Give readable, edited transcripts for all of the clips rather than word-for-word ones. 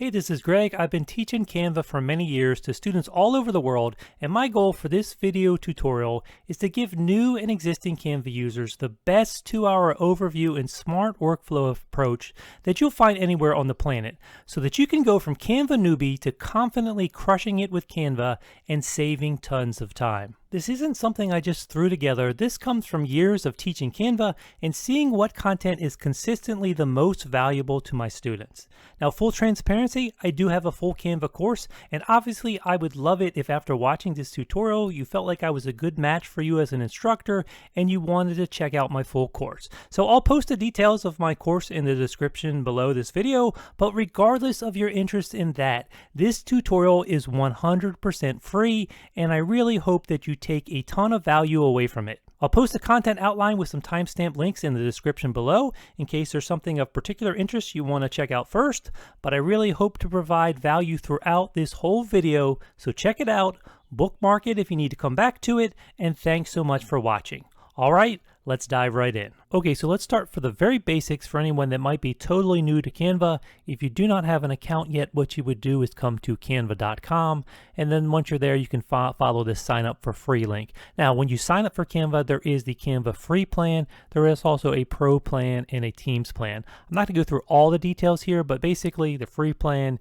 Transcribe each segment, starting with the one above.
Hey, this is Greg. I've been teaching Canva for many years to students all over the world, and my goal for this video tutorial is to give new and existing Canva users the best 2-hour overview and smart workflow approach that you'll find anywhere on the planet, so that you can go from Canva newbie to confidently crushing it with Canva and saving tons of time. This isn't something I just threw together. This comes from years of teaching Canva and seeing what content is consistently the most valuable to my students. Now, full transparency, I do have a full Canva course, and obviously I would love it if after watching this tutorial you felt like I was a good match for you as an instructor and you wanted to check out my full course. So I'll post the details of my course in the description below this video, but regardless of your interest in that, this tutorial is 100% free, and I really hope that you take a ton of value away from it. I'll post a content outline with some timestamp links in the description below in case there's something of particular interest you want to check out first, but I really hope to provide value throughout this whole video, so check it out, bookmark it if you need to come back to it, and thanks so much for watching. All right, let's dive right in. Okay, so let's start for the very basics for anyone that might be totally new to Canva. If you do not have an account yet, what you would do is come to canva.com, and then once you're there, you can follow this sign up for free link. Now, when you sign up for Canva, there is the Canva free plan. There is also a pro plan and a teams plan. I'm not gonna go through all the details here, but basically the free plan,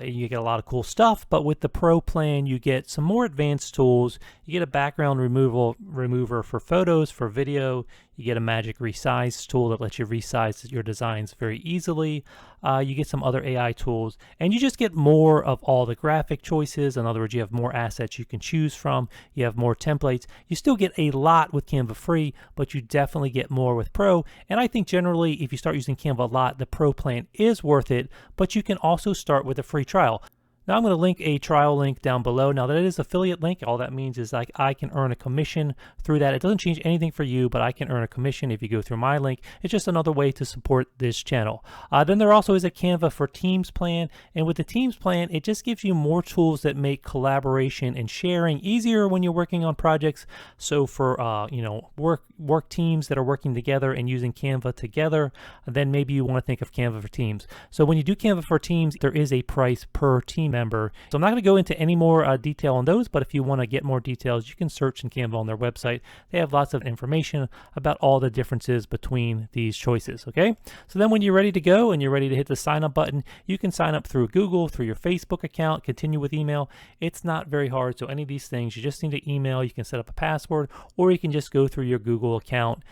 you get a lot of cool stuff, but with the pro plan, you get some more advanced tools. You get a background remover for photos, for video. You get a magic resize tool that lets you resize your designs very easily. You get some other AI tools, and you just get more of all the graphic choices. In other words, you have more assets you can choose from. You have more templates. You still get a lot with Canva free, but you definitely get more with Pro. And I think generally, if you start using Canva a lot, the Pro plan is worth it, but you can also start with a free trial. Now I'm going to link a trial link down below. Now that is affiliate link, all that means is like I can earn a commission through that. It doesn't change anything for you, but I can earn a commission if you go through my link. It's just another way to support this channel. Then there also is a Canva for Teams plan, and with the Teams plan, it just gives you more tools that make collaboration and sharing easier when you're working on projects. So for work teams that are working together and using Canva together, then maybe you want to think of Canva for Teams. So when you do Canva for Teams, there is a price per team member. So I'm not going to go into any more detail on those, but if you want to get more details, you can search in Canva on their website. They have lots of information about all the differences between these choices, okay? So then when you're ready to go and you're ready to hit the sign up button, you can sign up through Google, through your Facebook account, continue with email. It's not very hard. So any of these things, you just need to email, you can set up a password, or you can just go through your Google account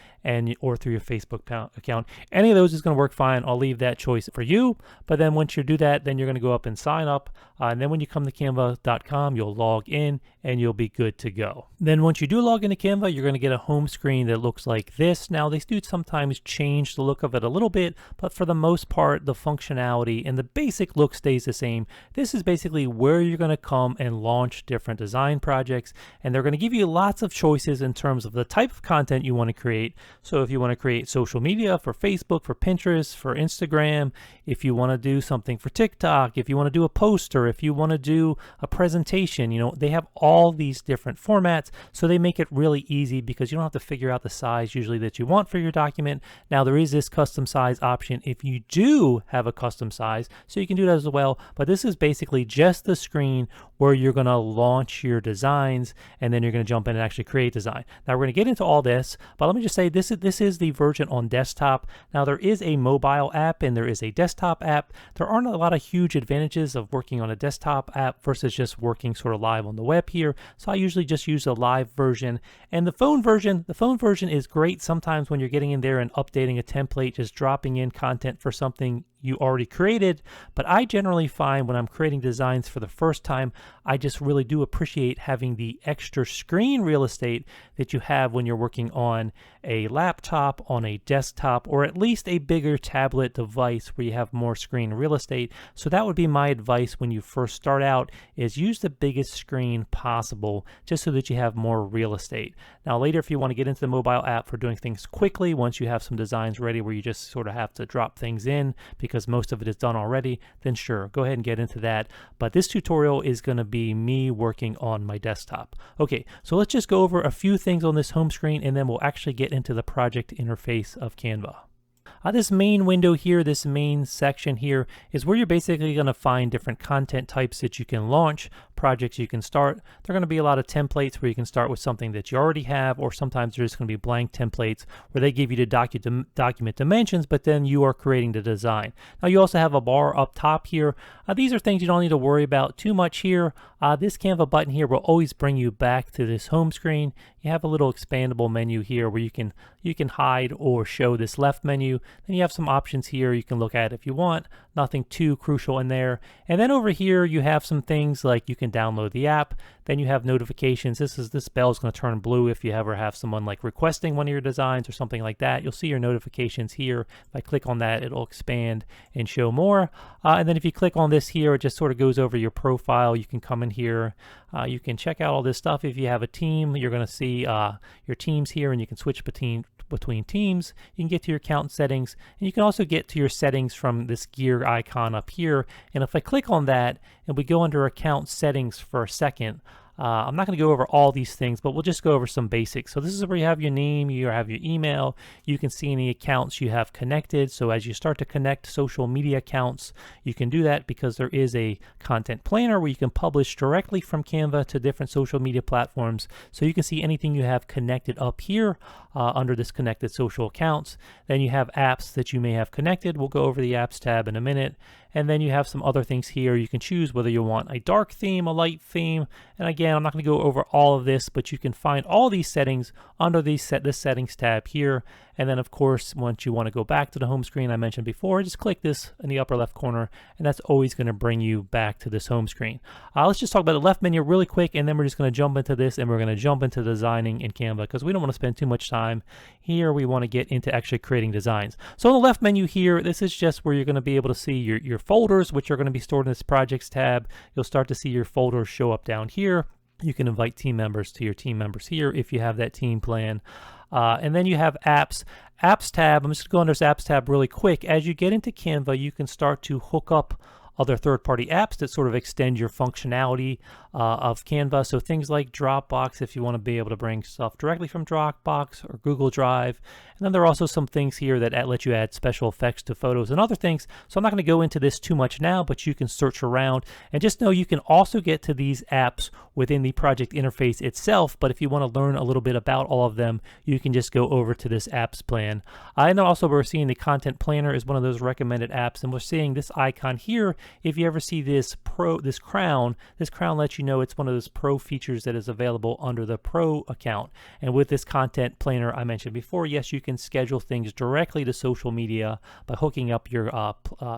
or through your Facebook account. Any of those is going to work fine. I'll leave that choice for you. But then once you do that, then you're going to go up and sign up. And then when you come to canva.com, you'll log in and you'll be good to go. Then once you do log into Canva, you're going to get a home screen that looks like this. Now, they do sometimes change the look of it a little bit, but for the most part, the functionality and the basic look stays the same. This is basically where you're going to come and launch different design projects, and they're going to give you lots of choices in terms of the type of content you want to create. So if you want to create social media for Facebook, for Pinterest, for Instagram, if you want to do something for TikTok, if you want to do a poster, if you want to do a presentation, they have all these different formats, so they make it really easy because you don't have to figure out the size usually that you want for your document. Now there is this custom size option if you do have a custom size, so you can do that as well, but this is basically just the screen where you're going to launch your designs, and then you're going to jump in and actually create design. Now we're going to get into all this, but let me just say this is the version on desktop. Now there is a mobile app and there is a desktop app. There aren't a lot of huge advantages of working on a desktop app versus just working sort of live on the web here. So I usually just use a live version. And the phone version is great sometimes when you're getting in there and updating a template, just dropping in content for something you already created. But I generally find when I'm creating designs for the first time, I just really do appreciate having the extra screen real estate that you have when you're working on a laptop, on a desktop, or at least a bigger tablet device where you have more screen real estate. So that would be my advice when you first start out, is use the biggest screen possible just so that you have more real estate. Now later, if you want to get into the mobile app for doing things quickly, once you have some designs ready where you just sort of have to drop things in because most of it is done already, then sure, go ahead and get into that. But this tutorial is going to be me working on my desktop. Okay, so let's just go over a few things on this home screen, and then we'll actually get into the project interface of Canva. This main window here, this main section here, is where you're basically going to find different content types that you can launch, projects you can start. There are going to be a lot of templates where you can start with something that you already have, or sometimes there's going to be blank templates where they give you the document dimensions, but then you are creating the design. Now you also have a bar up top here. These are things you don't need to worry about too much here. This Canva button here will always bring you back to this home screen. You have a little expandable menu here where you can hide or show this left menu. Then you have some options here you can look at if you want. Nothing too crucial in there. And then over here you have some things like you can download the app. Then you have notifications. This bell is going to turn blue if you ever have someone like requesting one of your designs or something like that. You'll see your notifications here. If I click on that, it'll expand and show more. And then if you click on this here, it just sort of goes over your profile. You can come in here. You can check out all this stuff. If you have a team, you're going to see your teams here, and you can switch between teams. You can get to your account settings, and you can also get to your settings from this gear icon up here. And if I click on that and we go under account settings for a second, I'm not going to go over all these things, but we'll just go over some basics. So this is where you have your name, you have your email, you can see any accounts you have connected. So as you start to connect social media accounts, you can do that because there is a content planner where you can publish directly from Canva to different social media platforms. So you can see anything you have connected up here under this connected social accounts. Then you have apps that you may have connected. We'll go over the apps tab in a minute. And then you have some other things here. You can choose whether you want a dark theme, a light theme. And again, I'm not going to go over all of this, but you can find all these settings under this settings tab here. And then of course, once you want to go back to the home screen I mentioned before, just click this in the upper left corner, and that's always going to bring you back to this home screen. Let's just talk about the left menu really quick, and then we're just going to jump into this, and we're going to jump into designing in Canva because we don't want to spend too much time here. We want to get into actually creating designs. So on the left menu here, this is just where you're going to be able to see your folders, which are going to be stored in this projects tab. You'll start to see your folders show up down here. You can invite team members to your team members here if you have that team plan. And then you have apps tab. I'm just going to go under this apps tab really quick. As you get into Canva, you can start to hook up other third-party apps that sort of extend your functionality of Canva. So things like Dropbox, if you want to be able to bring stuff directly from Dropbox or Google Drive. And then there are also some things here that let you add special effects to photos and other things. So I'm not going to go into this too much now, but you can search around, and just know you can also get to these apps within the project interface itself. But if you want to learn a little bit about all of them, you can just go over to this apps plan. And then also we're seeing the content planner is one of those recommended apps, and we're seeing this icon here. If you ever see this crown lets you know it's one of those pro features that is available under the pro account. And with this content planner I mentioned before, yes, you can schedule things directly to social media by hooking up your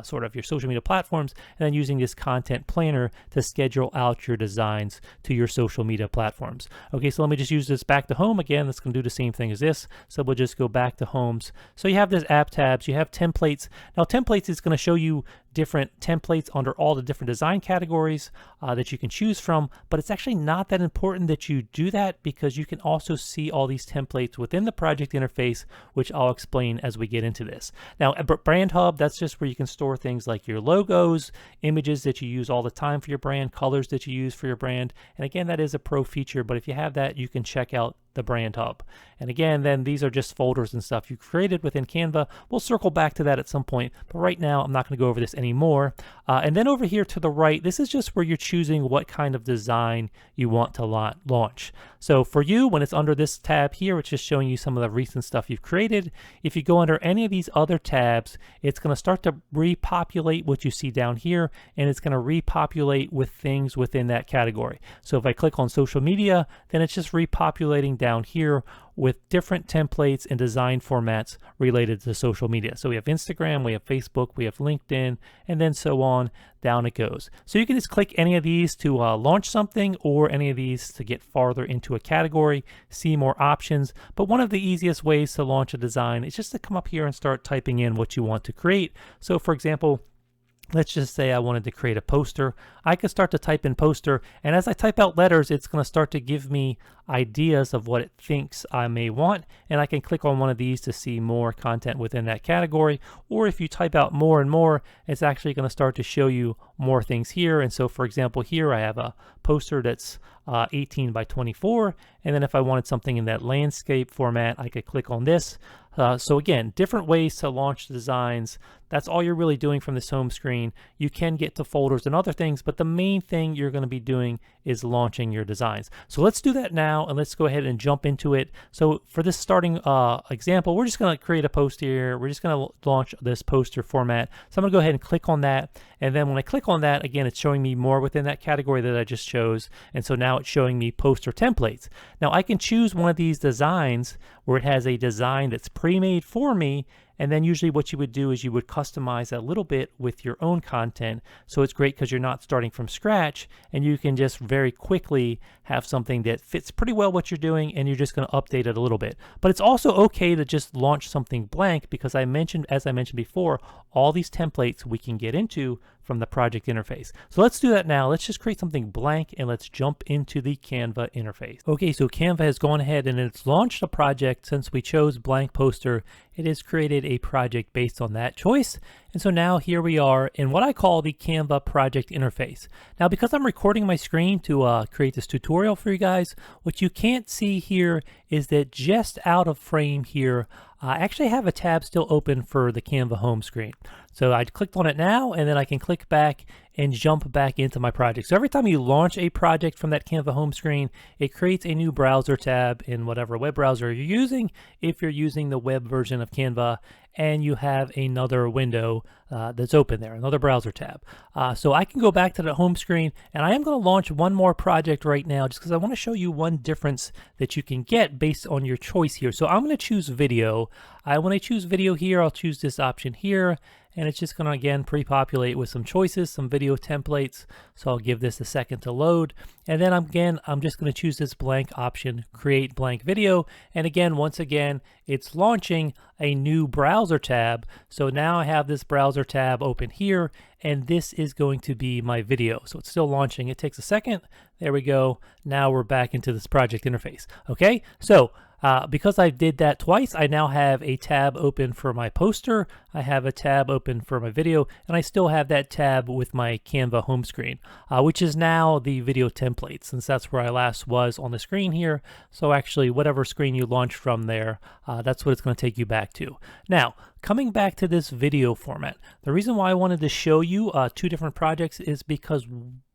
sort of your social media platforms, and then using this content planner to schedule out your designs to your social media platforms. Okay, so let me just use this back to home again. That's going to do the same thing as this. So we'll just go back to homes. So you have this app tabs, you have templates. Now templates is going to show you different templates under all the different design categories that you can choose from, but it's actually not that important that you do that, because you can also see all these templates within the project interface, which I'll explain as we get into this. Now, Brand Hub, that's just where you can store things like your logos, images that you use all the time for your brand, colors that you use for your brand. And again, that is a pro feature, but if you have that, you can check out the Brand Hub. And again, then these are just folders and stuff you created within Canva. We'll circle back to that at some point, but right now I'm not going to go over this anymore. And then over here to the right, this is just where you're choosing what kind of design you want to launch. So for you, when it's under this tab here, it's just showing you some of the recent stuff you've created. If you go under any of these other tabs, it's going to start to repopulate what you see down here, and it's going to repopulate with things within that category. So if I click on social media, then it's just repopulating down here with different templates and design formats related to social media. So we have Instagram, we have Facebook, we have LinkedIn, and then so on down it goes. So you can just click any of these to launch something, or any of these to get farther into a category, see more options. But one of the easiest ways to launch a design is just to come up here and start typing in what you want to create. So for example, let's just say I wanted to create a poster. I could start to type in poster, and as I type out letters, it's going to start to give me ideas of what it thinks I may want, and I can click on one of these to see more content within that category. Or if you type out more and more, it's actually going to start to show you more things here. And so for example, here I have a poster that's 18 by 24, and then if I wanted something in that landscape format, I could click on this. So again, different ways to launch designs. That's all you're really doing from this home screen. You can get to folders and other things, but the main thing you're going to be doing is launching your designs. So let's do that now, and let's go ahead and jump into it. So for this starting example, we're just going to create a post here. We're just going to launch this poster format. So I'm going to go ahead and click on that. And then when I click on that, again, it's showing me more within that category that I just chose. And so now it's showing me poster templates. Now I can choose one of these designs where it has a design that's pre-made for me. And then usually what you would do is you would customize a little bit with your own content. So it's great because you're not starting from scratch, and you can just very quickly have something that fits pretty well what you're doing, and you're just going to update it a little bit. But it's also okay to just launch something blank, because as I mentioned before, all these templates we can get into from the project interface. So let's do that now. Let's just create something blank and let's jump into the Canva interface. Okay, so Canva has gone ahead and it's launched a project. Since we chose blank poster, it has created a project based on that choice. And so now here we are in what I call the Canva project interface. Now, because I'm recording my screen to create this tutorial for you guys, what you can't see here is that just out of frame here, I actually have a tab still open for the Canva home screen. So I clicked on it now, and then I can click back and jump back into my project. So every time you launch a project from that Canva home screen, it creates a new browser tab in whatever web browser you're using, if you're using the web version of Canva, and you have another window that's open there, another browser tab. So I can go back to the home screen, and I am going to launch one more project right now just because I want to show you one difference that you can get based on your choice here. So I'm going to choose video. When I choose video here, I'll choose this option here, and it's just going to again pre-populate with some choices, some video templates. So I'll give this a second to load, and then I'm just going to choose this blank option, create blank video, and again, once again, it's launching a new browser tab. So now I have this browser tab open here, and this is going to be my video. So it's still launching. It takes a second. There we go. Now we're back into this project interface. Okay, so because I did that twice, I now have a tab open for my poster, I have a tab open for my video, and I still have that tab with my Canva home screen, which is now the video template, since that's where I last was on the screen here. So actually, whatever screen you launch from there, that's what it's going to take you back to. Now, coming back to this video format, the reason why I wanted to show you two different projects is because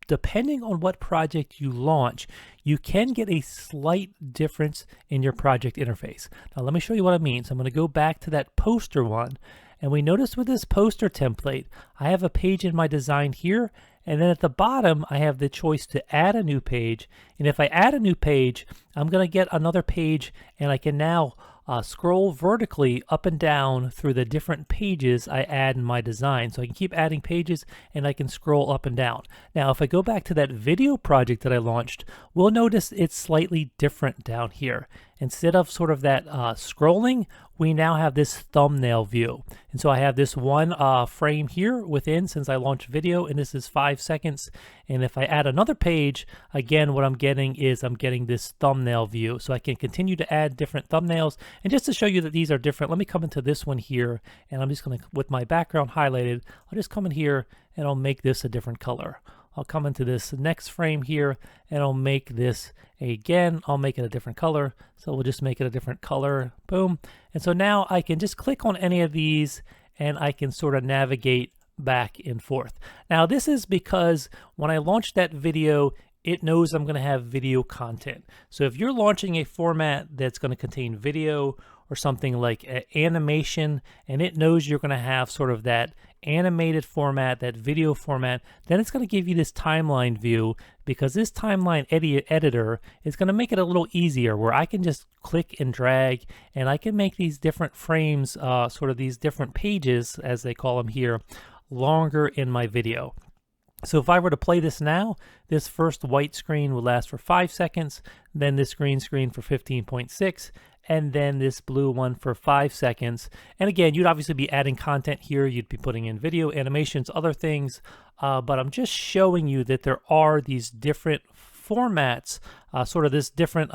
depending on what project you launch, you can get a slight difference in your project interface. Now let me show you what I mean. So I'm going to go back to that poster one, and we notice with this poster template, I have a page in my design here, and then at the bottom, I have the choice to add a new page. And if I add a new page, I'm going to get another page, and I can now scroll vertically up and down through the different pages I add in my design. So I can keep adding pages, and I can scroll up and down. Now, if I go back to that video project that I launched, we'll notice it's slightly different down here. Instead of sort of that scrolling, we now have this thumbnail view. And so I have this one frame here within, since I launched video, and this is 5 seconds. And if I add another page, again, what I'm getting is this thumbnail view. So I can continue to add different thumbnails. And just to show you that these are different, let me come into this one here, and I'm just going to, with my background highlighted, I'll just come in here and I'll make this a different color. I'll come into this next frame here, and I'll make this again, I'll make it a different color. So we'll just make it a different color, boom. And so now I can just click on any of these, and I can sort of navigate back and forth. Now this is because when I launch that video, it knows I'm going to have video content. So if you're launching a format that's going to contain video or something like animation, and it knows you're going to have sort of that animated format, that video format, then it's going to give you this timeline view, because this timeline editor is going to make it a little easier, where I can just click and drag, and I can make these different frames, sort of these different pages, as they call them here, longer in my video. So if I were to play this now, this first white screen will last for 5 seconds, then this green screen for 15.6, and then this blue one for 5 seconds. And again, you'd obviously be adding content here. You'd be putting in video, animations, other things, but I'm just showing you that there are these different formats, sort of this different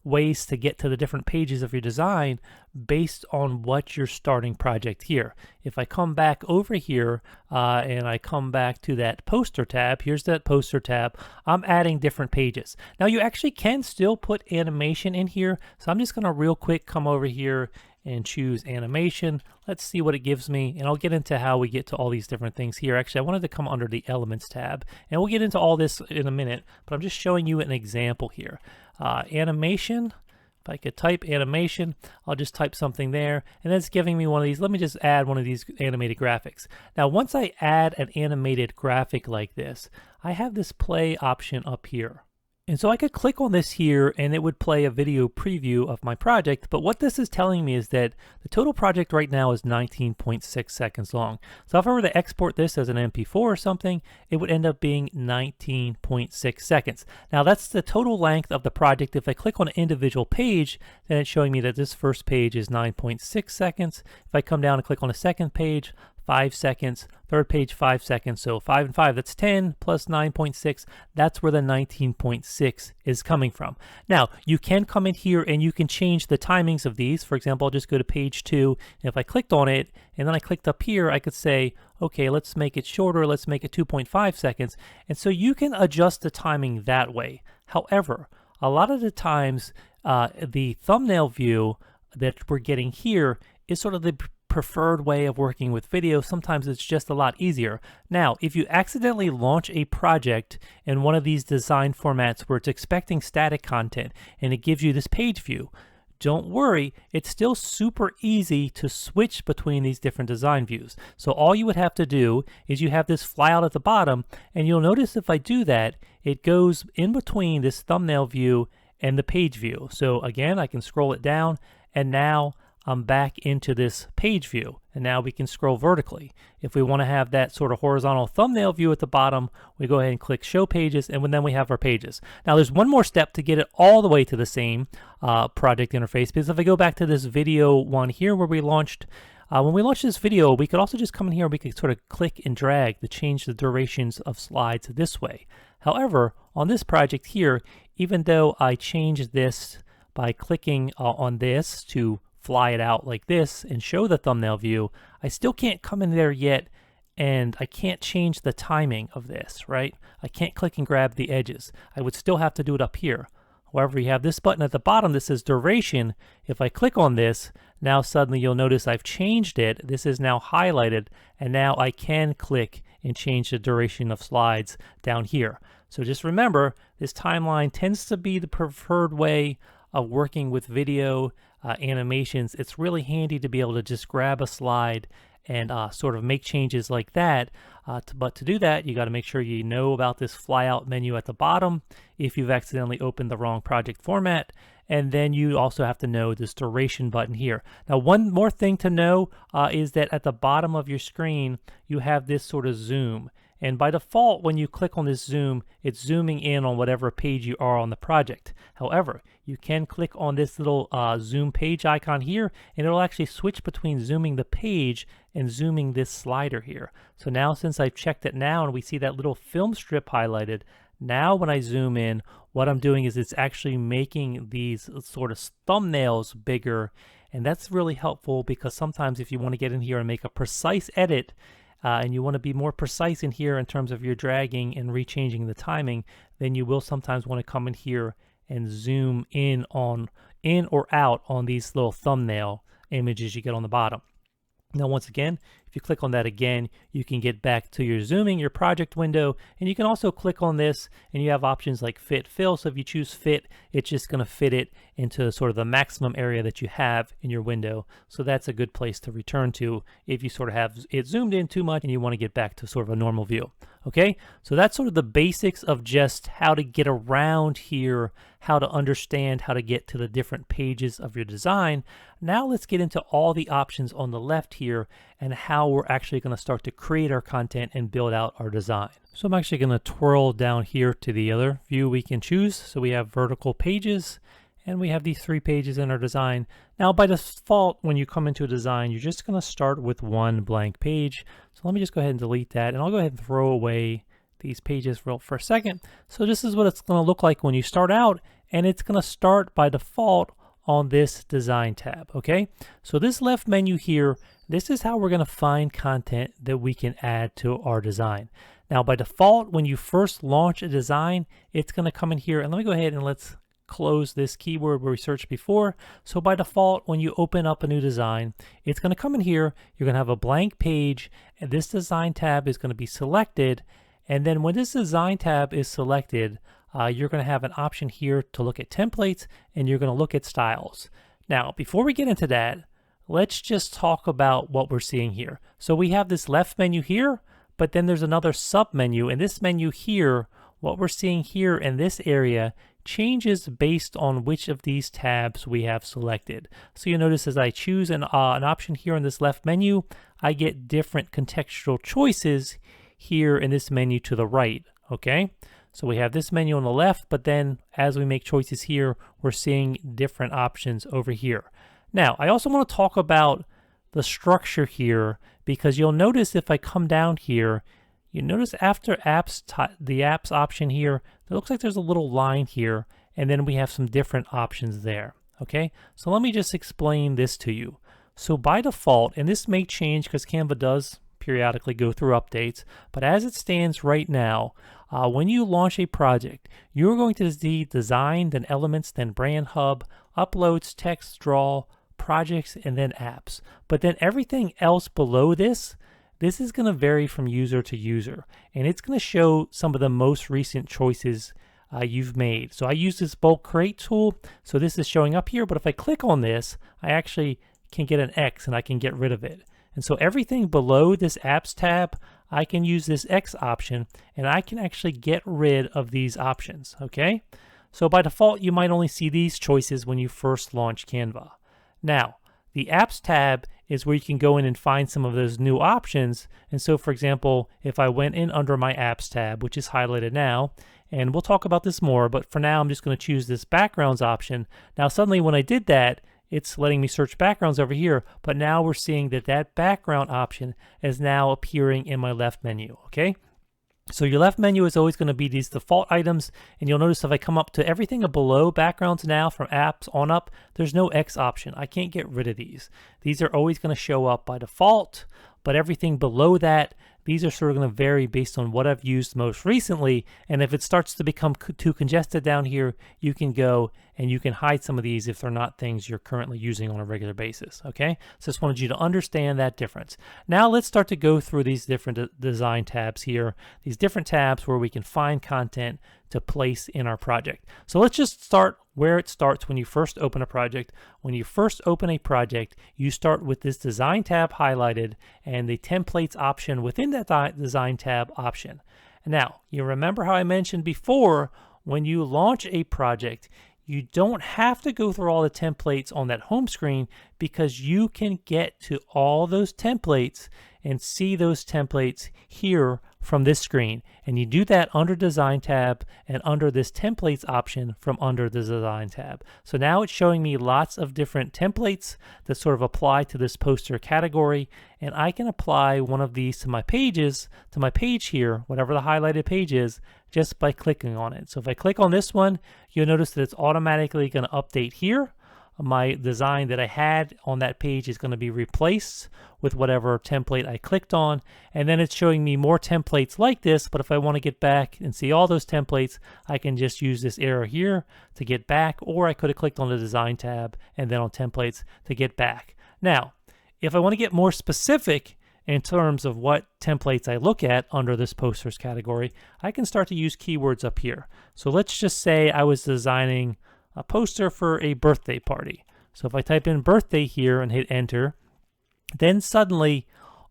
ways to get to the different pages of your design based on what your starting project here. If I come back over here and I come back to that poster tab, here's that poster tab, I'm adding different pages. Now you actually can still put animation in here, so I'm just going to real quick come over here and choose animation. Let's see what it gives me, and I'll get into how we get to all these different things here. Actually, I wanted to come under the Elements tab, and we'll get into all this in a minute, but I'm just showing you an example here. Animation. If I could type animation, I'll just type something there, and it's giving me one of these. Let me just add one of these animated graphics. Now, once I add an animated graphic like this, I have this play option up here. And so I could click on this here and it would play a video preview of my project, but what this is telling me is that the total project right now is 19.6 seconds long. So if I were to export this as an MP4 or something, it would end up being 19.6 seconds. Now that's the total length of the project. If I click on an individual page, then it's showing me that this first page is 9.6 seconds. If I come down and click on a second page, 5 seconds, third page 5 seconds, so 5 and 5, that's 10 plus 9.6, that's where the 19.6 is coming from. Now, you can come in here and you can change the timings of these. For example, I'll just go to page 2, and if I clicked on it, and then I clicked up here, I could say, okay, let's make it shorter, let's make it 2.5 seconds, and so you can adjust the timing that way. However, a lot of the times, the thumbnail view that we're getting here is sort of the preferred way of working with video. Sometimes it's just a lot easier. Now, if you accidentally launch a project in one of these design formats where it's expecting static content and it gives you this page view, don't worry, it's still super easy to switch between these different design views. So all you would have to do is you have this flyout at the bottom, and you'll notice if I do that, it goes in between this thumbnail view and the page view. So again, I can scroll it down, and now I'm back into this page view, and now we can scroll vertically. If we want to have that sort of horizontal thumbnail view at the bottom, we go ahead and click Show Pages, and then we have our pages. Now there's one more step to get it all the way to the same project interface, because if I go back to this video one here where we launched, when we launched this video, we could also just come in here and we could sort of click and drag to change the durations of slides this way. However, on this project here, even though I changed this by clicking on this to fly it out like this and show the thumbnail view, I still can't come in there yet, and I can't change the timing of this, right? I can't click and grab the edges. I would still have to do it up here. However, you have this button at the bottom that says duration. If I click on this, now suddenly you'll notice I've changed it. This is now highlighted, and now I can click and change the duration of slides down here. So just remember, this timeline tends to be the preferred way of working with video animations. It's really handy to be able to just grab a slide and sort of make changes like that. But to do that, you got to make sure you know about this flyout menu at the bottom if you've accidentally opened the wrong project format. And then you also have to know this duration button here. Now, one more thing to know is that at the bottom of your screen, you have this sort of zoom. And by default, when you click on this zoom, it's zooming in on whatever page you are on the project. However, you can click on this little zoom page icon here, and it'll actually switch between zooming the page and zooming this slider here. So now, since I've checked it now and we see that little film strip highlighted, now when I zoom in, what I'm doing is it's actually making these sort of thumbnails bigger. And that's really helpful because sometimes if you want to get in here and make a precise edit, and you want to be more precise in here in terms of your dragging and rechanging the timing, then you will sometimes want to come in here and zoom in or out on these little thumbnail images you get on the bottom. Now, once again, if you click on that again, you can get back to your zooming, your project window, and you can also click on this and you have options like fit fill. So if you choose fit, it's just going to fit it into sort of the maximum area that you have in your window. So that's a good place to return to if you sort of have it zoomed in too much and you want to get back to sort of a normal view. Okay, so that's sort of the basics of just how to get around here, how to understand how to get to the different pages of your design. Now let's get into all the options on the left here and how we're actually going to start to create our content and build out our design. So I'm actually going to twirl down here to the other view we can choose. So we have vertical pages, and we have these 3 pages in our design. Now by default, when you come into a design, you're just going to start with one blank page. So let me just go ahead and delete that, and I'll go ahead and throw away these pages for a second. So this is what it's going to look like when you start out, and it's going to start by default on this design tab. Okay, so this left menu here, this is how we're going to find content that we can add to our design. Now by default, when you first launch a design, it's going to come in here, and let me go ahead and let's close this keyword where we searched before. So by default, when you open up a new design, it's going to come in here. You're going to have a blank page, and this design tab is going to be selected. And then when this design tab is selected, you're going to have an option here to look at templates, and you're going to look at styles. Now, before we get into that, let's just talk about what we're seeing here. So we have this left menu here, but then there's another sub menu, and this menu here, what we're seeing here in this area changes based on which of these tabs we have selected. So you notice as I choose an option here in this left menu, I get different contextual choices here in this menu to the right, okay? So we have this menu on the left, but then as we make choices here, we're seeing different options over here. Now, I also want to talk about the structure here, because you'll notice if I come down here, you notice after apps, the apps option here, it looks like there's a little line here, and then we have some different options there, okay? So let me just explain this to you. So by default, and this may change because Canva does periodically go through updates, but as it stands right now, when you launch a project, you're going to see design, then elements, then brand hub, uploads, text, draw, projects, and then apps. But then everything else below this is going to vary from user to user, and it's going to show some of the most recent choices you've made. So I use this bulk create tool, so this is showing up here, but if I click on this, I actually can get an X and I can get rid of it. And so everything below this apps tab, I can use this X option, and I can actually get rid of these options, okay? So by default, you might only see these choices when you first launch Canva. Now, the apps tab is where you can go in and find some of those new options. And so for example, if I went in under my apps tab, which is highlighted now, and we'll talk about this more, but for now I'm just going to choose this backgrounds option. Now suddenly when I did that, it's letting me search backgrounds over here, but now we're seeing that that background option is now appearing in my left menu, okay? So your left menu is always going to be these default items, and you'll notice if I come up to everything below backgrounds now from apps on up, there's no X option. I can't get rid of these. These are always going to show up by default, but everything below that, these are sort of going to vary based on what I've used most recently, and if it starts to become too congested down here, you can go and you can hide some of these if they're not things you're currently using on a regular basis, okay? So just wanted you to understand that difference. Now let's start to go through these different design tabs here, these different tabs where we can find content to place in our project. So let's just start where it starts when you first open a project. When you first open a project, you start with this design tab highlighted and the templates option within that design tab option. Now, you remember how I mentioned before, when you launch a project, you don't have to go through all the templates on that home screen, because you can get to all those templates and see those templates here from this screen. And you do that under Design tab and under this Templates option from under the Design tab. So now it's showing me lots of different templates that sort of apply to this poster category, and I can apply one of these to my pages, to my page here, whatever the highlighted page is, just by clicking on it. So if I click on this one, you'll notice that it's automatically going to update here. My design that I had on that page is going to be replaced with whatever template I clicked on, and then it's showing me more templates like this. But if I want to get back and see all those templates, I can just use this arrow here to get back, or I could have clicked on the Design tab and then on Templates to get back. Now, if I want to get more specific in terms of what templates I look at under this posters category, I can start to use keywords up here. So let's just say I was designing a poster for a birthday party. So if I type in birthday here and hit enter, then suddenly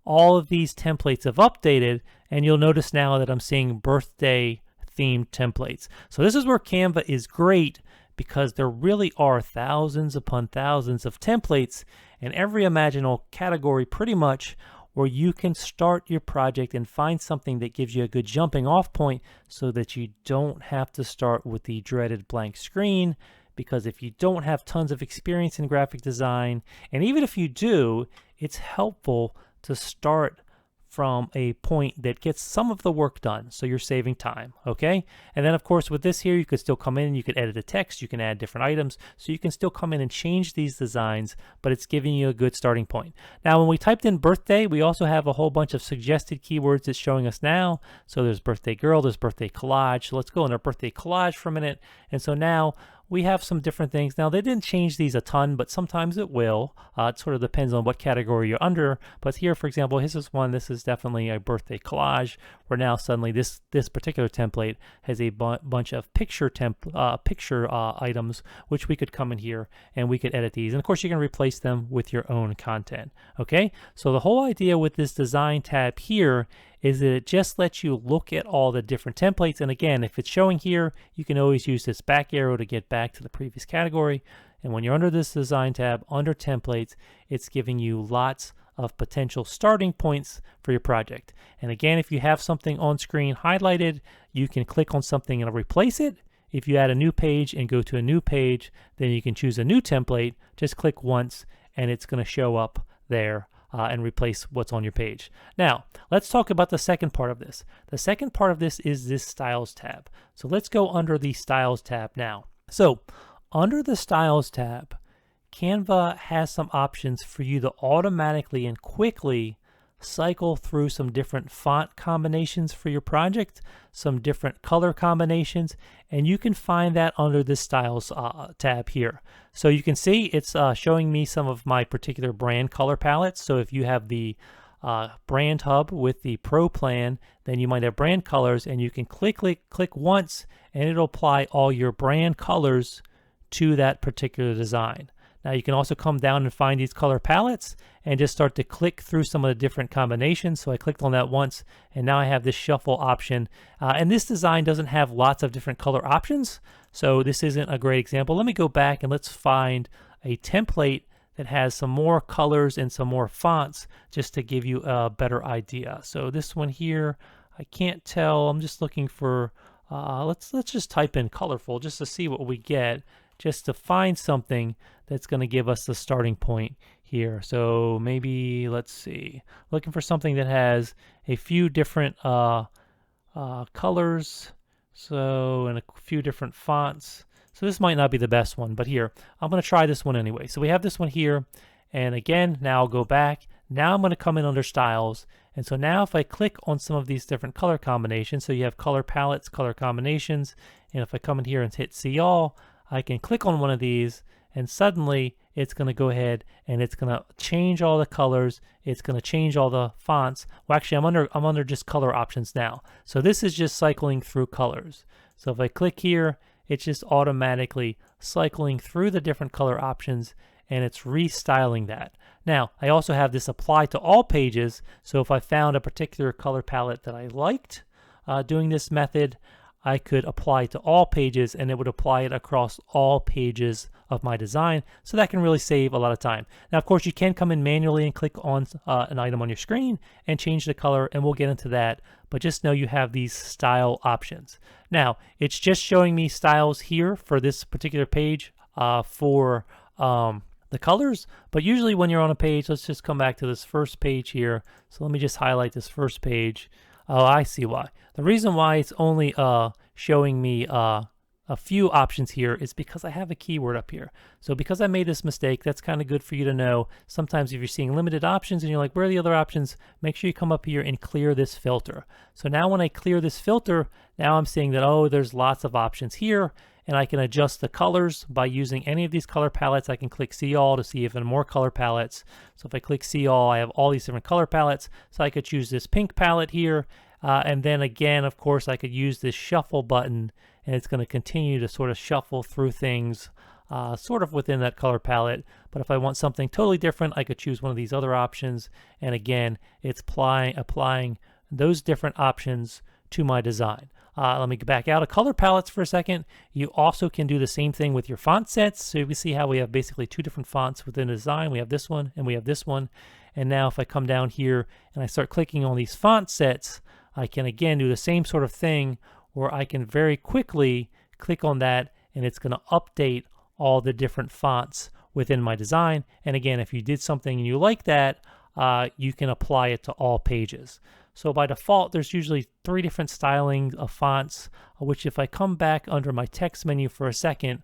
all of these templates have updated, and you'll notice now that I'm seeing birthday themed templates. So this is where Canva is great, because there really are thousands upon thousands of templates in every imaginable category pretty much, where you can start your project and find something that gives you a good jumping off point so that you don't have to start with the dreaded blank screen. Because if you don't have tons of experience in graphic design, and even if you do, it's helpful to start from a point that gets some of the work done, so you're saving time, okay? And then of course with this here, you could still come in, you could edit the text, you can add different items, so you can still come in and change these designs, but it's giving you a good starting point. Now when we typed in birthday, we also have a whole bunch of suggested keywords it's showing us now. So there's birthday girl, there's birthday collage. So let's go into birthday collage for a minute. And so now we have some different things. Now, they didn't change these a ton, but sometimes it will. It sort of depends on what category you're under. But here, for example, this is one. This is definitely a birthday collage, where now suddenly this particular template has a bunch of picture items, which we could come in here and we could edit these. And of course, you can replace them with your own content. Okay, so the whole idea with this design tab here is that it just lets you look at all the different templates. And again, if it's showing here, you can always use this back arrow to get back to the previous category. And when you're under this design tab, under templates, it's giving you lots of potential starting points for your project. And again, if you have something on screen highlighted, you can click on something and replace it. If you add a new page and go to a new page, then you can choose a new template. Just click once and it's going to show up there and replace what's on your page. Now, let's talk about the second part of this. The second part of this is this Styles tab. So let's go under the Styles tab now. So under the Styles tab, Canva has some options for you to automatically and quickly cycle through some different font combinations for your project, some different color combinations, and you can find that under this Styles tab here. So you can see it's showing me some of my particular brand color palettes. So if you have the brand hub with the Pro plan, then you might have brand colors, and you can click once and it'll apply all your brand colors to that particular design. Now you can also come down and find these color palettes and just start to click through some of the different combinations. So I clicked on that once, and now I have this shuffle option. And this design doesn't have lots of different color options, so this isn't a great example. Let me go back and let's find a template that has some more colors and some more fonts, just to give you a better idea. So this one here, I can't tell. I'm just looking for, let's just type in colorful just to see what we get, just to find something that's going to give us the starting point here. So maybe, let's see, looking for something that has a few different colors, so, and a few different fonts. So this might not be the best one, but here, I'm going to try this one anyway. So we have this one here, and again, now I'll go back. Now I'm going to come in under Styles, and so now if I click on some of these different color combinations, so you have color palettes, color combinations, and if I come in here and hit See All, I can click on one of these, and suddenly it's going to go ahead and it's going to change all the colors. It's going to change all the fonts. Well, actually, I'm under just color options now. So this is just cycling through colors. So if I click here, it's just automatically cycling through the different color options, and it's restyling that. Now, I also have this apply to all pages. So if I found a particular color palette that I liked doing this method, I could apply to all pages, and it would apply it across all pages of my design. So that can really save a lot of time. Now, of course, you can come in manually and click on an item on your screen and change the color, and we'll get into that. But just know you have these style options. Now, it's just showing me styles here for this particular page for the colors. But usually when you're on a page, let's just come back to this first page here. So let me just highlight this first page. Oh, I see why. The reason why it's only showing me a few options here is because I have a keyword up here. So because I made this mistake, that's kind of good for you to know. Sometimes if you're seeing limited options and you're like, where are the other options? Make sure you come up here and clear this filter. So now when I clear this filter, now I'm seeing that, oh, there's lots of options here, and I can adjust the colors by using any of these color palettes. I can click See All to see if there are more color palettes. So if I click See All, I have all these different color palettes. So I could choose this pink palette here. And then again, of course, I could use this shuffle button, and it's going to continue to sort of shuffle through things sort of within that color palette. But if I want something totally different, I could choose one of these other options. And again, it's applying those different options to my design. Let me get back out of color palettes for a second. You also can do the same thing with your font sets. So you can see how we have basically two different fonts within a design. We have this one and we have this one. And now if I come down here and I start clicking on these font sets, I can again do the same sort of thing where I can very quickly click on that, and it's going to update all the different fonts within my design. And again, if you did something and you like that, you can apply it to all pages. So by default, there's usually 3 different stylings of fonts, which if I come back under my text menu for a second,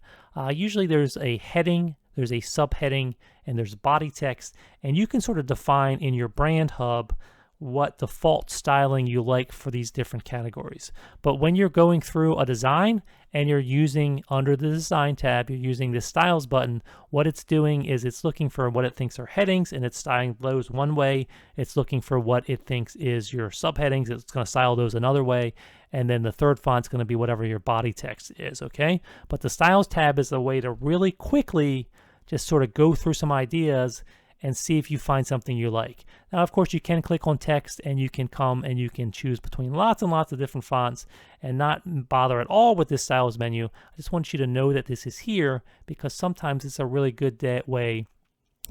usually there's a heading, there's a subheading, and there's body text. And you can sort of define in your brand hub what default styling you like for these different categories. But when you're going through a design and you're using under the design tab, you're using this styles button, what it's doing is it's looking for what it thinks are headings and it's styling those one way. It's looking for what it thinks is your subheadings. It's going to style those another way. And then the third font's going to be whatever your body text is, okay? But the styles tab is a way to really quickly just sort of go through some ideas and see if you find something you like. Now, of course, you can click on text and you can come and you can choose between lots and lots of different fonts and not bother at all with this styles menu. I just want you to know that this is here because sometimes it's a really good way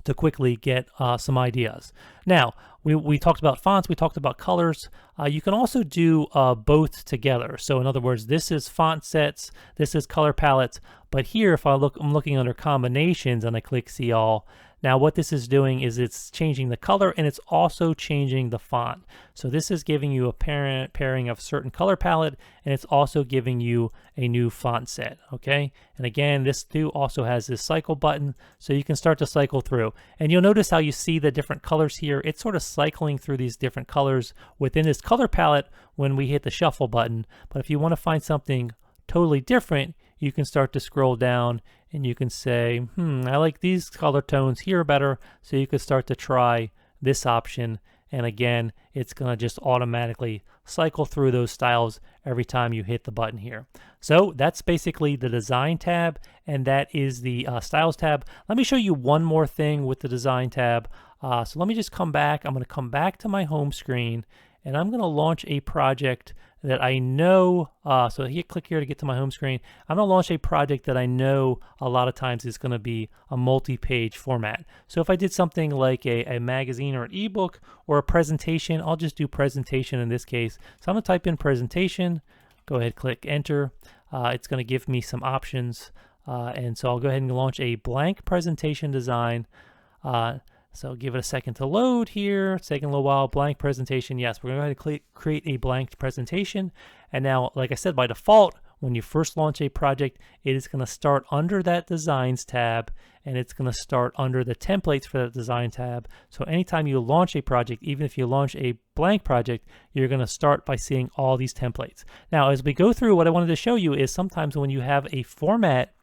to quickly get some ideas. Now, we talked about fonts, we talked about colors. You can also do both together. So in other words, this is font sets, this is color palettes, but here if I'm looking under combinations and I click see all, now what this is doing is it's changing the color and it's also changing the font. So this is giving you a pairing of certain color palette and it's also giving you a new font set, okay? And again, this too also has this cycle button so you can start to cycle through. And you'll notice how you see the different colors here. It's sort of cycling through these different colors within this color palette when we hit the shuffle button. But if you want to find something totally different, you can start to scroll down and you can say, I like these color tones here better. So you could start to try this option. And again, it's going to just automatically cycle through those styles every time you hit the button here. So that's basically the design tab, and that is the styles tab. Let me show you one more thing with the design tab. So let me just come back. I'm going to come back to my home screen and I'm going to launch a project that I know, so click here to get to my home screen. I'm going to launch a project that I know a lot of times is going to be a multi-page format. So if I did something like a magazine or an ebook or a presentation, I'll just do presentation in this case. So I'm going to type in presentation, go ahead, click enter. It's going to give me some options. And so I'll go ahead and launch a blank presentation design. So give it a second to load here. It's taking a little while. Blank presentation. Yes, we're going to go ahead and create a blank presentation. And now, like I said, by default, when you first launch a project, it is going to start under that Designs tab, and it's going to start under the Templates for that Design tab. So anytime you launch a project, even if you launch a blank project, you're going to start by seeing all these templates. Now, as we go through, what I wanted to show you is sometimes when you have a format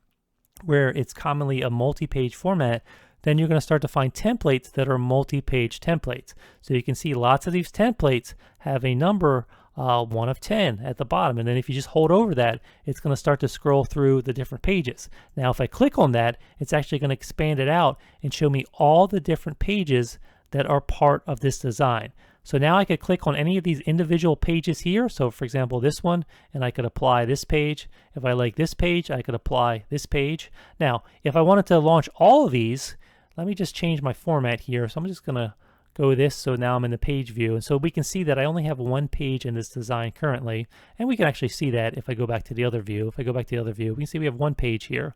where it's commonly a multi-page format, then you're going to start to find templates that are multi-page templates. So you can see lots of these templates have a number 1 of 10 at the bottom. And then if you just hold over that, it's going to start to scroll through the different pages. Now, if I click on that, it's actually going to expand it out and show me all the different pages that are part of this design. So now I could click on any of these individual pages here. So for example, this one, and I could apply this page. If I like this page, I could apply this page. Now, if I wanted to launch all of these, let me just change my format here. So I'm just going to go with this. So now I'm in the page view. And so we can see that I only have one page in this design currently. And we can actually see that if I go back to the other view. If I go back to the other view, we can see we have one page here.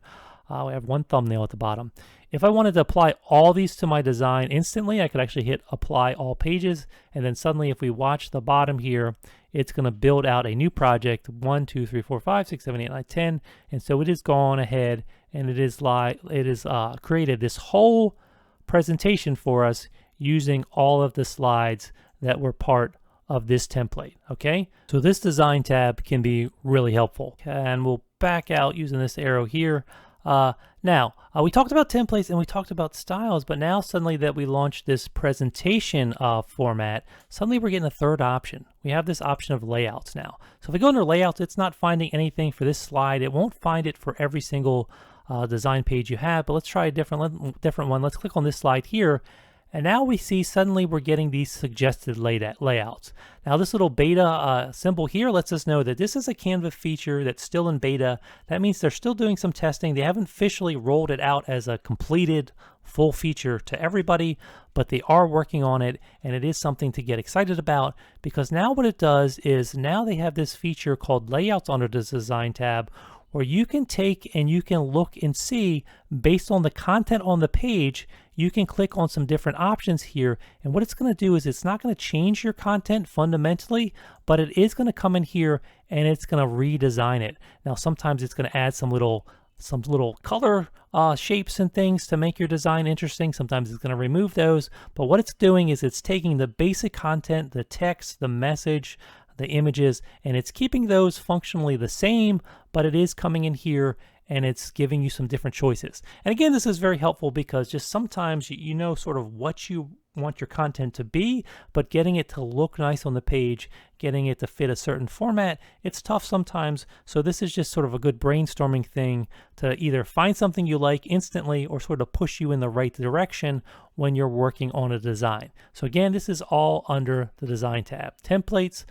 We have one thumbnail at the bottom. If I wanted to apply all these to my design instantly, I could actually hit apply all pages. And then suddenly if we watch the bottom here, it's going to build out a new project, 1, 2, 3, 4, 5, 6, 7, 8, 9, 10. And so it has gone ahead and it is created this whole presentation for us using all of the slides that were part of this template. Okay, so this design tab can be really helpful. And we'll back out using this arrow here. Now, we talked about templates and we talked about styles, but now suddenly that we launched this presentation format, suddenly we're getting a third option. We have this option of layouts now. So if we go under layouts, it's not finding anything for this slide. It won't find it for every single design page you have, but let's try a different one. Let's click on this slide here. And now we see suddenly we're getting these suggested layouts. Now this little beta symbol here lets us know that this is a Canva feature that's still in beta. That means they're still doing some testing. They haven't officially rolled it out as a completed full feature to everybody, but they are working on it, and it is something to get excited about, because now what it does is now they have this feature called layouts under this design tab, where you can take and you can look and see based on the content on the page. You can click on some different options here, and what it's going to do is it's not going to change your content fundamentally, but it is going to come in here and it's going to redesign it. Now sometimes it's going to add some little some little color shapes and things to make your design interesting. Sometimes it's going to remove those, but what it's doing is it's taking the basic content, the text, the message, the images, and it's keeping those functionally the same, but it is coming in here and it's giving you some different choices. And again, this is very helpful because just sometimes you know sort of what you want your content to be, but getting it to look nice on the page, getting it to fit a certain format, it's tough sometimes. So this is just sort of a good brainstorming thing to either find something you like instantly or sort of push you in the right direction when you're working on a design. So again, this is all under the Design tab. Templates,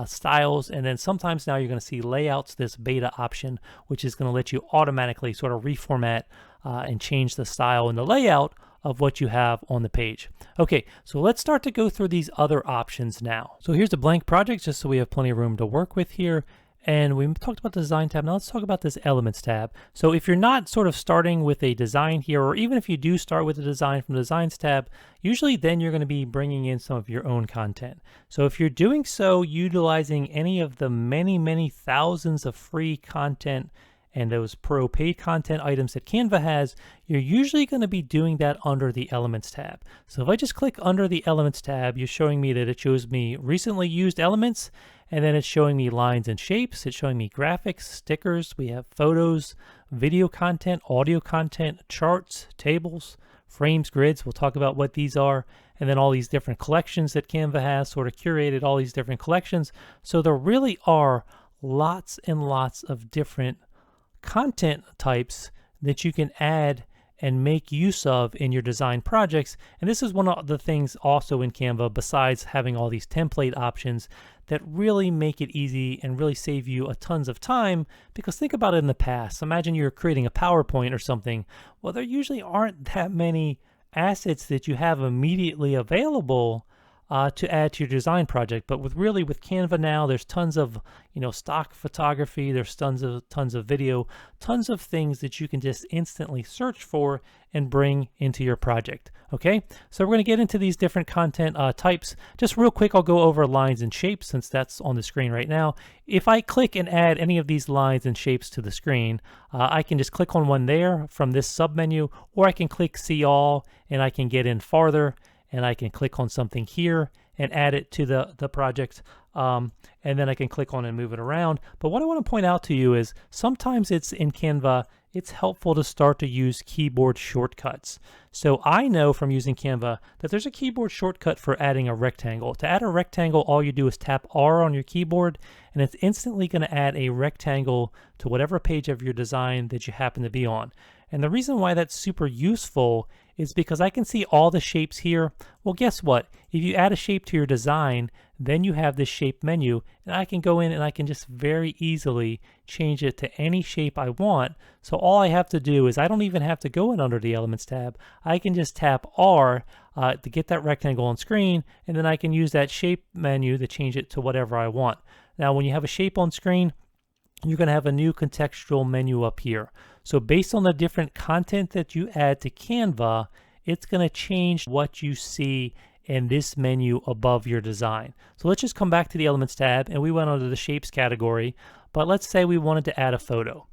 styles, and then sometimes now you're going to see layouts, this beta option, which is going to let you automatically sort of reformat and change the style and the layout of what you have on the page. Okay, so let's start to go through these other options now. So here's a blank project just so we have plenty of room to work with here. And we talked about the Design tab. Now let's talk about this Elements tab. So if you're not sort of starting with a design here, or even if you do start with a design from the Designs tab, usually then you're going to be bringing in some of your own content. So if you're doing so utilizing any of the many thousands of free content and those pro paid content items that Canva has, you're usually going to be doing that under the Elements tab. So if I just click under the Elements tab, you're showing me that it shows me recently used elements, and then it's showing me lines and shapes. It's showing me graphics, stickers. We have photos, video content, audio content, charts, tables, frames, grids. We'll talk about what these are. And then all these different collections that Canva has, sort of curated all these different collections. So there really are lots and lots of different content types that you can add and make use of in your design projects. And this is one of the things also in Canva, besides having all these template options that really make it easy and really save you a tons of time. Because think about it in the past. Imagine you're creating a PowerPoint or something. Well, there usually aren't that many assets that you have immediately available to add to your design project. But with Canva now, there's tons of stock photography, there's tons of video, tons of things that you can just instantly search for and bring into your project. Okay, so we're going to get into these different content types. Just real quick, I'll go over lines and shapes since that's on the screen right now. If I click and add any of these lines and shapes to the screen, I can just click on one there from this submenu, or I can click See All and I can get in farther, and I can click on something here and add it to the project, and then I can click on and move it around. But what I want to point out to you is sometimes it's in Canva, it's helpful to start to use keyboard shortcuts. So I know from using Canva that there's a keyboard shortcut for adding a rectangle. To add a rectangle, all you do is tap R on your keyboard, and it's instantly going to add a rectangle to whatever page of your design that you happen to be on. And the reason why that's super useful is because I can see all the shapes here. Well, guess what? If you add a shape to your design, then you have this shape menu, and I can go in and I can just very easily change it to any shape I want. So all I have to do is I don't even have to go in under the Elements tab. I can just tap R to get that rectangle on screen, and then I can use that shape menu to change it to whatever I want. Now, when you have a shape on screen, you're going to have a new contextual menu up here. So based on the different content that you add to Canva, it's going to change what you see in this menu above your design. So let's just come back to the Elements tab, and we went under the Shapes category, but let's say we wanted to add a photo.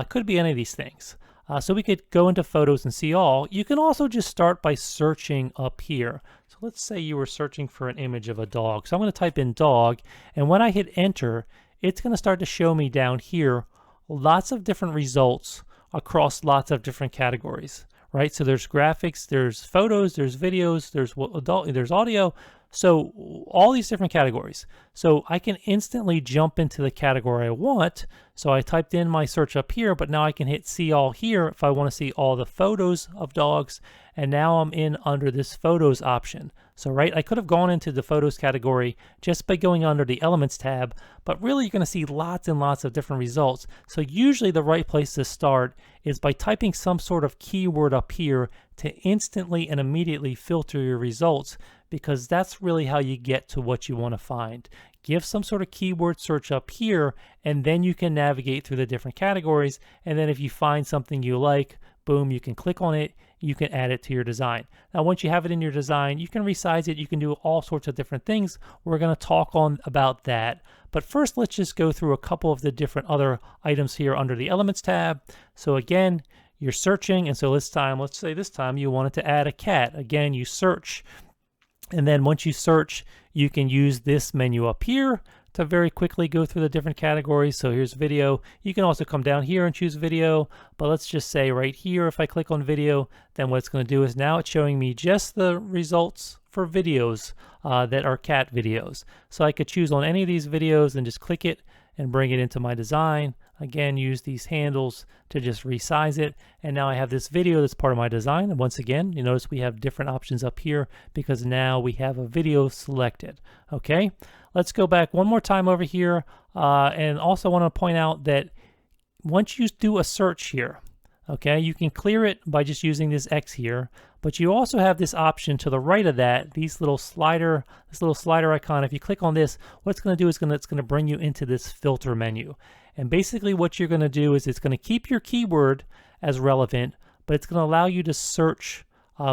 Could be any of these things. So we could go into Photos and See All. You can also just start by searching up here. So let's say you were searching for an image of a dog. So I'm going to type in dog, and when I hit enter, it's going to start to show me down here lots of different results across lots of different categories, right? So there's graphics, there's photos, there's videos, there's audio. So all these different categories. So I can instantly jump into the category I want. So I typed in my search up here, but now I can hit See All here if I want to see all the photos of dogs. And now I'm in under this Photos option. So right, I could have gone into the Photos category just by going under the Elements tab, but really you're going to see lots and lots of different results. So usually the right place to start is by typing some sort of keyword up here to instantly and immediately filter your results, because that's really how you get to what you want to find. Give some sort of keyword search up here, and then you can navigate through the different categories. And then if you find something you like, boom, you can click on it, you can add it to your design. Now, once you have it in your design, you can resize it. You can do all sorts of different things. We're going to talk about that. But first, let's just go through a couple of the different other items here under the Elements tab. So again, you're searching, and so let's say this time you wanted to add a cat. Again, you search, and then once you search, you can use this menu up here to very quickly go through the different categories. So here's video. You can also come down here and choose video, but let's just say right here, if I click on video, then what it's going to do is now it's showing me just the results for videos that are cat videos. So I could choose on any of these videos and just click it and bring it into my design. Again, use these handles to just resize it. And now I have this video that's part of my design. And once again, you notice we have different options up here because now we have a video selected. Okay, let's go back one more time over here. And also want to point out that once you do a search here, okay, you can clear it by just using this X here, but you also have this option to the right of that, this little slider icon. If you click on this, what it's going to do is it's going to bring you into this filter menu. And basically what you're going to do is it's going to keep your keyword as relevant, but it's going to allow you to search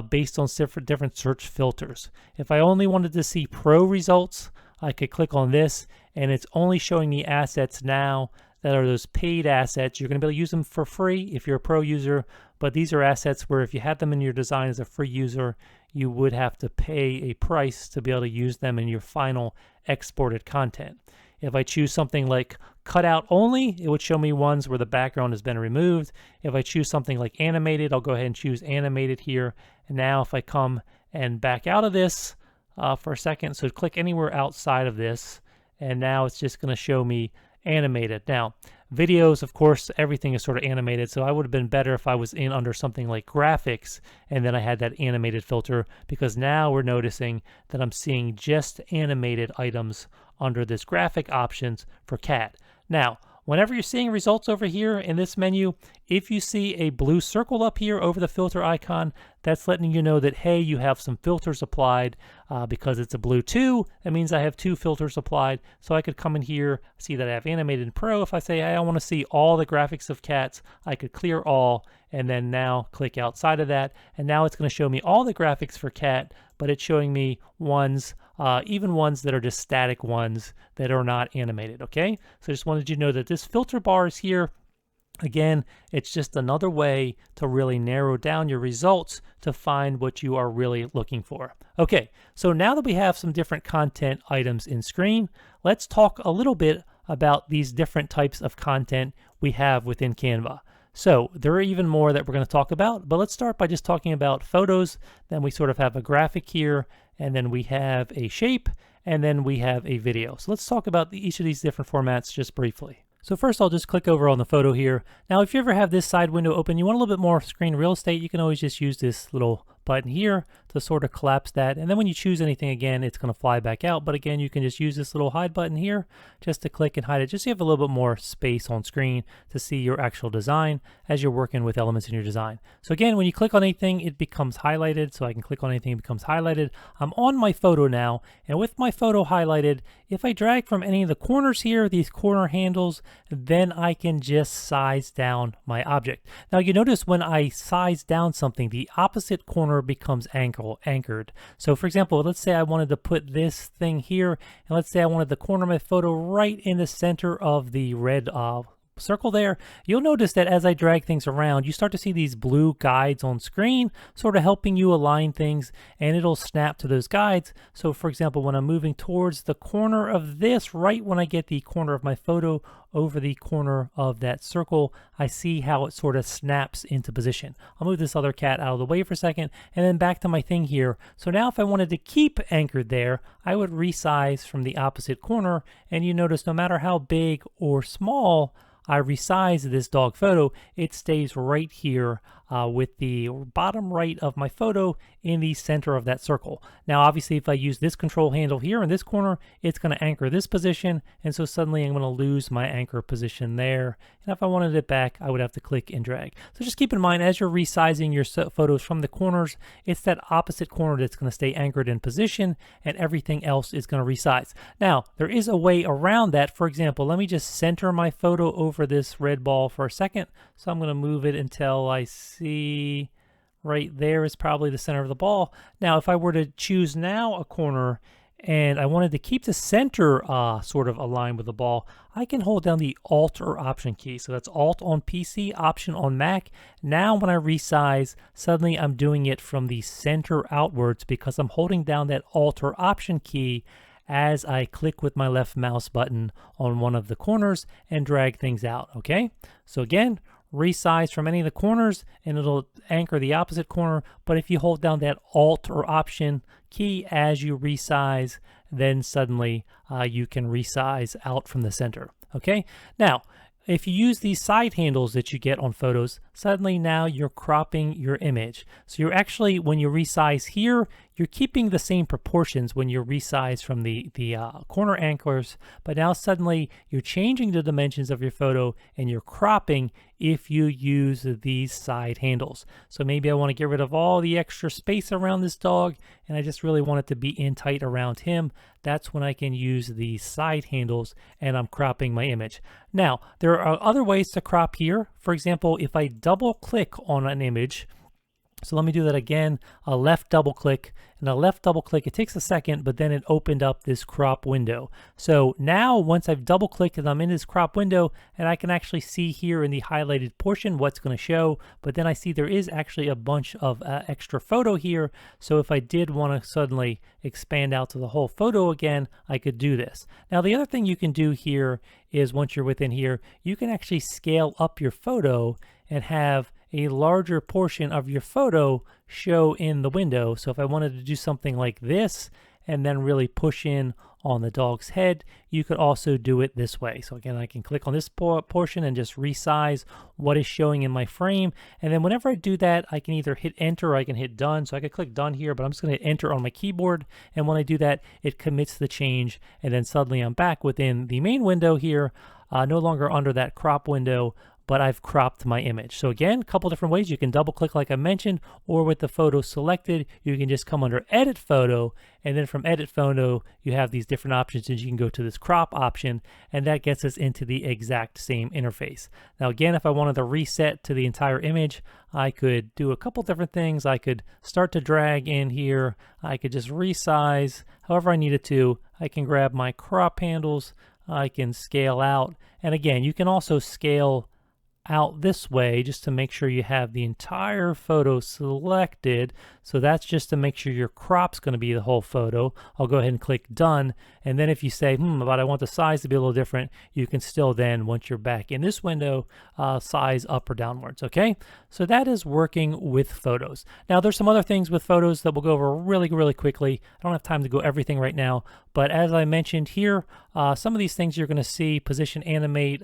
based on different search filters. If I only wanted to see pro results, I could click on this, and it's only showing me assets now that are those paid assets. You're going to be able to use them for free if you're a pro user, but these are assets where if you had them in your design as a free user, you would have to pay a price to be able to use them in your final exported content. If I choose something like cutout only, it would show me ones where the background has been removed. If I choose something like animated, I'll go ahead and choose animated here. And now if I come and back out of this for a second, so click anywhere outside of this, and now it's just going to show me animated. Now, videos, of course, everything is sort of animated, so I would have been better if I was in under something like graphics, and then I had that animated filter, because now we're noticing that I'm seeing just animated items under this graphic options for cat. Now, whenever you're seeing results over here in this menu, if you see a blue circle up here over the filter icon, that's letting you know that, hey, you have some filters applied. Because it's a blue 2, that means I have 2 filters applied. So I could come in here, see that I have animated pro. If I say, hey, I want to see all the graphics of cats, I could clear all, and then now click outside of that. And now it's going to show me all the graphics for cat, but it's showing me ones, even ones that are just static ones that are not animated, okay? So I just wanted you to know that this filter bar is here. Again, it's just another way to really narrow down your results to find what you are really looking for. Okay, so now that we have some different content items in screen, let's talk a little bit about these different types of content we have within Canva. So there are even more that we're going to talk about, but let's start by just talking about photos. Then we sort of have a graphic here, and then we have a shape, and then we have a video. So let's talk about each of these different formats just briefly. So first I'll just click over on the photo here. Now if you ever have this side window open, you want a little bit more screen real estate, you can always just use this little button here to sort of collapse that. And then when you choose anything again, it's going to fly back out. But again, you can just use this little hide button here just to click and hide it, just so you have a little bit more space on screen to see your actual design as you're working with elements in your design. So again, when you click on anything, it becomes highlighted. So I can click on anything, it becomes highlighted. I'm on my photo now, and with my photo highlighted, if I drag from any of the corners here, these corner handles, then I can just size down my object. Now you notice when I size down something, the opposite corner becomes anchored. So for example, let's say I wanted to put this thing here, and let's say I wanted the corner of my photo right in the center of the red circle there. You'll notice that as I drag things around, you start to see these blue guides on screen, sort of helping you align things, and it'll snap to those guides. So for example, when I'm moving towards the corner of this, right when I get the corner of my photo over the corner of that circle, I see how it sort of snaps into position. I'll move this other cat out of the way for a second, and then back to my thing here. So now if I wanted to keep anchored there, I would resize from the opposite corner, and you notice no matter how big or small I resize this dog photo, it stays right here with the bottom right of my photo in the center of that circle. Now obviously if I use this control handle here in this corner, it's going to anchor this position, and so suddenly I'm going to lose my anchor position there. And if I wanted it back, I would have to click and drag. So just keep in mind, as you're resizing your photos from the corners, it's that opposite corner that's going to stay anchored in position, and everything else is going to resize. Now there is a way around that. For example, let me just center my photo over this red ball for a second. So I'm going to move it until I see right there is probably the center of the ball. Now, if I were to choose now a corner and I wanted to keep the center sort of aligned with the ball, I can hold down the Alt or Option key. So that's Alt on PC, Option on Mac. Now when I resize, suddenly I'm doing it from the center outwards because I'm holding down that Alt or Option key as I click with my left mouse button on one of the corners and drag things out, okay? So again, resize from any of the corners and it'll anchor the opposite corner, but if you hold down that Alt or Option key as you resize, then suddenly you can resize out from the center, okay? Now, if you use these side handles that you get on photos, suddenly now you're cropping your image. So you're actually, when you resize here, you're keeping the same proportions when you resize from the corner anchors, but now suddenly you're changing the dimensions of your photo and you're cropping if you use these side handles. So maybe I want to get rid of all the extra space around this dog and I just really want it to be in tight around him. That's when I can use these side handles and I'm cropping my image. Now, there are other ways to crop here. For example, if I double click on an image, so let me do that again, a left double click, and a left double click, it takes a second, but then it opened up this crop window. So now once I've double clicked and I'm in this crop window, and I can actually see here in the highlighted portion what's going to show, but then I see there is actually a bunch of extra photo here. So if I did want to suddenly expand out to the whole photo again, I could do this. Now the other thing you can do here is once you're within here, you can actually scale up your photo and have a larger portion of your photo show in the window. So if I wanted to do something like this and then really push in on the dog's head, you could also do it this way. So again, I can click on this portion and just resize what is showing in my frame. And then whenever I do that, I can either hit enter or I can hit done. So I could click done here, but I'm just going to hit enter on my keyboard. And when I do that, it commits the change. And then suddenly I'm back within the main window here, no longer under that crop window, but I've cropped my image. So again, a couple different ways. You can double click like I mentioned, or with the photo selected, you can just come under edit photo, and then from edit photo, you have these different options and you can go to this crop option, and that gets us into the exact same interface. Now again, if I wanted to reset to the entire image, I could do a couple different things. I could start to drag in here. I could just resize however I needed to. I can grab my crop handles. I can scale out. And again, you can also scale out this way just to make sure you have the entire photo selected. So that's just to make sure your crop's going to be the whole photo. I'll go ahead and click done. And then if you say, but I want the size to be a little different, you can still then, once you're back in this window, size up or downwards, okay? So that is working with photos. Now there's some other things with photos that we'll go over really, really quickly. I don't have time to go everything right now, but as I mentioned here, some of these things you're going to see: position, animate,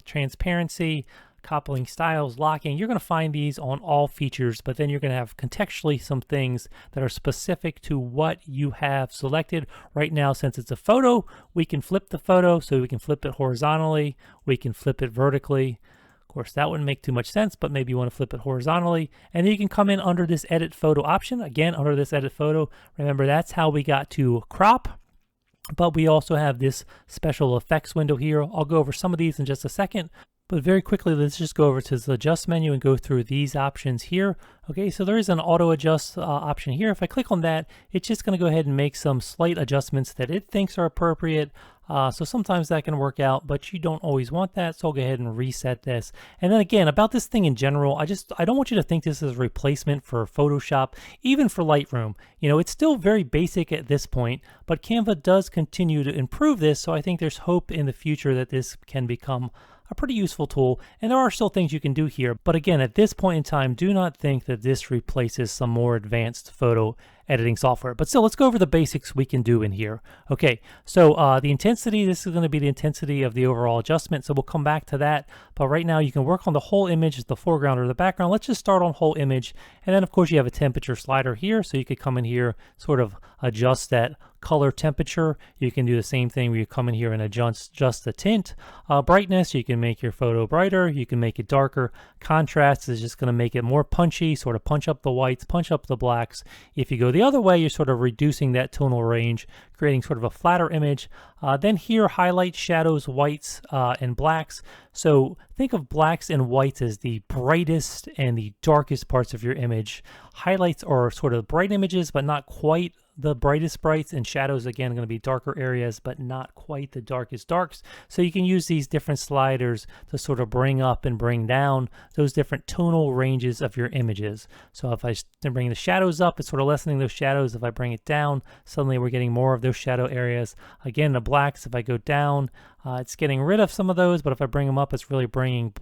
transparency, coupling styles, locking. You're going to find these on all features, but then you're going to have contextually some things that are specific to what you have selected. Right now, since it's a photo, we can flip the photo, so we can flip it horizontally, we can flip it vertically. Of course, that wouldn't make too much sense, but maybe you want to flip it horizontally. And then you can come in under this edit photo option. Again, under this edit photo, remember that's how we got to crop. But we also have this special effects window here. I'll go over some of these in just a second. But very quickly, let's just go over to the adjust menu and go through these options here. Okay, so there is an auto adjust option here. If I click on that, it's just going to go ahead and make some slight adjustments that it thinks are appropriate. So sometimes that can work out, but you don't always want that. So I'll go ahead and reset this. And then again, about this thing in general, I don't want you to think this is a replacement for Photoshop, even for Lightroom. You know, it's still very basic at this point, but Canva does continue to improve this. So I think there's hope in the future that this can become a pretty useful tool, and there are still things you can do here. But again, at this point in time, do not think that this replaces some more advanced photo editing software. But still, let's go over the basics we can do in here. Okay, so the intensity, this is going to be the intensity of the overall adjustment, so we'll come back to that. But right now, you can work on the whole image, the foreground or the background. Let's just start on whole image. And then, of course, you have a temperature slider here, so you could come in here, sort of adjust that color temperature. You can do the same thing where you come in here and adjust the tint. Brightness, you can make your photo brighter, you can make it darker. Contrast is just going to make it more punchy, sort of punch up the whites, punch up the blacks. If you go the the other way, you're sort of reducing that tonal range, creating sort of a flatter image. Then here, highlight, shadows, whites, and blacks. So think of blacks and whites as the brightest and the darkest parts of your image. Highlights are sort of bright images, but not quite the brightest brights, and shadows again are going to be darker areas but not quite the darkest darks. So you can use these different sliders to sort of bring up and bring down those different tonal ranges of your images. So if I bring the shadows up, it's sort of lessening those shadows. If I bring it down, suddenly we're getting more of those shadow areas. Again, the blacks, if I go down, it's getting rid of some of those, but if I bring them up, it's really bringing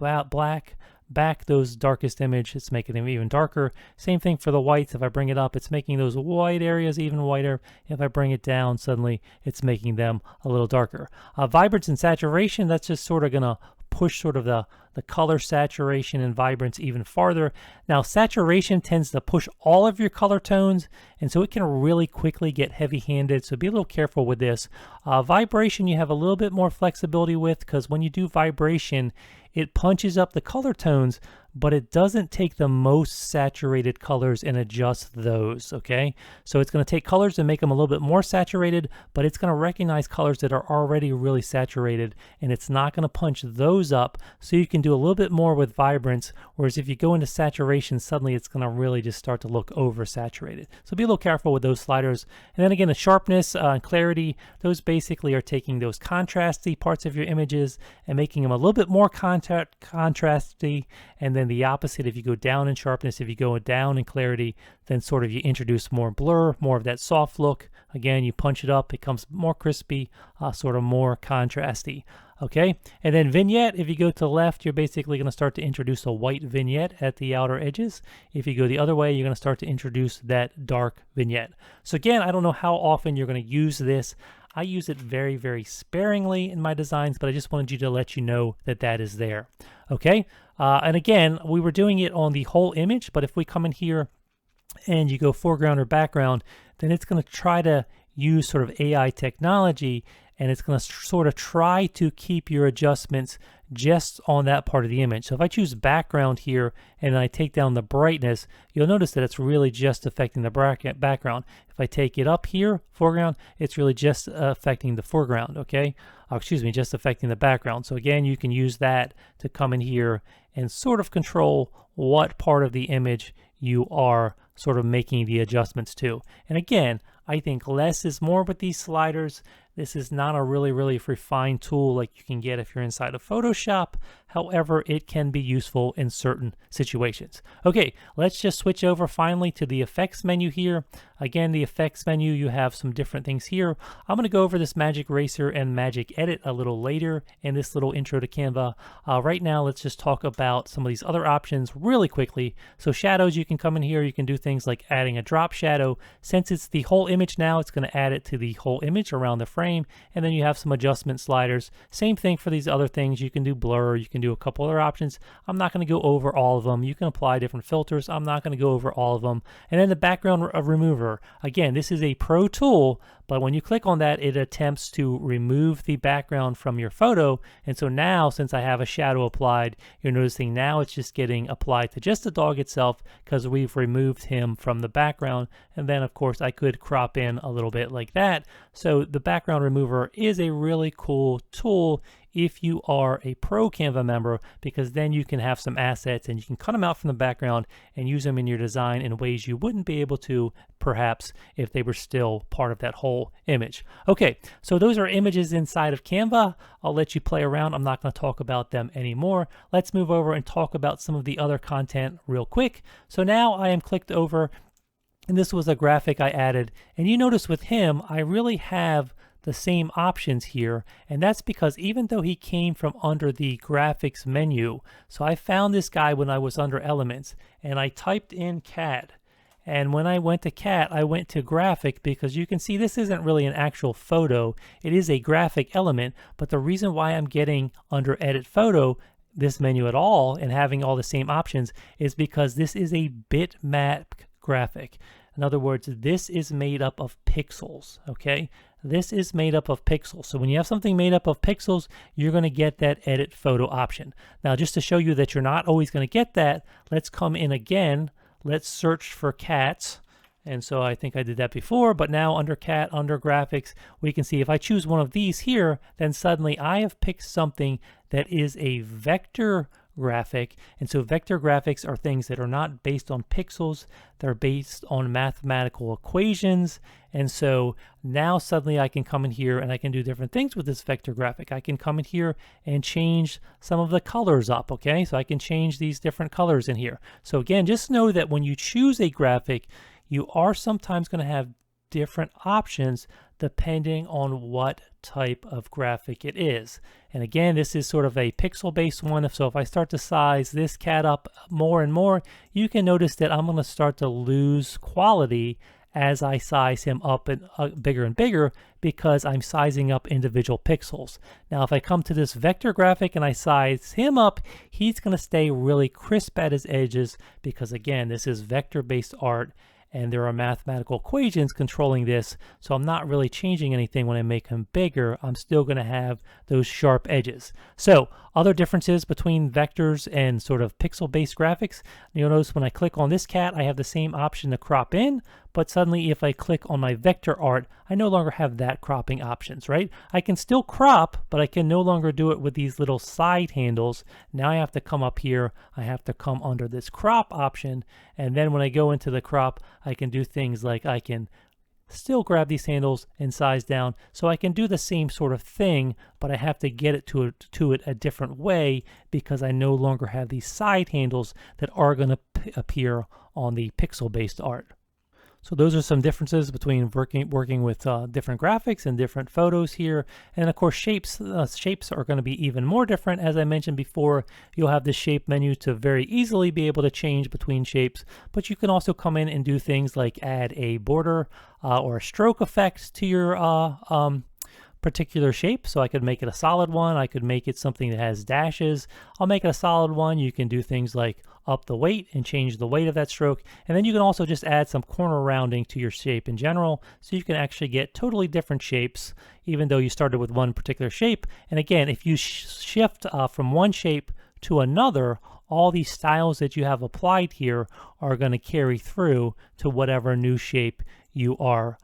back those darkest image. It's making them even darker. Same thing for the whites. If I bring it up, it's making those white areas even whiter. If I bring it down, suddenly it's making them a little darker. Vibrance and saturation, that's just sort of going to push sort of the color saturation and vibrance even farther. Now, saturation tends to push all of your color tones, and so it can really quickly get heavy-handed, so be a little careful with this. Vibration, you have a little bit more flexibility with, because when you do vibration, it punches up the color tones, but it doesn't take the most saturated colors and adjust those, okay? So it's going to take colors and make them a little bit more saturated, but it's going to recognize colors that are already really saturated, and it's not going to punch those up, so you can do a little bit more with vibrance, whereas if you go into saturation, suddenly it's going to really just start to look oversaturated. So be a little careful with those sliders. And then again, the sharpness and clarity, those basically are taking those contrasty parts of your images and making them a little bit more contrasty, and then the opposite, if you go down in sharpness, if you go down in clarity, then sort of you introduce more blur, more of that soft look. Again, you punch it up, it becomes more crispy, sort of more contrasty. Okay, and then vignette, if you go to the left, you're basically going to start to introduce a white vignette at the outer edges. If you go the other way, you're going to start to introduce that dark vignette. So again, I don't know how often you're going to use this. I use it very, very sparingly in my designs, but I just wanted to let you know that that is there. Okay, and again, we were doing it on the whole image, but if we come in here and you go foreground or background, then it's going to try to use sort of AI technology, and it's going to sort of try to keep your adjustments just on that part of the image. So if I choose background here and I take down the brightness, you'll notice that it's really just affecting the background. If I take it up here, foreground, it's really just affecting the foreground, okay? Excuse me, just affecting the background. So again, you can use that to come in here and sort of control what part of the image you are sort of making the adjustments to. And again, I think less is more with these sliders. This is not a really refined tool like you can get if you're inside of Photoshop. However, it can be useful in certain situations. Okay, let's just switch over finally to the effects menu here. Again, the effects menu, you have some different things here. I'm going to go over this Magic Eraser and Magic Edit a little later in this little intro to Canva. Right now, let's just talk about some of these other options really quickly. So shadows, you can come in here, you can do things like adding a drop shadow. Since it's the whole image now, it's going to add it to the whole image around the frame. And then you have some adjustment sliders. Same thing for these other things. You can do blur, you can do a couple other options. I'm not going to go over all of them. You can apply different filters. I'm not going to go over all of them. And then the background remover. Again, this is a pro tool, but when you click on that, it attempts to remove the background from your photo. And so now, since I have a shadow applied, you're noticing now it's just getting applied to just the dog itself because we've removed him from the background. And then, of course, I could crop in a little bit like that. So the background remover is a really cool tool if you are a pro Canva member, because then you can have some assets and you can cut them out from the background and use them in your design in ways you wouldn't be able to perhaps if they were still part of that whole image. Okay, so those are images inside of Canva. I'll let you play around. I'm not going to talk about them anymore. Let's move over and talk about some of the other content real quick. So now I am clicked over, and this was a graphic I added, and you notice with him, I really have the same options here, and that's because even though he came from under the graphics menu, so I found this guy when I was under elements and I typed in cat, and when I went to cat I went to graphic, because you can see this isn't really an actual photo, it is a graphic element, but the reason why I'm getting under edit photo this menu at all and having all the same options is because this is a bitmap graphic. In other words, this is made up of pixels, okay? This is made up of pixels. So when you have something made up of pixels, you're going to get that edit photo option. Now, just to show you that you're not always going to get that, let's come in again. Let's search for cats. And so I think I did that before, but now under cat, under graphics, we can see if I choose one of these here, then suddenly I have picked something that is a vector graphic. And so vector graphics are things that are not based on pixels, they're based on mathematical equations. And so now suddenly I can come in here and I can do different things with this vector graphic. I can come in here and change some of the colors up, okay? So I can change these different colors in here. So again, just know that when you choose a graphic, you are sometimes going to have different options depending on what type of graphic it is. And again, this is sort of a pixel-based one. So if I start to size this cat up more and more, you can notice that I'm going to start to lose quality as I size him up and bigger and bigger because I'm sizing up individual pixels. Now, if I come to this vector graphic and I size him up, he's going to stay really crisp at his edges because, again, this is vector-based art and there are mathematical equations controlling this, so I'm not really changing anything when I make him bigger. I'm still going to have those sharp edges. So other differences between vectors and sort of pixel-based graphics, you'll notice when I click on this cat, I have the same option to crop in, but suddenly if I click on my vector art, I no longer have that cropping options, right? I can still crop, but I can no longer do it with these little side handles. Now I have to come up here, I have to come under this crop option, and then when I go into the crop, I can do things like I can still grab these handles and size down. So I can do the same sort of thing, but I have to get it to it a different way because I no longer have these side handles that are going to appear on the pixel-based art. So those are some differences between working with different graphics and different photos here. And of course, shapes are going to be even more different. As I mentioned before, you'll have the shape menu to very easily be able to change between shapes, but you can also come in and do things like add a border or a stroke effect to your particular shape. So I could make it a solid one. I could make it something that has dashes. I'll make it a solid one. You can do things like up the weight and change the weight of that stroke. And then you can also just add some corner rounding to your shape in general. So you can actually get totally different shapes, even though you started with one particular shape. And again, if you shift from one shape to another, all these styles that you have applied here are going to carry through to whatever new shape you are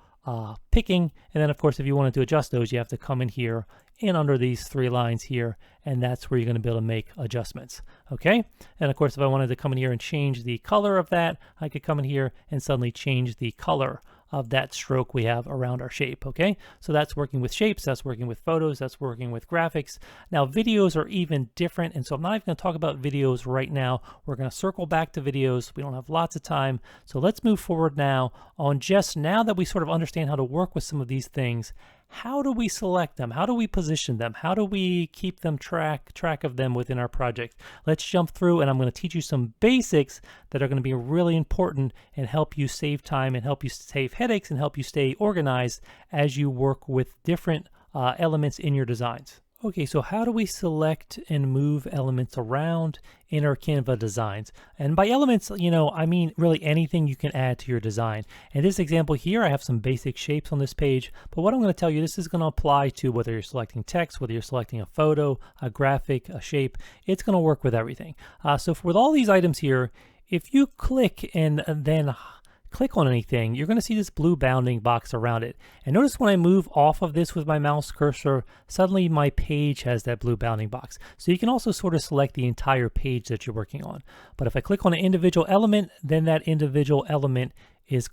picking. And then of course, if you wanted to adjust those, you have to come in here and under these three lines here, and that's where you're going to be able to make adjustments. Okay, and of course, if I wanted to come in here and change the color of that, I could come in here and suddenly change the color of that stroke we have around our shape. Okay, so that's working with shapes, that's working with photos, that's working with graphics. Now videos are even different, and so I'm not even going to talk about videos right now. We're going to circle back to videos. We don't have lots of time, so let's move forward now on just now that we sort of understand how to work with some of these things. How do we select them? How do we position them? How do we keep them track of them within our project? Let's jump through, and I'm going to teach you some basics that are going to be really important and help you save time and help you save headaches and help you stay organized as you work with different elements in your designs. Okay, so how do we select and move elements around in our Canva designs? And by elements, you know, I mean really anything you can add to your design. In this example here, I have some basic shapes on this page, but what I'm going to tell you, this is going to apply to whether you're selecting text, whether you're selecting a photo, a graphic, a shape. It's going to work with everything. So with all these items here, if you click and then click on anything, you're going to see this blue bounding box around it. And notice when I move off of this with my mouse cursor, suddenly my page has that blue bounding box. So you can also sort of select the entire page that you're working on. But if I click on an individual element, then that individual element is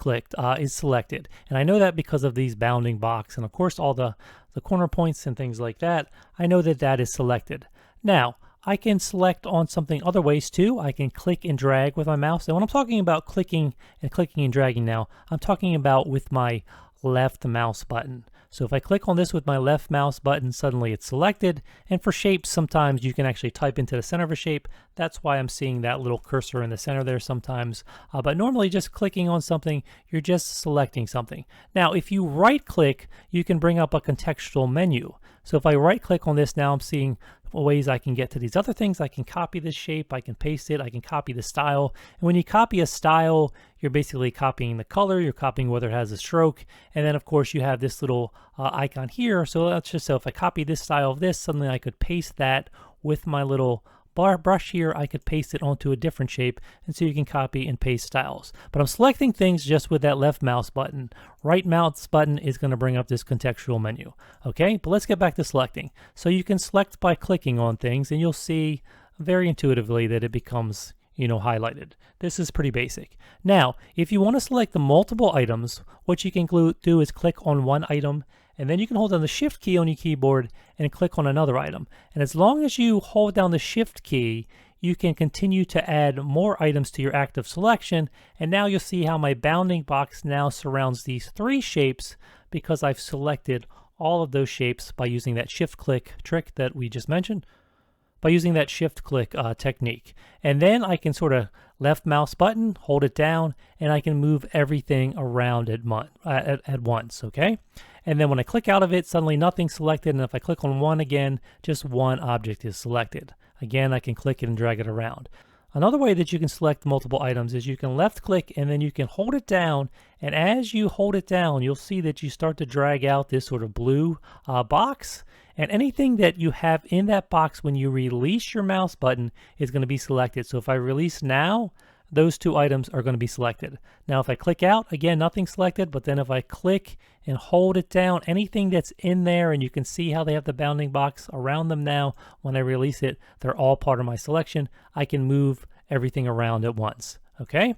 selected. And I know that because of these bounding box and of course all the corner points and things like that, I know that that is selected. Now, I can select on something other ways too. I can click and drag with my mouse. And when I'm talking about clicking and dragging now, I'm talking about with my left mouse button. So if I click on this with my left mouse button, suddenly it's selected. And for shapes, sometimes you can actually type into the center of a shape. That's why I'm seeing that little cursor in the center there sometimes. But normally just clicking on something, you're just selecting something. Now, if you right click, you can bring up a contextual menu. So if I right click on this, now I'm seeing ways I can get to these other things. I can copy this shape, I can paste it, I can copy the style. And when you copy a style, you're basically copying the color, you're copying whether it has a stroke, and then of course you have this little icon here. So that's just, so if I copy this style of this, suddenly I could paste that with my little brush here, I could paste it onto a different shape, and so you can copy and paste styles. But I'm selecting things just with that left mouse button. Right mouse button is going to bring up this contextual menu. Okay, but let's get back to selecting. So you can select by clicking on things, and you'll see very intuitively that it becomes, highlighted. This is pretty basic. Now, if you want to select the multiple items, what you can do is click on one item, and then you can hold down the Shift key on your keyboard and click on another item. And as long as you hold down the Shift key, you can continue to add more items to your active selection. And now you'll see how my bounding box now surrounds these 3 shapes because I've selected all of those shapes by using that Shift click trick that we just mentioned, by using that Shift click technique. And then I can sort of left mouse button, hold it down, and I can move everything around at once, okay? And then when I click out of it, suddenly nothing's selected, and if I click on one again, just one object is selected. Again, I can click it and drag it around. Another way that you can select multiple items is you can left click and then you can hold it down, and as you hold it down, you'll see that you start to drag out this sort of blue box, and anything that you have in that box when you release your mouse button is going to be selected. So if I release now, those 2 items are going to be selected. Now if I click out, again, nothing's selected, but then if I click and hold it down, anything that's in there, and you can see how they have the bounding box around them now, when I release it, they're all part of my selection. I can move everything around at once, okay?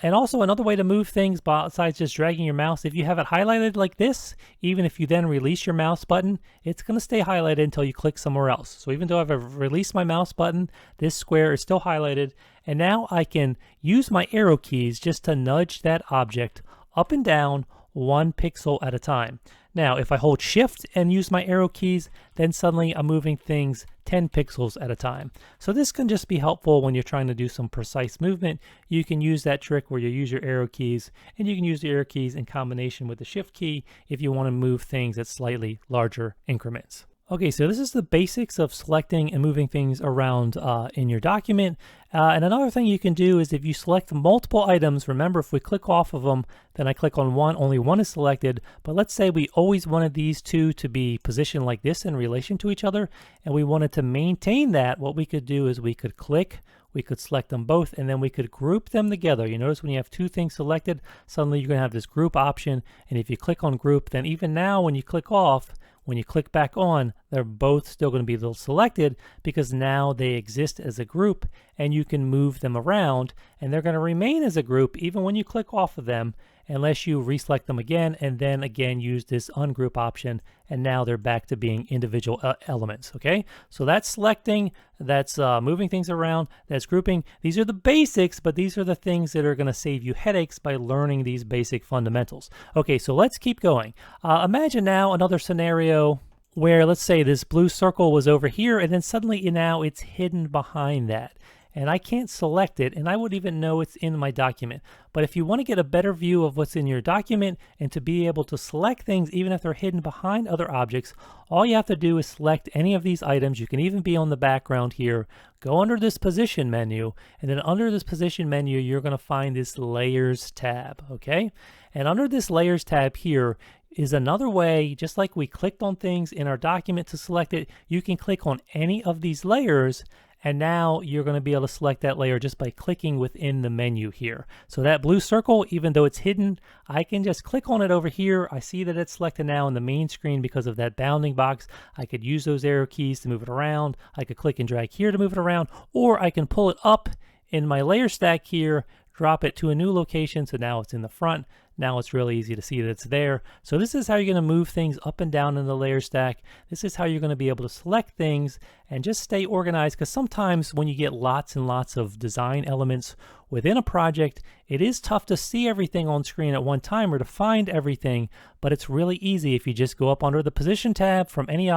And also another way to move things besides just dragging your mouse, if you have it highlighted like this, even if you then release your mouse button, it's going to stay highlighted until you click somewhere else. So even though I've released my mouse button, this square is still highlighted. And now I can use my arrow keys just to nudge that object up and down 1 pixel at a time. Now, if I hold Shift and use my arrow keys, then suddenly I'm moving things 10 pixels at a time. So this can just be helpful when you're trying to do some precise movement. You can use that trick where you use your arrow keys, and you can use the arrow keys in combination with the Shift key if you want to move things at slightly larger increments. Okay, so this is the basics of selecting and moving things around in your document. And another thing you can do is if you select multiple items, remember if we click off of them, then I click on one, only one is selected. But let's say we always wanted these 2 to be positioned like this in relation to each other, and we wanted to maintain that. What we could do is we could click, we could select them both, and then we could group them together. You notice when you have 2 things selected, suddenly you're going to have this group option. And if you click on group, then even now when you click off, when you click back on, they're both still going to be selected because now they exist as a group and you can move them around, and they're going to remain as a group even when you click off of them unless you reselect them again and then again use this ungroup option, and now they're back to being individual elements, okay? So that's selecting, that's moving things around, that's grouping. These are the basics, but these are the things that are going to save you headaches by learning these basic fundamentals. Okay, so let's keep going. Imagine now another scenario where, let's say this blue circle was over here, and then suddenly now it's hidden behind that. And I can't select it, and I wouldn't even know it's in my document. But if you want to get a better view of what's in your document and to be able to select things even if they're hidden behind other objects, all you have to do is select any of these items. You can even be on the background here. Go under this position menu, and then under this position menu, you're going to find this Layers tab, okay? And under this Layers tab here is another way, just like we clicked on things in our document to select it, you can click on any of these layers, and now you're going to be able to select that layer just by clicking within the menu here. So that blue circle, even though it's hidden, I can just click on it over here. I see that it's selected now in the main screen because of that bounding box. I could use those arrow keys to move it around. I could click and drag here to move it around, or I can pull it up in my layer stack here, drop it to a new location, so now it's in the front. Now it's really easy to see that it's there. So this is how you're going to move things up and down in the layer stack. This is how you're going to be able to select things and just stay organized, because sometimes when you get lots and lots of design elements within a project, it is tough to see everything on screen at one time or to find everything, but it's really easy if you just go up under the position tab from any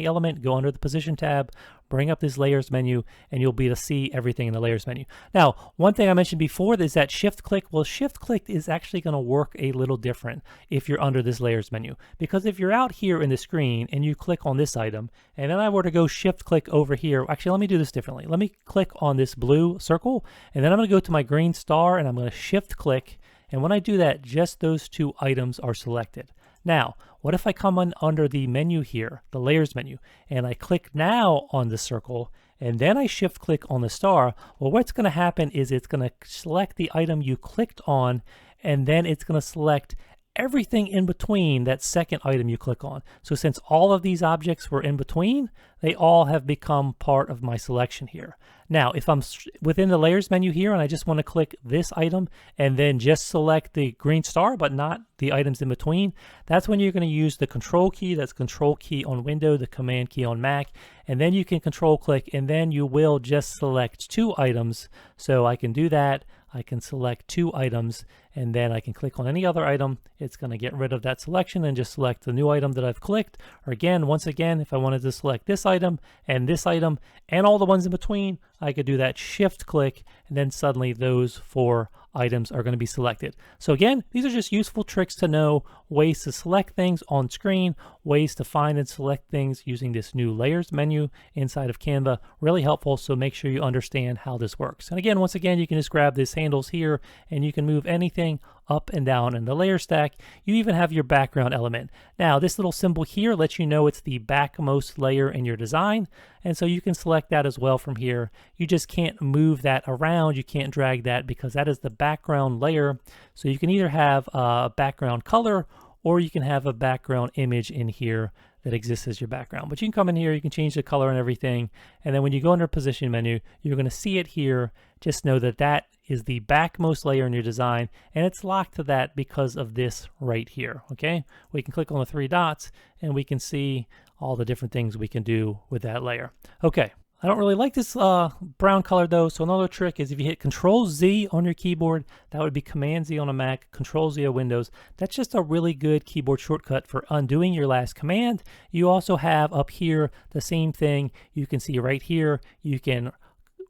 element, go under the position tab, bring up this layers menu, and you'll be able to see everything in the layers menu. Now, one thing I mentioned before is that shift click. Well, shift click is actually going to work a little different if you're under this layers menu, because if you're out here in the screen and you click on this item, and then I were to go shift click over here, actually let me do this differently. Let me click on this blue circle, and then I'm going to go to my green star, and I'm going to shift click, and when I do that, just those 2 items are selected. Now, What if I come under the menu here, the layers menu, and I click now on the circle, and then I shift click on the star? Well, what's going to happen is it's going to select the item you clicked on, and then it's going to select everything in between that second item you click on. So since all of these objects were in between, they all have become part of my selection here. Now, if I'm within the layers menu here and I just want to click this item and then just select the green star, but not the items in between, that's when you're going to use the control key. That's control key on Windows, the command key on Mac, and then you can control click, and then you will just select 2 items. So I can do that. I can select 2 items, and then I can click on any other item. It's going to get rid of that selection and just select the new item that I've clicked. Or again, once again, if I wanted to select this item and all the ones in between, I could do that shift click, and then suddenly those 4 items are going to be selected. So again, these are just useful tricks to know, ways to select things on screen, ways to find and select things using this new layers menu inside of Canva. Really helpful, so make sure you understand how this works. And again, once again, you can just grab these handles here and you can move anything up and down in the layer stack. You even have your background element. Now, this little symbol here lets you know it's the backmost layer in your design, and so you can select that as well from here. You just can't move that around. You can't drag that because that is the background layer. So you can either have a background color or you can have a background image in here that exists as your background. But you can come in here, you can change the color and everything, and then when you go under position menu, you're going to see it here. Just know that that is the backmost layer in your design, and it's locked to that because of this right here. Okay, we can click on the 3 dots and we can see all the different things we can do with that layer. Okay, I don't really like this brown color though, so another trick is if you hit Control Z on your keyboard, that would be Command Z on a Mac, Control Z on Windows. That's just a really good keyboard shortcut for undoing your last command. You also have up here the same thing. You can see right here, you can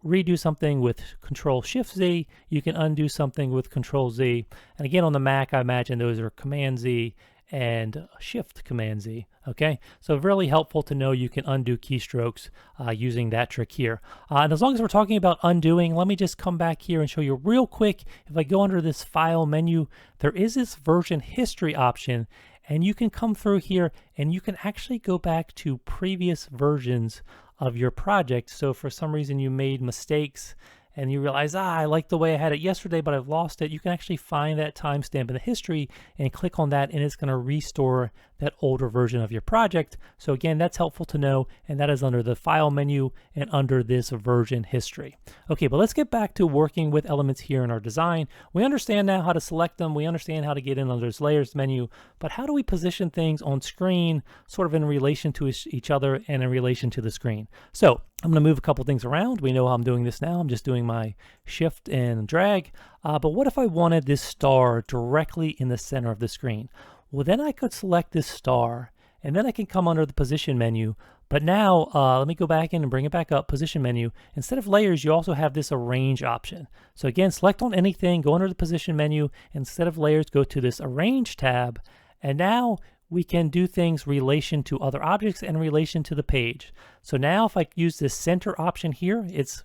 redo something with Control Shift Z, you can undo something with Control Z. And again, on the Mac, I imagine those are Command Z and Shift Command Z. Okay, so really helpful to know you can undo keystrokes using that trick here. And as long as we're talking about undoing, let me just come back here and show you real quick. If I go under this file menu, there is this version history option, and you can come through here and you can actually go back to previous versions of your project. So for some reason you made mistakes and you realize, I like the way I had it yesterday, but I've lost it. You can actually find that timestamp in the history and click on that, and it's going to restore that older version of your project. So again, that's helpful to know, and that is under the file menu and under this version history. Okay, but let's get back to working with elements here in our design. We understand now how to select them. We understand how to get in under this layers menu, but how do we position things on screen sort of in relation to each other and in relation to the screen? So I'm going to move a couple things around. We know how I'm doing this now. I'm just doing my shift and drag. But what if I wanted this star directly in the center of the screen? Well, then I could select this star, and then I can come under the position menu. But now, let me go back in and bring it back up, position menu. Instead of layers, you also have this arrange option. So again, select on anything, go under the position menu. Instead of layers, go to this arrange tab. And now we can do things relation to other objects and relation to the page. So now if I use this center option here, it's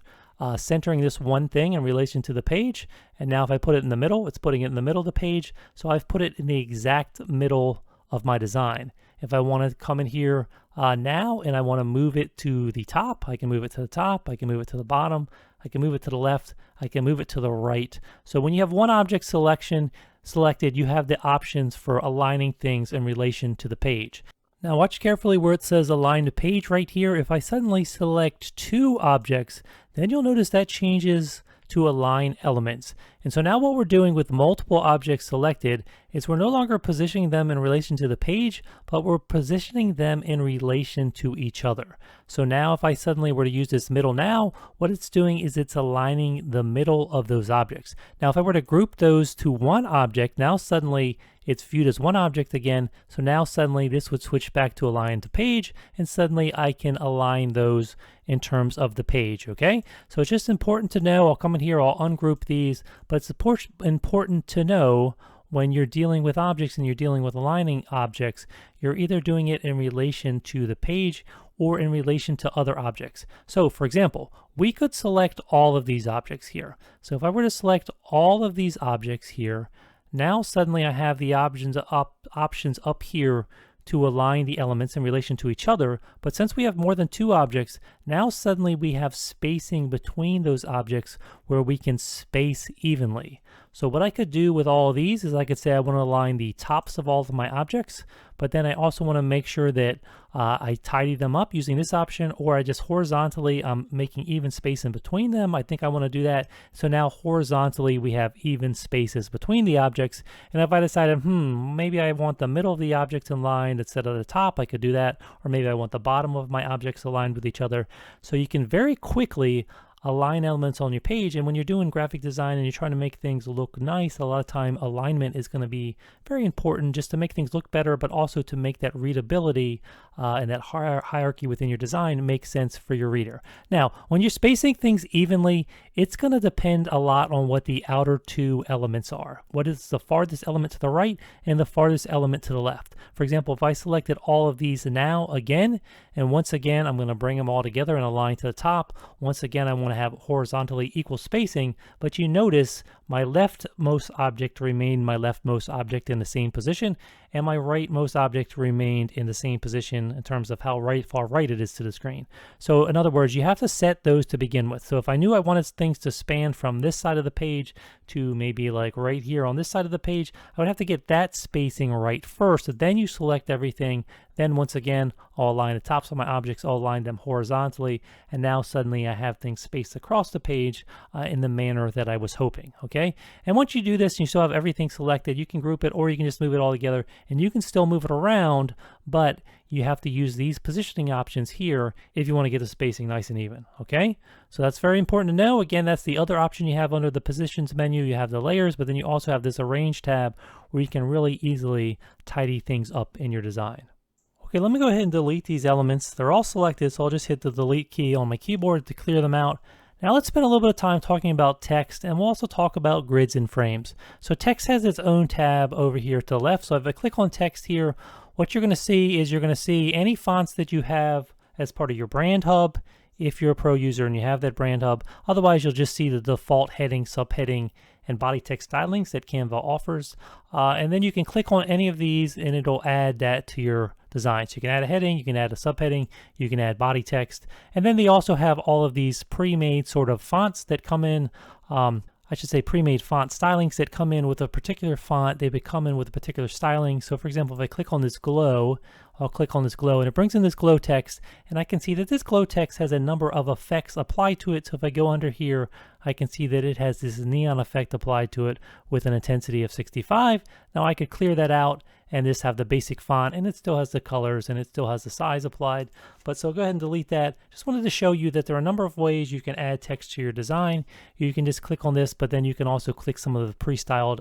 centering this one thing in relation to the page. And now if I put it in the middle, it's putting it in the middle of the page. So I've put it in the exact middle of my design. If I want to come in here now and I want to move it to the top, I can move it to the top, I can move it to the bottom, I can move it to the left, I can move it to the right. So when you have one object selected, you have the options for aligning things in relation to the page. Now watch carefully where it says align to page right here. If I suddenly select 2 objects, then you'll notice that changes to align elements. And so now what we're doing with multiple objects selected is we're no longer positioning them in relation to the page, but we're positioning them in relation to each other. So now if I suddenly were to use this middle now, what it's doing is it's aligning the middle of those objects. Now if I were to group those to one object, now suddenly it's viewed as one object again. So now suddenly this would switch back to align to page, and suddenly I can align those in terms of the page, okay? So it's just important to know, I'll come in here, I'll ungroup these, but it's important to know when you're dealing with objects and you're dealing with aligning objects, you're either doing it in relation to the page or in relation to other objects. So for example, we could select all of these objects here. So if I were to select all of these objects here, now suddenly I have the options up here to align the elements in relation to each other, but since we have more than 2 objects, now suddenly we have spacing between those objects where we can space evenly. So what I could do with all of these is I could say I want to align the tops of all of my objects, but then I also want to make sure that I tidy them up using this option, or I just horizontally, I'm making even space in between them. I think I want to do that. So now horizontally we have even spaces between the objects. And if I decided, maybe I want the middle of the objects aligned instead of the top, I could do that. Or maybe I want the bottom of my objects aligned with each other. So you can very quickly align elements on your page. And when you're doing graphic design and you're trying to make things look nice, a lot of time alignment is going to be very important just to make things look better, but also to make that readability and that hierarchy within your design make sense for your reader. Now, when you're spacing things evenly, it's going to depend a lot on what the outer 2 elements are. What is the farthest element to the right and the farthest element to the left? For example, if I selected all of these now again, and once again, I'm going to bring them all together and align to the top. Once again, I want to have horizontally equal spacing, but you notice my leftmost object remained my leftmost object in the same position, and my rightmost object remained in the same position in terms of how far right it is to the screen. So in other words, you have to set those to begin with. So if I knew I wanted things to span from this side of the page to maybe like right here on this side of the page, I would have to get that spacing right first. Then you select everything. Then once again, I'll align the tops of my objects, I'll align them horizontally, and now suddenly I have things spaced across the page in the manner that I was hoping, okay? And once you do this and you still have everything selected, you can group it or you can just move it all together, and you can still move it around, but you have to use these positioning options here if you want to get the spacing nice and even, okay? So that's very important to know. Again, that's the other option you have under the positions menu. You have the layers, but then you also have this arrange tab where you can really easily tidy things up in your design. Okay, let me go ahead and delete these elements. They're all selected, so I'll just hit the delete key on my keyboard to clear them out. Now let's spend a little bit of time talking about text, and we'll also talk about grids and frames. So text has its own tab over here to the left. So if I click on text here, what you're going to see is you're going to see any fonts that you have as part of your brand hub, if you're a pro user and you have that brand hub. Otherwise, you'll just see the default heading, subheading, and body text stylings that Canva offers. And then you can click on any of these and it'll add that to your design. So you can add a heading, you can add a subheading, you can add body text. And then they also have all of these pre-made sort of fonts that come in, I should say pre-made font stylings that come in with a particular font. They come in with a particular styling. So for example, if I click on this glow, I'll click on this glow and it brings in this glow text, and I can see that this glow text has a number of effects applied to it. So if I go under here, I can see that it has this neon effect applied to it with an intensity of 65. Now I could clear that out and just have the basic font, and it still has the colors and it still has the size applied. But so go ahead and delete that. Just wanted to show you that there are a number of ways you can add text to your design. You can just click on this, but then you can also click some of the pre-styled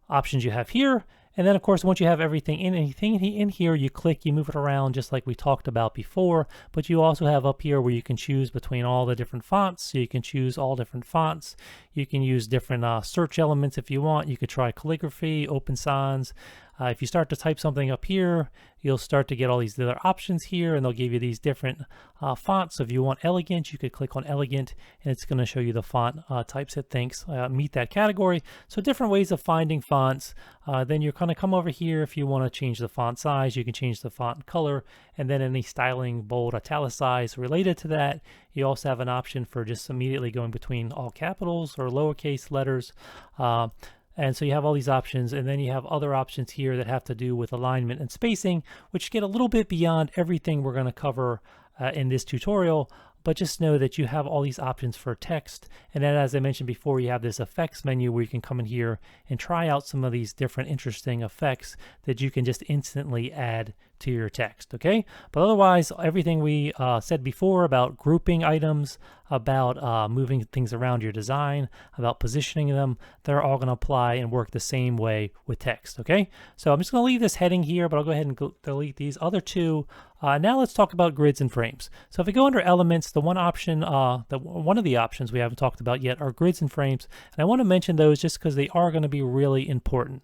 options you have here. And then of course, once you have everything in here, you click, you move it around just like we talked about before, but you also have up here where you can choose between all the different fonts. So you can choose all different fonts. You can use different search elements if you want. You could try calligraphy, open sans. If you start to type something up here, you'll start to get all these other options here, and they'll give you these different fonts. So if you want elegant, you could click on elegant, and it's going to show you the font types that meet that category. So different ways of finding fonts. Then you're going to come over here if you want to change the font size. You can change the font color, and then any styling, bold, italicized related to that. You also have an option for just immediately going between all capitals or lowercase letters. And so you have all these options, and then you have other options here that have to do with alignment and spacing, which get a little bit beyond everything we're going to cover in this tutorial. But just know that you have all these options for text. And then as I mentioned before, you have this effects menu where you can come in here and try out some of these different interesting effects that you can just instantly add to your text, okay? But otherwise, everything we said before about grouping items, about moving things around your design, about positioning them, they're all going to apply and work the same way with text, okay? So I'm just going to leave this heading here, but I'll go ahead and delete these other two. Now let's talk about grids and frames. So if we go under elements, the one option, one of the options we haven't talked about yet are grids and frames. And I want to mention those just because they are going to be really important.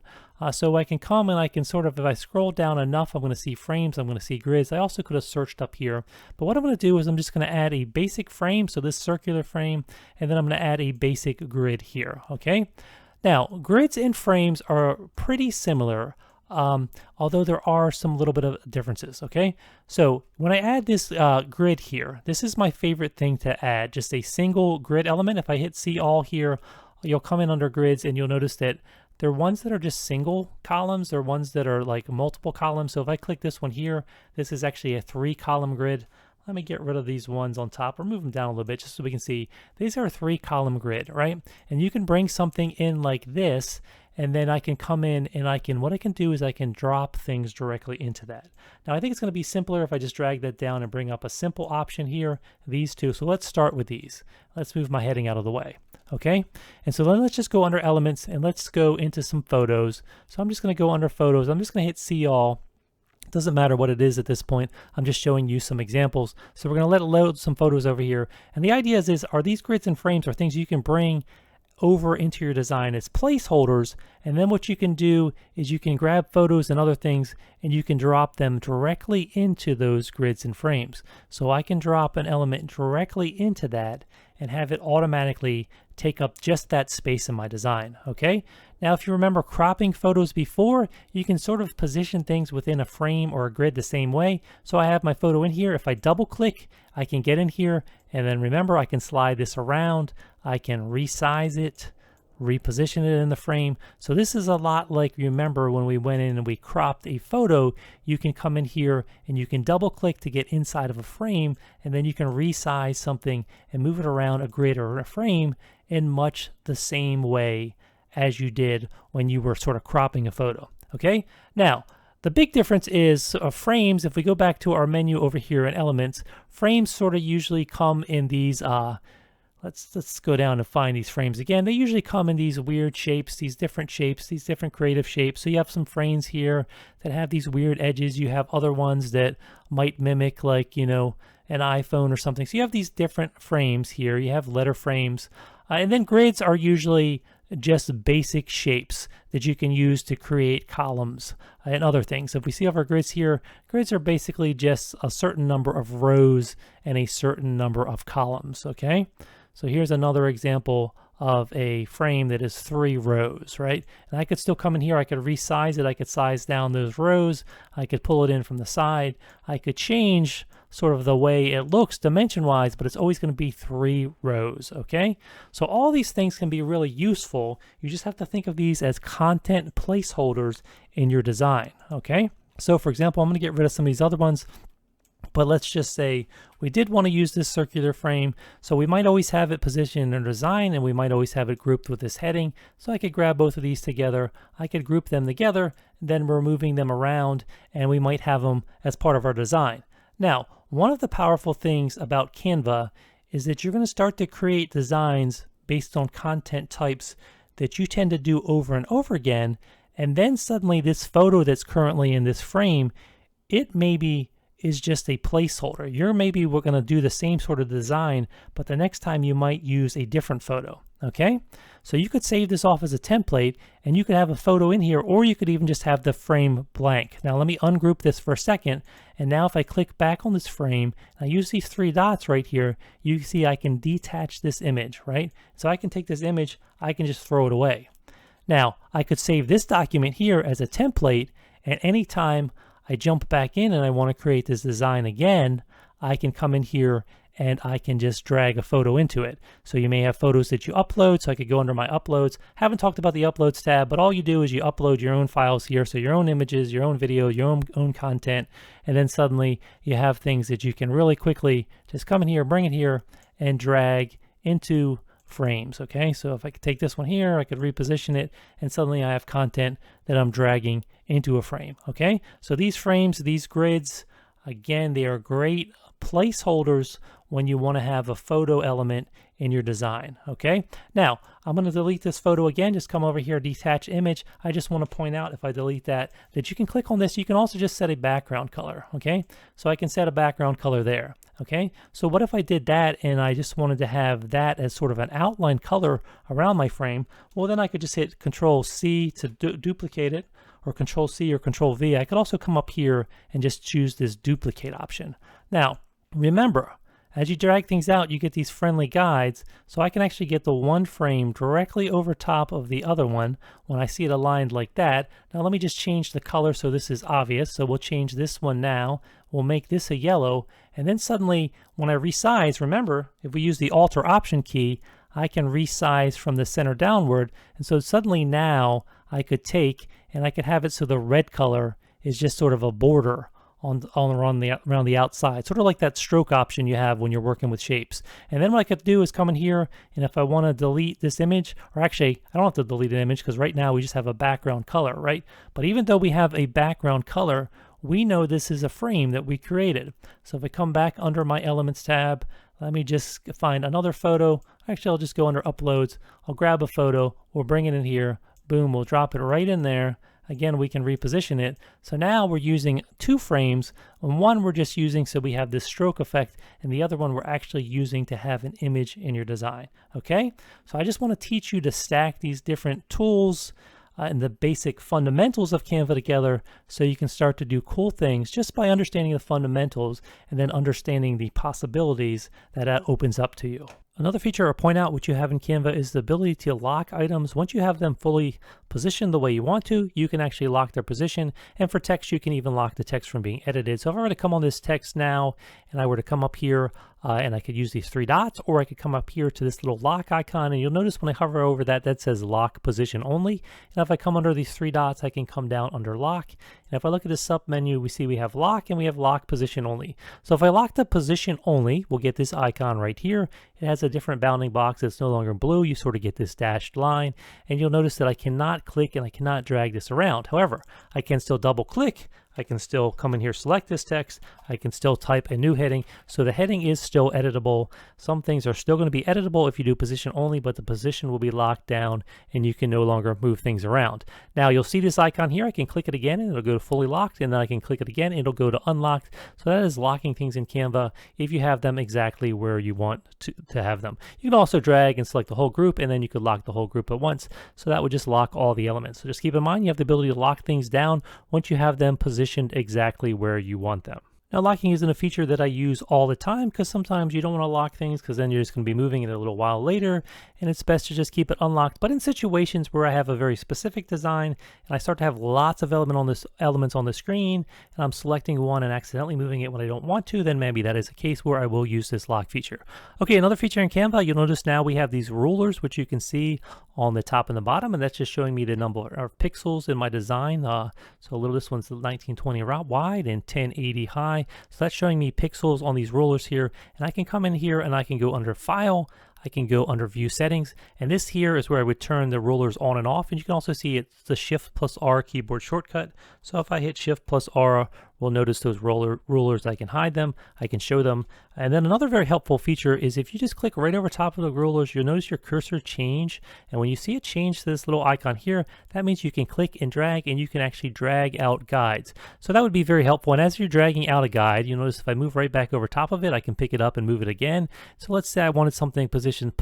So I can come and I can sort of, if I scroll down enough, I'm going to see frames, I'm going to see grids. I also could have searched up here, but what I'm going to do is I'm just going to add a basic frame, so this circular frame, and then I'm going to add a basic grid here, okay? Now, grids and frames are pretty similar. although there are some little bit of differences, okay? So when I add this grid here, this is my favorite thing to add, just a single grid element. If I hit see all here, you'll come in under grids and you'll notice that there are ones that are just single columns, there are ones that are like multiple columns. So if I click this one here, this is actually a 3-column grid. Let me get rid of these ones on top or move them down a little bit just so we can see. These are a 3-column grid, right? And you can bring something in like this, and then I can come in and what I can do is I can drop things directly into that. Now I think it's going to be simpler if I just drag that down and bring up a simple option here, these two. So let's start with these. Let's move my heading out of the way. Okay, and so then let's just go under elements and let's go into some photos. So I'm just going to go under photos. I'm just going to hit see all. It doesn't matter what it is at this point. I'm just showing you some examples. So we're going to let it load some photos over here. And the idea is are these grids and frames are things you can bring over into your design as placeholders, and then what you can do is you can grab photos and other things and you can drop them directly into those grids and frames. So I can drop an element directly into that and have it automatically take up just that space in my design, okay? Now if you remember cropping photos before, you can sort of position things within a frame or a grid the same way. So I have my photo in here. If I double click, I can get in here, and then remember I can slide this around, I can resize it, reposition it in the frame. So this is a lot like, remember when we went in and we cropped a photo, you can come in here and you can double click to get inside of a frame, and then you can resize something and move it around a grid or a frame in much the same way as you did when you were sort of cropping a photo, okay? Now, the big difference is frames. If we go back to our menu over here in Elements, frames sort of usually come in these, let's go down and find these frames again. They usually come in these weird shapes, these different creative shapes. So you have some frames here that have these weird edges. You have other ones that might mimic like, you know, an iPhone or something. So you have these different frames here. You have letter frames. And then grids are usually just basic shapes that you can use to create columns and other things. If we see our grids here, grids are basically just a certain number of rows and a certain number of columns, okay? So here's another example of a frame that is 3 rows, right? And I could still come in here, I could resize it, I could size down those rows, I could pull it in from the side, I could change sort of the way it looks dimension-wise, but it's always going to be 3 rows, okay? So all these things can be really useful. You just have to think of these as content placeholders in your design, okay? So for example, I'm going to get rid of some of these other ones, but let's just say we did want to use this circular frame, so we might always have it positioned in our design, and we might always have it grouped with this heading. So I could grab both of these together, I could group them together, then we're moving them around, and we might have them as part of our design. Now, one of the powerful things about Canva is that you're going to start to create designs based on content types that you tend to do over and over again, and then suddenly this photo that's currently in this frame, it maybe is just a placeholder. We're going to do the same sort of design, but the next time you might use a different photo, okay? So you could save this off as a template, and you could have a photo in here, or you could even just have the frame blank. Now let me ungroup this for a second, and now if I click back on this frame, I use these 3 dots right here, you see I can detach this image, right? So I can take this image, I can just throw it away. Now, I could save this document here as a template, and anytime I jump back in and I want to create this design again, I can come in here and I can just drag a photo into it. So you may have photos that you upload, so I could go under my uploads. Haven't talked about the uploads tab, but all you do is you upload your own files here, so your own images, your own video, your own content, and then suddenly you have things that you can really quickly just come in here, bring it here, and drag into frames, okay? So if I could take this one here, I could reposition it, and suddenly I have content that I'm dragging into a frame, okay? So these frames, these grids, again, they are great placeholders when you want to have a photo element in your design, okay? Now, I'm going to delete this photo again. Just come over here, detach image. I just want to point out, if I delete that you can click on this. You can also just set a background color, okay? So I can set a background color there, okay? So what if I did that and I just wanted to have that as sort of an outline color around my frame? Well, then I could just hit Control-C to duplicate it, or Control-C or Control-V. I could also come up here and just choose this duplicate option. Now, remember, As you drag things out, you get these friendly guides, so I can actually get the one frame directly over top of the other one when I see it aligned like that. Now let me just change the color so this is obvious. So we'll change this one now. We'll make this a yellow, and then suddenly when I resize, remember, if we use the Alt or Option key, I can resize from the center downward, and so suddenly now I could take and I could have it so the red color is just sort of a border around the outside, sort of like that stroke option you have when you're working with shapes. And then what I could do is come in here, and if I want to delete this image, or actually I don't have to delete an image because right now we just have a background color, right? But even though we have a background color, we know this is a frame that we created. So if I come back under my Elements tab, let me just find another photo. Actually, I'll just go under Uploads. I'll grab a photo. We'll bring it in here. Boom, we'll drop it right in there. Again, we can reposition it. So now we're using two frames, and one we're just using so we have this stroke effect, and the other one we're actually using to have an image in your design. Okay? So I just want to teach you to stack these different tools and the basic fundamentals of Canva together so you can start to do cool things just by understanding the fundamentals and then understanding the possibilities that that opens up to you. Another feature or point out which you have in Canva is the ability to lock items. Once you have them fully positioned the way you want to, you can actually lock their position. And for text, you can even lock the text from being edited. So if I were to come on this text now and I were to come up here and I could use these three dots, or I could come up here to this little lock icon, and you'll notice when I hover over that, that says lock position only. And if I come under these three dots, I can come down under lock. And if I look at the sub menu, we see we have lock and we have lock position only. So if I lock the position only, we'll get this icon right here. It has a different bounding box. It's no longer blue. You sort of get this dashed line, and you'll notice that I cannot click and I cannot drag this around. However, I can still double click. I can still come in here, select this text. I can still type a new heading. So the heading is still editable. Some things are still going to be editable if you do position only, but the position will be locked down and you can no longer move things around. Now you'll see this icon here. I can click it again and it'll go to fully locked, and then I can click it again and it'll go to unlocked. So that is locking things in Canva if you have them exactly where you want to have them. You can also drag and select the whole group, and then you could lock the whole group at once. So that would just lock all the elements. So just keep in mind you have the ability to lock things down once you have them positioned exactly where you want them. Now, locking isn't a feature that I use all the time because sometimes you don't want to lock things because then you're just going to be moving it a little while later, and it's best to just keep it unlocked. But in situations where I have a very specific design and I start to have lots of elements on the screen, and I'm selecting one and accidentally moving it when I don't want to, then maybe that is a case where I will use this lock feature. Okay, another feature in Canva, you'll notice now we have these rulers, which you can see on the top and the bottom, and that's just showing me the number of pixels in my design. This one's 1920 wide and 1080 high. So that's showing me pixels on these rulers here, and I can come in here and I can go under File, I can go under View Settings, and this here is where I would turn the rulers on and off, and you can also see it's the Shift+R keyboard shortcut. So if I hit Shift+R, we'll notice those rulers, I can hide them, I can show them. And then another very helpful feature is if you just click right over top of the rulers, you'll notice your cursor change. And when you see it change to this little icon here, that means you can click and drag, and you can actually drag out guides. So that would be very helpful. And as you're dragging out a guide, you'll notice if I move right back over top of it, I can pick it up and move it again. So let's say I wanted something positioned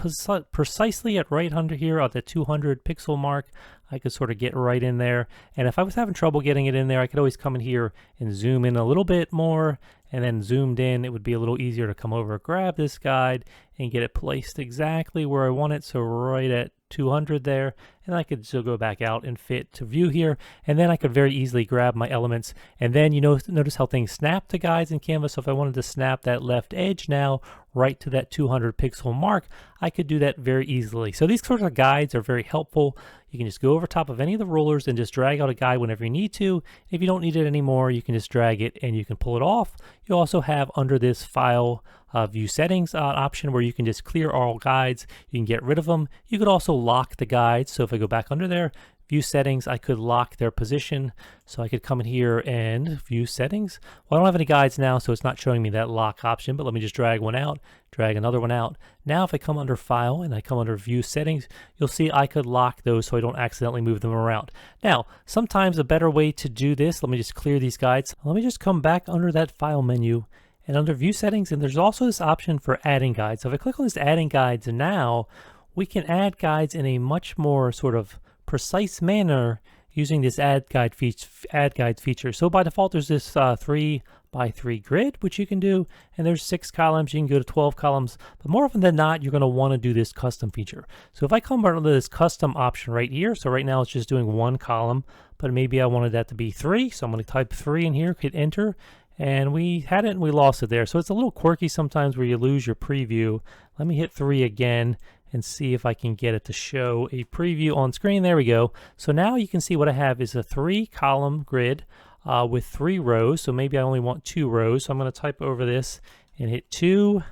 precisely at right under here at the 200 pixel mark. I could sort of get right in there, and if I was having trouble getting it in there, I could always come in here and zoom in a little bit more, and then zoomed in, it would be a little easier to come over, grab this guide, and get it placed exactly where I want it, so right at 200 there, and I could still go back out and fit to view here, and then I could very easily grab my elements. And then you notice how things snap to guides in Canva. So if I wanted to snap that left edge now right to that 200 pixel mark, I could do that very easily. So these sorts of guides are very helpful. You can just go over top of any of the rulers and just drag out a guide whenever you need to. If you don't need it anymore, you can just drag it and you can pull it off. You also have under this File, View Settings option where you can just clear all guides. You can get rid of them. You could also lock the guides. So if I go back under there, View Settings, I could lock their position. So I could come in here and View Settings. Well, I don't have any guides now, so it's not showing me that lock option, but let me just drag one out, drag another one out. Now if I come under File and I come under View Settings, you'll see I could lock those so I don't accidentally move them around. Now, sometimes a better way to do this, let me just clear these guides. Let me just come back under that File menu and under View Settings, and there's also this option for adding guides. So if I click on this adding guides now, we can add guides in a much more sort of precise manner using this add guide feature. So by default, there's this 3 by 3 grid, which you can do, and there's 6 columns. You can go to 12 columns, but more often than not, you're going to want to do this custom feature. So if I come over to this custom option right here, so right now it's just doing 1 column, but maybe I wanted that to be 3, so I'm going to type 3 in here, hit enter, and we had it and we lost it there. So it's a little quirky sometimes where you lose your preview. Let me hit 3 again and see if I can get it to show a preview on screen. There we go. So now you can see what I have is a 3 column grid with 3 rows. So maybe I only want 2 rows. So I'm going to type over this and hit 2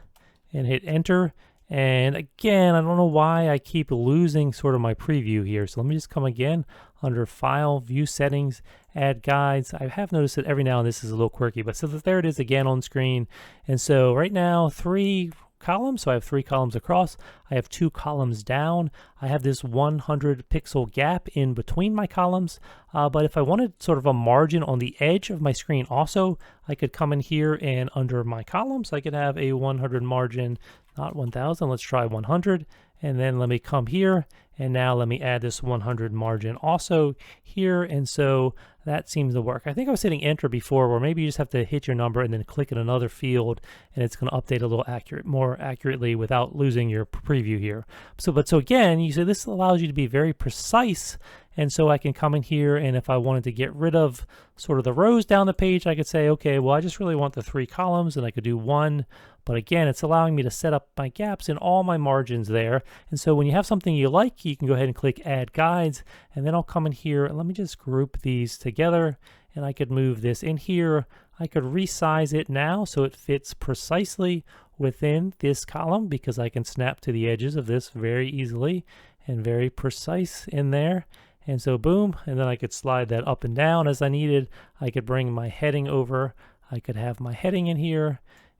and hit enter. And again, I don't know why I keep losing sort of my preview here. So let me just come again under File, View Settings, Add Guides. I have noticed that every now and this is a little quirky, but so there it is again on screen. And so right now, 3 columns, so I have 3 columns across. I have 2 columns down. I have this 100 pixel gap in between my columns, but if I wanted sort of a margin on the edge of my screen also, I could come in here and under my columns, I could have a 100 margin, not 1000, let's try 100, and then let me come here, and now let me add this 100 margin also here, and so that seems to work. I think I was hitting enter before, where maybe you just have to hit your number and then click in another field, and it's going to update a little more accurately without losing your preview here. So again, you see this allows you to be very precise, and so I can come in here, and if I wanted to get rid of sort of the rows down the page, I could say, okay, well, I just really want the 3 columns, and I could do 1. But again, it's allowing me to set up my gaps in all my margins there. And so when you have something you like, you can go ahead and click Add Guides, and then I'll come in here and let me just group these together, and I could move this in here. I could resize it now so it fits precisely within this column, because I can snap to the edges of this very easily and very precise in there. And so boom, and then I could slide that up and down as I needed. I could bring my heading over. I could have my heading in here.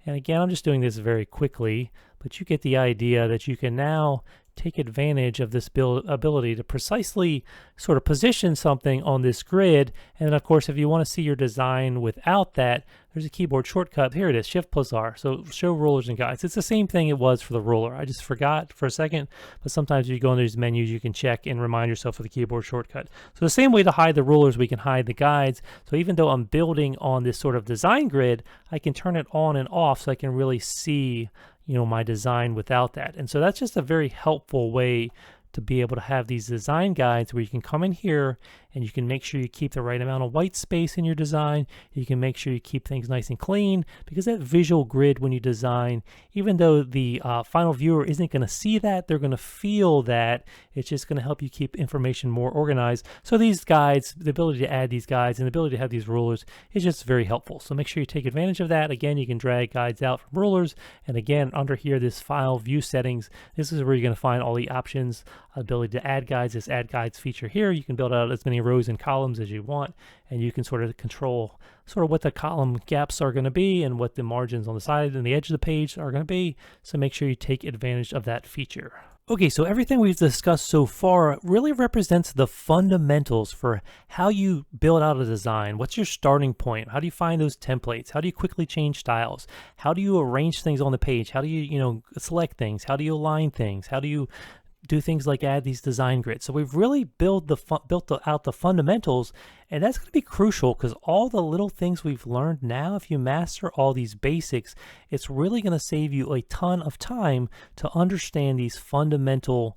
And again, I'm just doing this very quickly, but you get the idea that you can now take advantage of this ability to precisely sort of position something on this grid. And then of course, if you want to see your design without that, there's a keyboard shortcut. Here it is, Shift+R. So show rulers and guides. It's the same thing it was for the ruler. I just forgot for a second, but sometimes if you go into these menus, you can check and remind yourself of the keyboard shortcut. So the same way to hide the rulers, we can hide the guides. So even though I'm building on this sort of design grid, I can turn it on and off so I can really see, you know, my design without that. And so that's just a very helpful way to be able to have these design guides where you can come in here and you can make sure you keep the right amount of white space in your design. You can make sure you keep things nice and clean, because that visual grid when you design, even though the final viewer isn't going to see that, they're going to feel that. It's just going to help you keep information more organized. So these guides, the ability to add these guides and the ability to have these rulers is just very helpful. So make sure you take advantage of that. Again, you can drag guides out from rulers. And again, under here, this File, View Settings, this is where you're going to find all the options. Ability to add guides, this Add Guides feature here. You can build out as many rows and columns as you want, and you can sort of control sort of what the column gaps are going to be and what the margins on the side and the edge of the page are going to be. So make sure you take advantage of that feature. Okay, so everything we've discussed so far really represents the fundamentals for how you build out a design. What's your starting point? How do you find those templates? How do you quickly change styles? How do you arrange things on the page? How do you, select things? How do you align things? How do you do things like add these design grids? So we've really built out the fundamentals, and that's going to be crucial, because all the little things we've learned now, if you master all these basics, it's really going to save you a ton of time to understand these fundamental,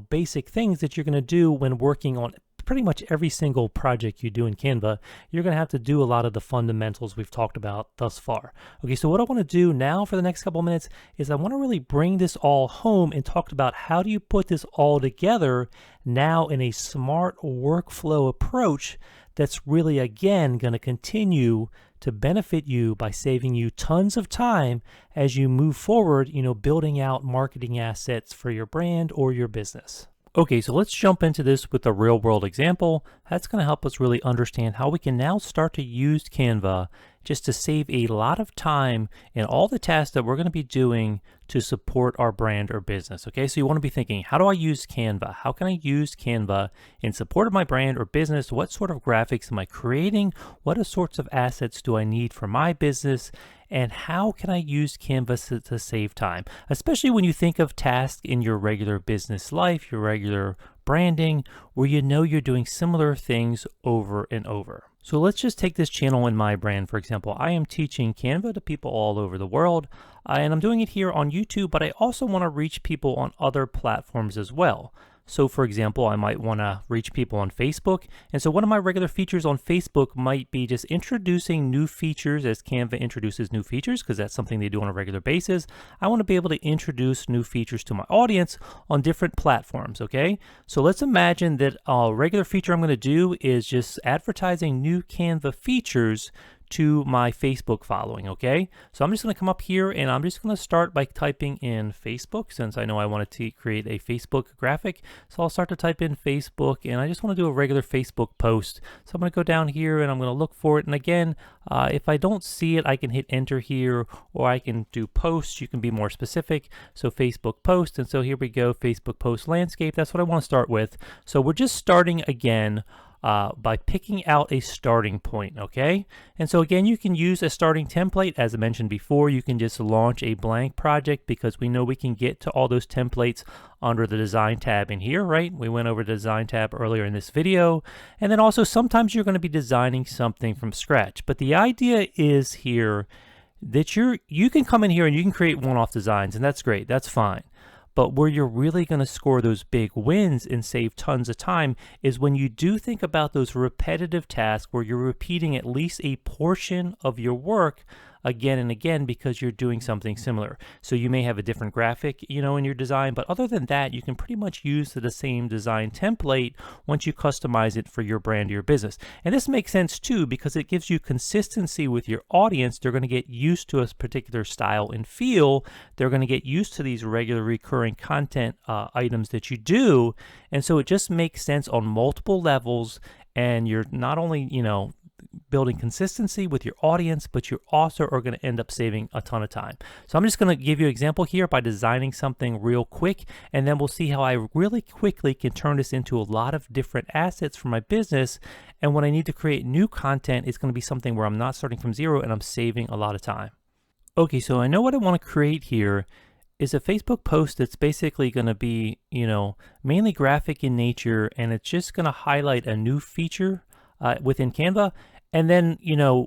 basic things that you're going to do when working on pretty much every single project you do in Canva. You're going to have to do a lot of the fundamentals we've talked about thus far. Okay, so what I want to do now for the next couple minutes is I want to really bring this all home and talk about how do you put this all together now in a smart workflow approach that's really, again, going to continue to benefit you by saving you tons of time as you move forward, building out marketing assets for your brand or your business. Okay, so let's jump into this with a real world example. That's going to help us really understand how we can now start to use Canva just to save a lot of time in all the tasks that we're going to be doing to support our brand or business. Okay, so you want to be thinking, how do I use Canva? How can I use Canva in support of my brand or business? What sort of graphics am I creating? What sorts of assets do I need for my business? And how can I use Canva to save time? Especially when you think of tasks in your regular business life, your regular branding, where you know you're doing similar things over and over. So let's just take this channel in my brand, for example. I am teaching Canva to people all over the world, and I'm doing it here on YouTube, but I also want to reach people on other platforms as well. So for example, I might want to reach people on Facebook. And so one of my regular features on Facebook might be just introducing new features as Canva introduces new features, because that's something they do on a regular basis. I want to be able to introduce new features to my audience on different platforms, okay? So let's imagine that a regular feature I'm going to do is just advertising new Canva features to my Facebook following, okay? So I'm just going to come up here and I'm just going to start by typing in Facebook, since I know I want to create a Facebook graphic. So I'll start to type in Facebook, and I just want to do a regular Facebook post. So I'm going to go down here and I'm going to look for it. And again, if I don't see it, I can hit enter here, or I can do post. You can be more specific. So Facebook post. And so here we go, Facebook post landscape. That's what I want to start with. So we're just starting again by picking out a starting point, okay? And so again, you can use a starting template. As I mentioned before, you can just launch a blank project, because we know we can get to all those templates under the design tab in here, right? We went over the design tab earlier in this video. And then also sometimes you're going to be designing something from scratch. But the idea is here that you can come in here and you can create one-off designs, and that's great, that's fine. But where you're really going to score those big wins and save tons of time is when you do think about those repetitive tasks where you're repeating at least a portion of your work again and again, because you're doing something similar. So you may have a different graphic, in your design, but other than that, you can pretty much use the same design template once you customize it for your brand or your business. And this makes sense too, because it gives you consistency with your audience. They're going to get used to a particular style and feel. They're going to get used to these regular recurring content items that you do. And so it just makes sense on multiple levels. And you're not only, building consistency with your audience, but you also are going to end up saving a ton of time. So I'm just going to give you an example here by designing something real quick, and then we'll see how I really quickly can turn this into a lot of different assets for my business. And when I need to create new content, it's going to be something where I'm not starting from zero and I'm saving a lot of time. Okay, so I know what I want to create here is a Facebook post that's basically going to be, mainly graphic in nature, and it's just going to highlight a new feature within Canva. And then,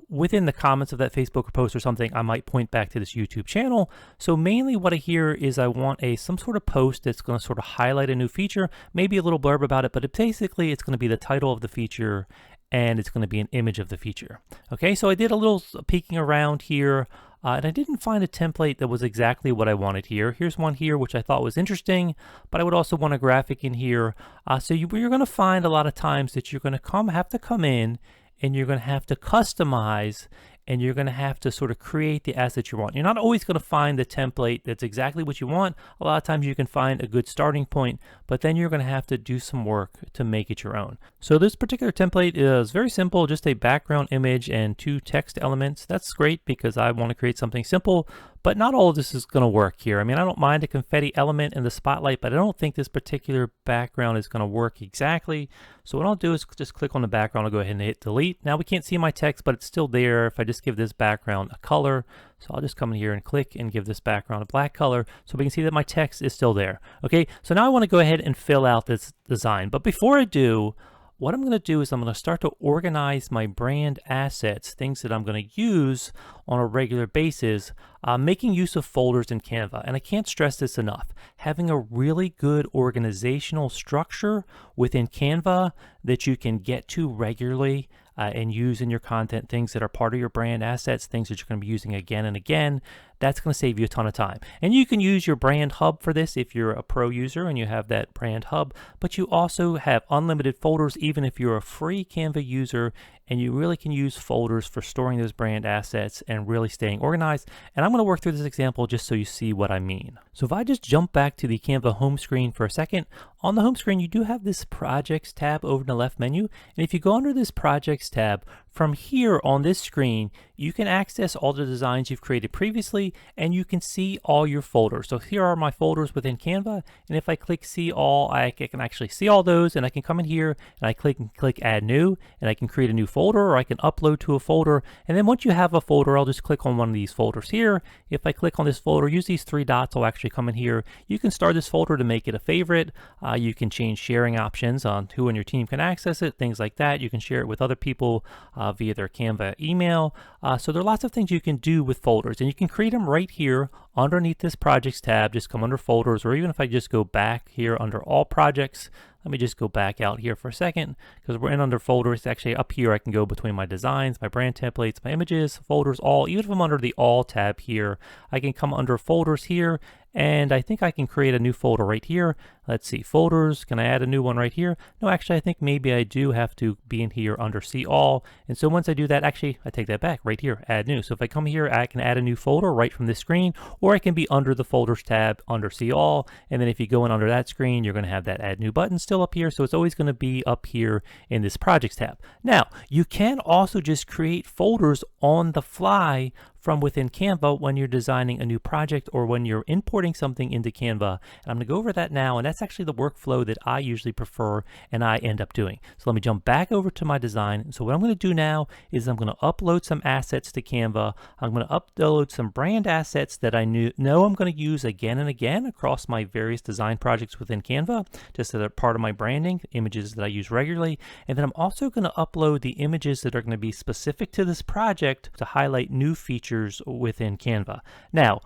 within the comments of that Facebook post or something, I might point back to this YouTube channel. So mainly what I hear is I want some sort of post that's going to sort of highlight a new feature, maybe a little blurb about it, but basically it's going to be the title of the feature and it's going to be an image of the feature. Okay, so I did a little peeking around here. And I didn't find a template that was exactly what I wanted here. Here's one here, which I thought was interesting, but I would also want a graphic in here. So you're going to find a lot of times that you're going to have to come in and you're going to have to customize, and you're going to have to sort of create the asset you want. You're not always going to find the template that's exactly what you want. A lot of times you can find a good starting point, but then you're going to have to do some work to make it your own. So this particular template is very simple, just a background image and 2 text elements. That's great because I want to create something simple, but not all of this is going to work here. I mean, I don't mind a confetti element in the spotlight, but I don't think this particular background is going to work exactly. So what I'll do is just click on the background. I'll go ahead and hit delete. Now we can't see my text, but it's still there if I just give this background a color. So I'll just come in here and click and give this background a black color so we can see that my text is still there. Okay, so now I want to go ahead and fill out this design. But before I do, what I'm going to do is I'm going to start to organize my brand assets, things that I'm going to use on a regular basis, making use of folders in Canva. And I can't stress this enough. Having a really good organizational structure within Canva that you can get to regularly and use in your content, things that are part of your brand assets, things that you're going to be using again and again, that's going to save you a ton of time. And you can use your brand hub for this if you're a pro user and you have that brand hub, but you also have unlimited folders even if you're a free Canva user, and you really can use folders for storing those brand assets and really staying organized. And I'm going to work through this example just so you see what I mean. So if I just jump back to the Canva home screen for a second, on the home screen you do have this projects tab over in the left menu, and if you go under this projects tab, from here on this screen, you can access all the designs you've created previously, and you can see all your folders. So here are my folders within Canva, and if I click see all, I can actually see all those, and I can come in here and I click add new, and I can create a new folder, or I can upload to a folder. And then once you have a folder, I'll just click on one of these folders here. If I click on this folder, use these three dots, I'll actually come in here. You can start this folder to make it a favorite. You can change sharing options on who on your team can access it, things like that. You can share it with other people via their Canva email. So there are lots of things you can do with folders, and you can create them right here underneath this projects tab. Just come under folders, or even if I just go back here under all projects, let me just go back out here for a second because we're in under folders. Actually up here I can go between my designs, my brand templates, my images, folders, all. Even if I'm under the all tab here, I can come under folders here, and I think I can create a new folder right here. Let's see, folders, can I add a new one right here? No, actually I think maybe I do have to be in here under see all. And so once I do that, actually I take that back right here, add new. So if I come here, I can add a new folder right from this screen, or I can be under the folders tab under see all. And then if you go in under that screen, you're going to have that add new button still up here. So it's always going to be up here in this projects tab. Now, you can also just create folders on the fly from within Canva when you're designing a new project or when you're importing something into Canva. And I'm going to go over that now, and that's actually the workflow that I usually prefer and I end up doing. So let me jump back over to my design. So what I'm going to do now is I'm going to upload some assets to Canva. I'm going to upload some brand assets that I know I'm going to use again and again across my various design projects within Canva, just as a part of my branding, images that I use regularly. And then I'm also going to upload the images that are going to be specific to this project to highlight new features within Canva. Now,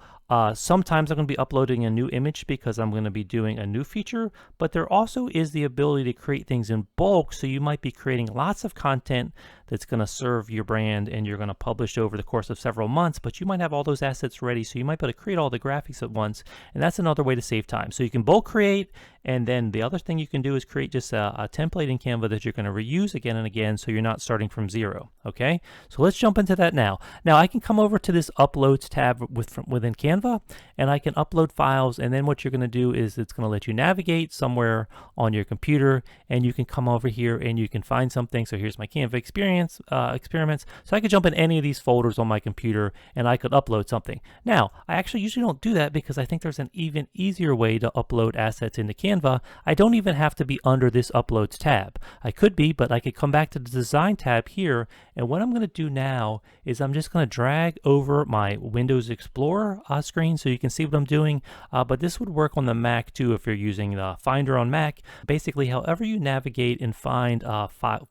sometimes I'm going to be uploading a new image because I'm going to be doing a new feature, but there also is the ability to create things in bulk. So you might be creating lots of content that's going to serve your brand and you're going to publish over the course of several months, but you might have all those assets ready. So you might be able to create all the graphics at once. And that's another way to save time. So you can bulk create. And then the other thing you can do is create just a template in Canva that you're going to reuse again and again, so you're not starting from zero. Okay, so let's jump into that now. Now I can come over to this uploads tab within Canva, and I can upload files. And then what you're going to do is it's going to let you navigate somewhere on your computer, and you can come over here and you can find something. So here's my Canva experiments. So I could jump in any of these folders on my computer and I could upload something. Now I actually usually don't do that because I think there's an even easier way to upload assets into Canva. I don't even have to be under this uploads tab. I could be, but I could come back to the design tab here, and what I'm going to do now is I'm just going to drag over my Windows Explorer screen so you can see what I'm doing, but this would work on the Mac too if you're using the Finder on Mac. Basically, however you navigate and find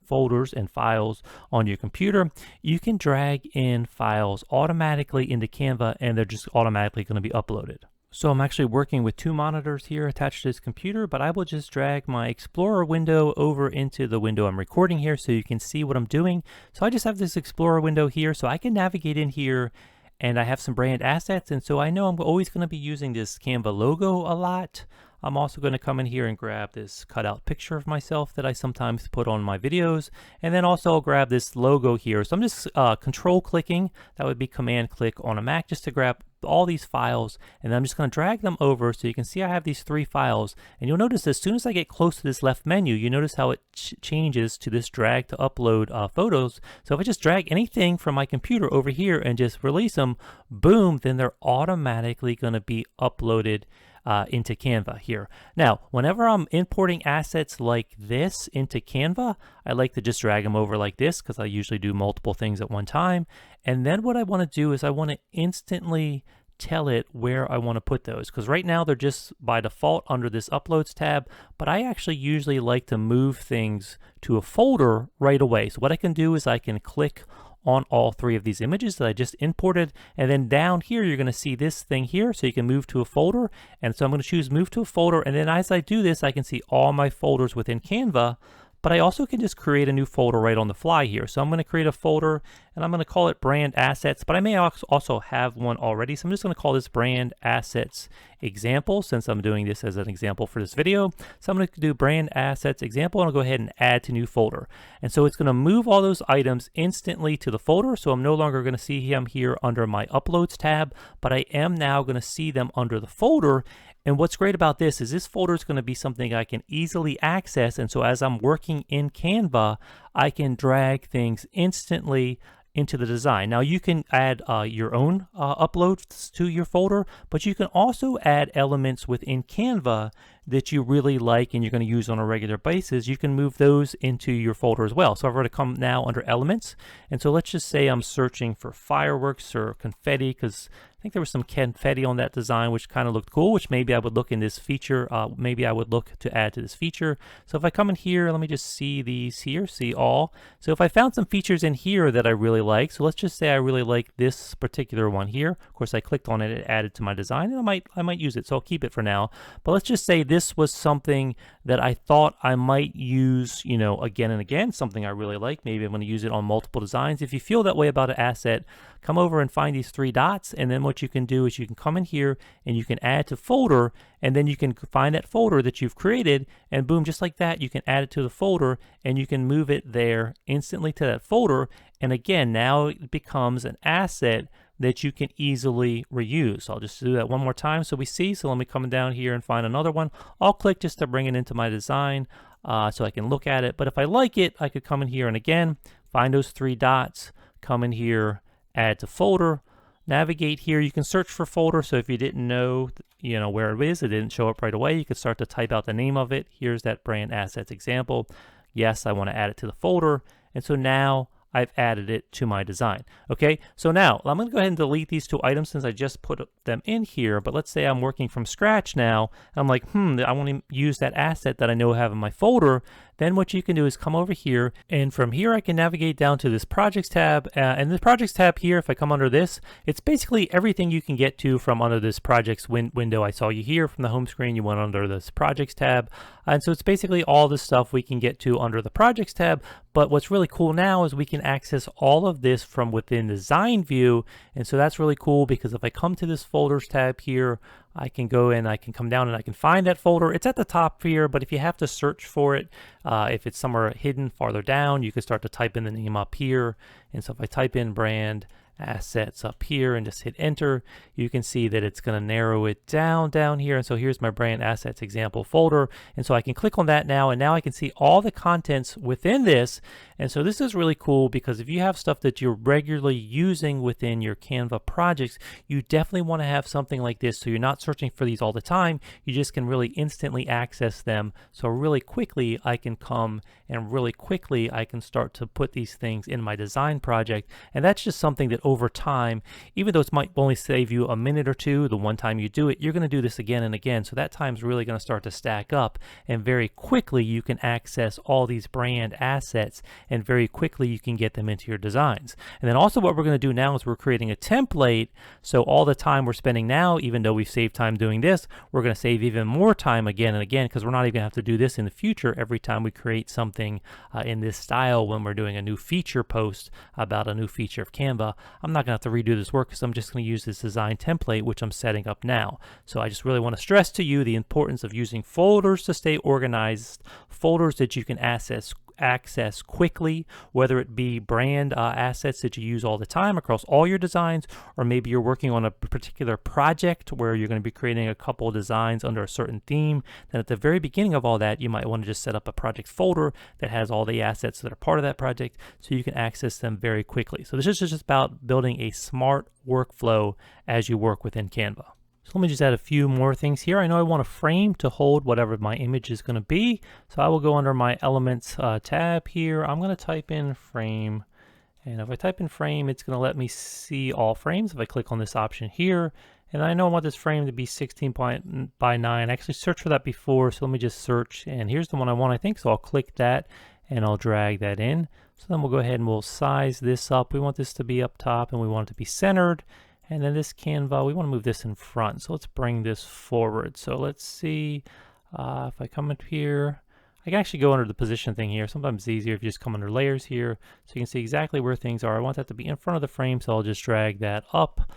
folders and files on your computer, you can drag in files automatically into Canva, and they're just automatically going to be uploaded. So I'm actually working with two monitors here attached to this computer, but I will just drag my Explorer window over into the window I'm recording here so you can see what I'm doing. So I just have this Explorer window here, so I can navigate in here, and I have some brand assets, and so I know I'm always going to be using this Canva logo a lot. I'm also going to come in here and grab this cutout picture of myself that I sometimes put on my videos. And then also I'll grab this logo here. So I'm just control clicking. That would be command click on a Mac just to grab all these files. And then I'm just going to drag them over so you can see I have these three files. And you'll notice as soon as I get close to this left menu, you notice how it changes to this drag to upload photos. So if I just drag anything from my computer over here and just release them, boom, then they're automatically going to be uploaded into Canva here. Now, whenever I'm importing assets like this into Canva, I like to just drag them over like this because I usually do multiple things at one time. And then what I want to do is I want to instantly tell it where I want to put those, because right now they're just by default under this uploads tab, but I actually usually like to move things to a folder right away. So what I can do is I can click on all three of these images that I just imported, and then down here you're going to see this thing here, so you can move to a folder. And so I'm going to choose move to a folder, and then as I do this I can see all my folders within Canva, but I also can just create a new folder right on the fly here. So I'm going to create a folder, and I'm going to call it brand assets, but I may also have one already. So I'm just going to call this brand assets example, since I'm doing this as an example for this video. So I'm going to do brand assets example, and I'll go ahead and add to new folder. And so it's going to move all those items instantly to the folder. So I'm no longer going to see them here under my uploads tab, but I am now going to see them under the folder. And what's great about this is this folder is going to be something I can easily access. And so as I'm working in Canva, I can drag things instantly into the design. Now you can add your own uploads to your folder, but you can also add elements within Canva that you really like and you're going to use on a regular basis. You can move those into your folder as well. So I've already come now under elements. And so let's just say I'm searching for fireworks or confetti, because I think there was some confetti on that design, which kind of looked cool, which maybe I would look in this feature. Maybe I would look to add to this feature. So if I come in here, let me just see these here, see all. So if I found some features in here that I really like, so let's just say I really like this particular one here. Of course, I clicked on it, it added to my design, and I might use it, so I'll keep it for now. But let's just say this was something that I thought I might use, you know, again and again, something I really like. Maybe I'm going to use it on multiple designs. If you feel that way about an asset, come over and find these three dots, and then what you can do is you can come in here and you can add to folder, and then you can find that folder that you've created, and boom, just like that, you can add it to the folder and you can move it there instantly to that folder. And again, now it becomes an asset that you can easily reuse. So I'll just do that one more time so we see. So let me come down here and find another one. I'll click just to bring it into my design so I can look at it. But if I like it, I could come in here and again, find those three dots, come in here, add to folder, navigate here. You can search for folder. So if you didn't know, you know, where it is, it didn't show up right away, you could start to type out the name of it. Here's that brand assets example. Yes, I want to add it to the folder. And so now I've added it to my design. Okay, so now I'm going to go ahead and delete these two items since I just put them in here. But let's say I'm working from scratch now. I'm like, I want to use that asset that I know I have in my folder. Then what you can do is come over here, and from here I can navigate down to this projects tab. And this projects tab here, if I come under this, it's basically everything you can get to from under this projects window. I saw you here from the home screen, you went under this projects tab. And so it's basically all the stuff we can get to under the projects tab. But what's really cool now is we can access all of this from within the design view. And so that's really cool, because if I come to this folders tab here, I can go in, I can come down and I can find that folder. It's at the top here, but if you have to search for it, if it's somewhere hidden farther down, you can start to type in the name up here. And so if I type in brand assets up here and just hit enter, you can see that it's going to narrow it down here. And so here's my brand assets example folder. And so I can click on that now, and now I can see all the contents within this. And so this is really cool, because if you have stuff that you're regularly using within your Canva projects, you definitely want to have something like this, so you're not searching for these all the time. You just can really instantly access them. So really quickly I can come and really quickly I can start to put these things in my design project. And that's just something that over time, even though it might only save you a minute or two the one time you do it, you're going to do this again and again. So that time's really going to start to stack up, and very quickly you can access all these brand assets, and very quickly you can get them into your designs. And then also what we're going to do now is we're creating a template. So all the time we're spending now, even though we've saved time doing this, we're going to save even more time again and again, because we're not even going to have to do this in the future every time we create something in this style. When we're doing a new feature post about a new feature of Canva, I'm not going to have to redo this work, because I'm just going to use this design template, which I'm setting up now. So I just really want to stress to you the importance of using folders to stay organized, folders that you can access quickly, whether it be brand assets that you use all the time across all your designs, or maybe you're working on a particular project where you're going to be creating a couple of designs under a certain theme. Then at the very beginning of all that, you might want to just set up a project folder that has all the assets that are part of that project, so you can access them very quickly. So this is just about building a smart workflow as you work within Canva. So let me just add a few more things here. I know I want a frame to hold whatever my image is going to be. So I will go under my Elements tab here. I'm going to type in frame. And if I type in frame, it's going to let me see all frames. If I click on this option here, and I know I want this frame to be 16 by 9. I actually searched for that before, so let me just search. And here's the one I want, I think. So I'll click that and I'll drag that in. So then we'll go ahead and we'll size this up. We want this to be up top and we want it to be centered. And then this Canva, we want to move this in front. So let's bring this forward. So let's see if I come up here, I can actually go under the position thing here. Sometimes it's easier if you just come under layers here, so you can see exactly where things are. I want that to be in front of the frame, so I'll just drag that up.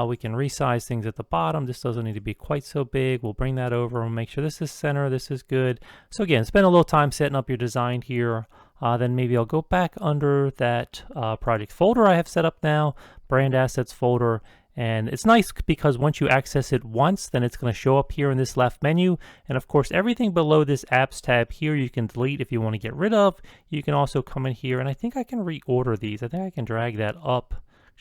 We can resize things at the bottom. This doesn't need to be quite so big. We'll bring that over and make sure this is center, this is good. So again, spend a little time setting up your design here. Then maybe I'll go back under that project folder I have set up now, brand assets folder, And it's nice because once you access it once, then it's going to show up here in this left menu. And of course, everything below this apps tab here, you can delete if you want to get rid of. You can also come in here, and I think I can reorder these. I think I can drag that up.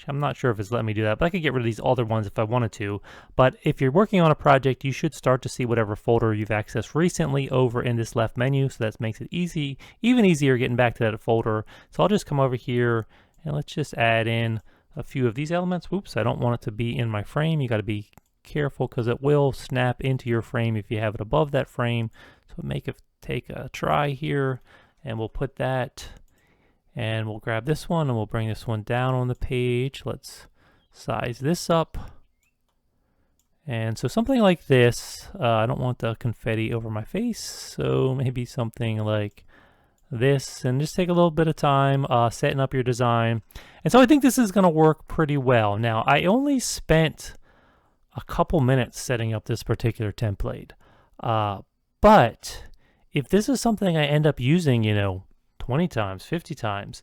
I'm not sure if it's letting me do that, but I could get rid of these other ones if I wanted to. But if you're working on a project, you should start to see whatever folder you've accessed recently over in this left menu. So that makes it easy, even easier getting back to that folder. So I'll just come over here and let's just add in a few of these elements. Whoops, I don't want it to be in my frame. You got to be careful because it will snap into your frame if you have it above that frame. So take a try here, and we'll put that, and we'll grab this one and we'll bring this one down on the page. Let's size this up. And so something like this, I don't want the confetti over my face, so maybe something like this, and just take a little bit of time setting up your design. And so I think this is going to work pretty well. Now, I only spent a couple minutes setting up this particular template, but if this is something I end up using, 20 times, 50 times,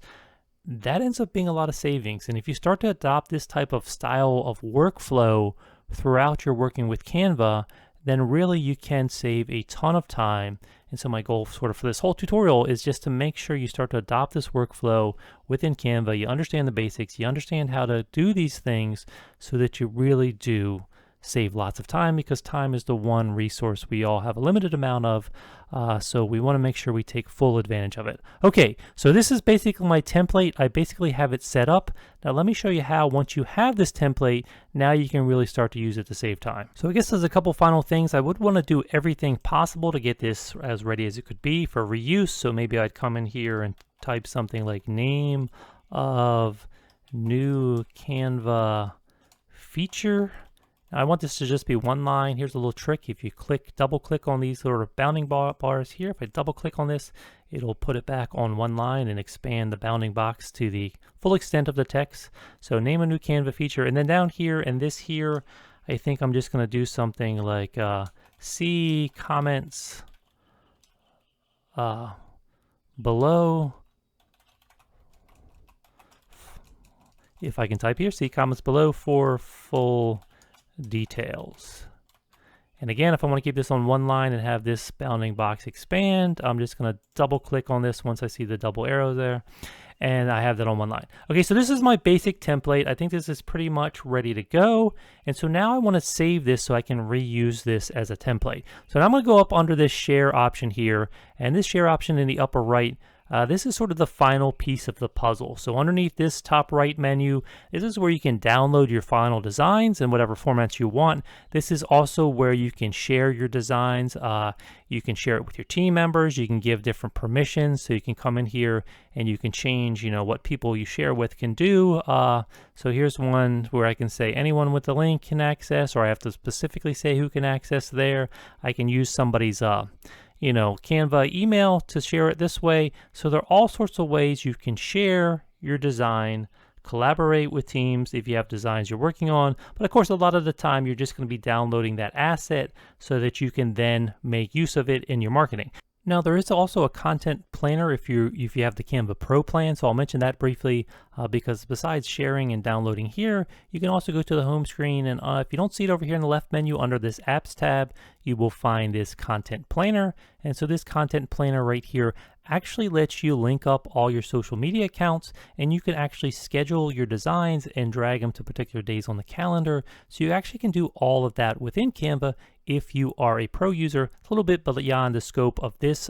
that ends up being a lot of savings. And if you start to adopt this type of style of workflow throughout your working with Canva, then really you can save a ton of time. And so my goal sort of for this whole tutorial is just to make sure you start to adopt this workflow within Canva. You understand the basics, you understand how to do these things so that you really do save lots of time, because time is the one resource we all have a limited amount of. So we want to make sure we take full advantage of it. Okay, so this is basically my template. I basically have it set up. Now let me show you how, once you have this template, now you can really start to use it to save time. So I guess there's a couple final things. I would want to do everything possible to get this as ready as it could be for reuse. So maybe I'd come in here and type something like name of new Canva feature. I want this to just be one line. Here's a little trick. If you double click on these sort of bounding bars here, if I double click on this, it'll put it back on one line and expand the bounding box to the full extent of the text. So name a new Canva feature. And then down here and this here, I think I'm just going to do something like see comments below. If I can type here, see comments below for full details. And again, if I want to keep this on one line and have this bounding box expand, I'm just going to double click on this once I see the double arrow there, and I have that on one line. Okay, so this is my basic template. I think this is pretty much ready to go. And so now I want to save this so I can reuse this as a template. So now I'm going to go up under this share option here, and this share option in the upper right, this is sort of the final piece of the puzzle. So underneath this top right menu, this is where you can download your final designs in whatever formats you want. This is also where you can share your designs. You can share it with your team members. You can give different permissions. So you can come in here and you can change, what people you share with can do. So here's one where I can say anyone with the link can access, or I have to specifically say who can access there. I can use somebody's Canva email to share it this way. So there are all sorts of ways you can share your design, collaborate with teams if you have designs you're working on. But of course, a lot of the time you're just going to be downloading that asset so that you can then make use of it in your marketing. Now there is also a content planner if you have the Canva Pro plan, so I'll mention that briefly because besides sharing and downloading here, you can also go to the home screen, and if you don't see it over here in the left menu under this apps tab, you will find this content planner. And so this content planner right here actually lets you link up all your social media accounts, and you can actually schedule your designs and drag them to particular days on the calendar. So you actually can do all of that within Canva if you are a pro user. It's a little bit beyond the scope of this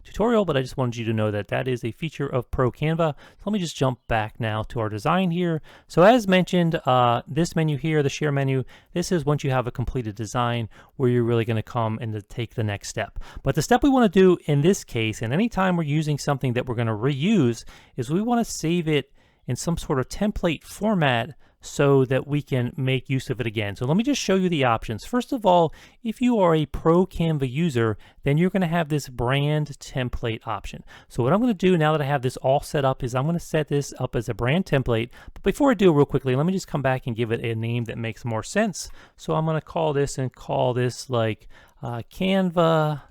tutorial, but I just wanted you to know that that is a feature of Pro Canva. So let me just jump back now to our design here. So as mentioned, this menu here, the share menu, this is once you have a completed design where you're really going to come and to take the next step. But the step we want to do in this case, and anytime we're using something that we're going to reuse, is we want to save it in some sort of template format so that we can make use of it again. So let me just show you the options. First of all, if you are a pro Canva user, then you're going to have this brand template option. So what I'm going to do now that I have this all set up is I'm going to set this up as a brand template. But before I do real quickly, let me just come back and give it a name that makes more sense. So I'm going to call this like Canva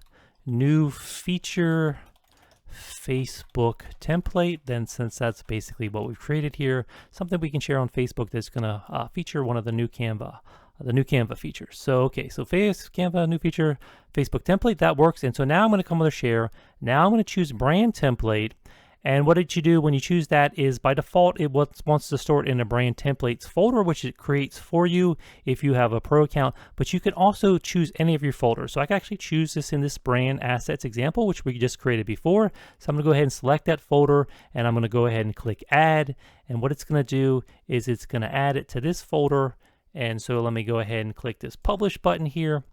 new feature Facebook template, then since that's basically what we've created here, something we can share on Facebook that's going to feature one of the new Canva features. So okay, so Canva new feature, Facebook template, that works. And so now I'm going to come with a share. Now I'm going to choose brand template. And what did you do when you choose that is by default, it wants to store it in a brand templates folder, which it creates for you if you have a pro account, but you can also choose any of your folders. So I can actually choose this in this brand assets example, which we just created before. So I'm gonna go ahead and select that folder, and I'm gonna go ahead and click add. And what it's gonna do is it's gonna add it to this folder. And so let me go ahead and click this publish button here.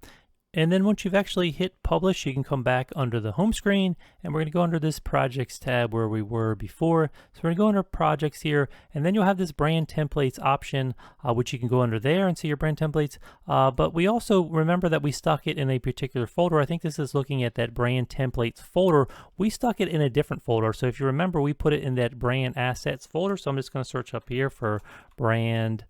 And then once you've actually hit publish, you can come back under the home screen, and we're going to go under this projects tab where we were before. So we're going to go under projects here, and then you'll have this brand templates option, which you can go under there and see your brand templates. But we also remember that we stuck it in a particular folder. I think this is looking at that brand templates folder. We stuck it in a different folder. So if you remember, we put it in that brand assets folder. So I'm just going to search up here for brand.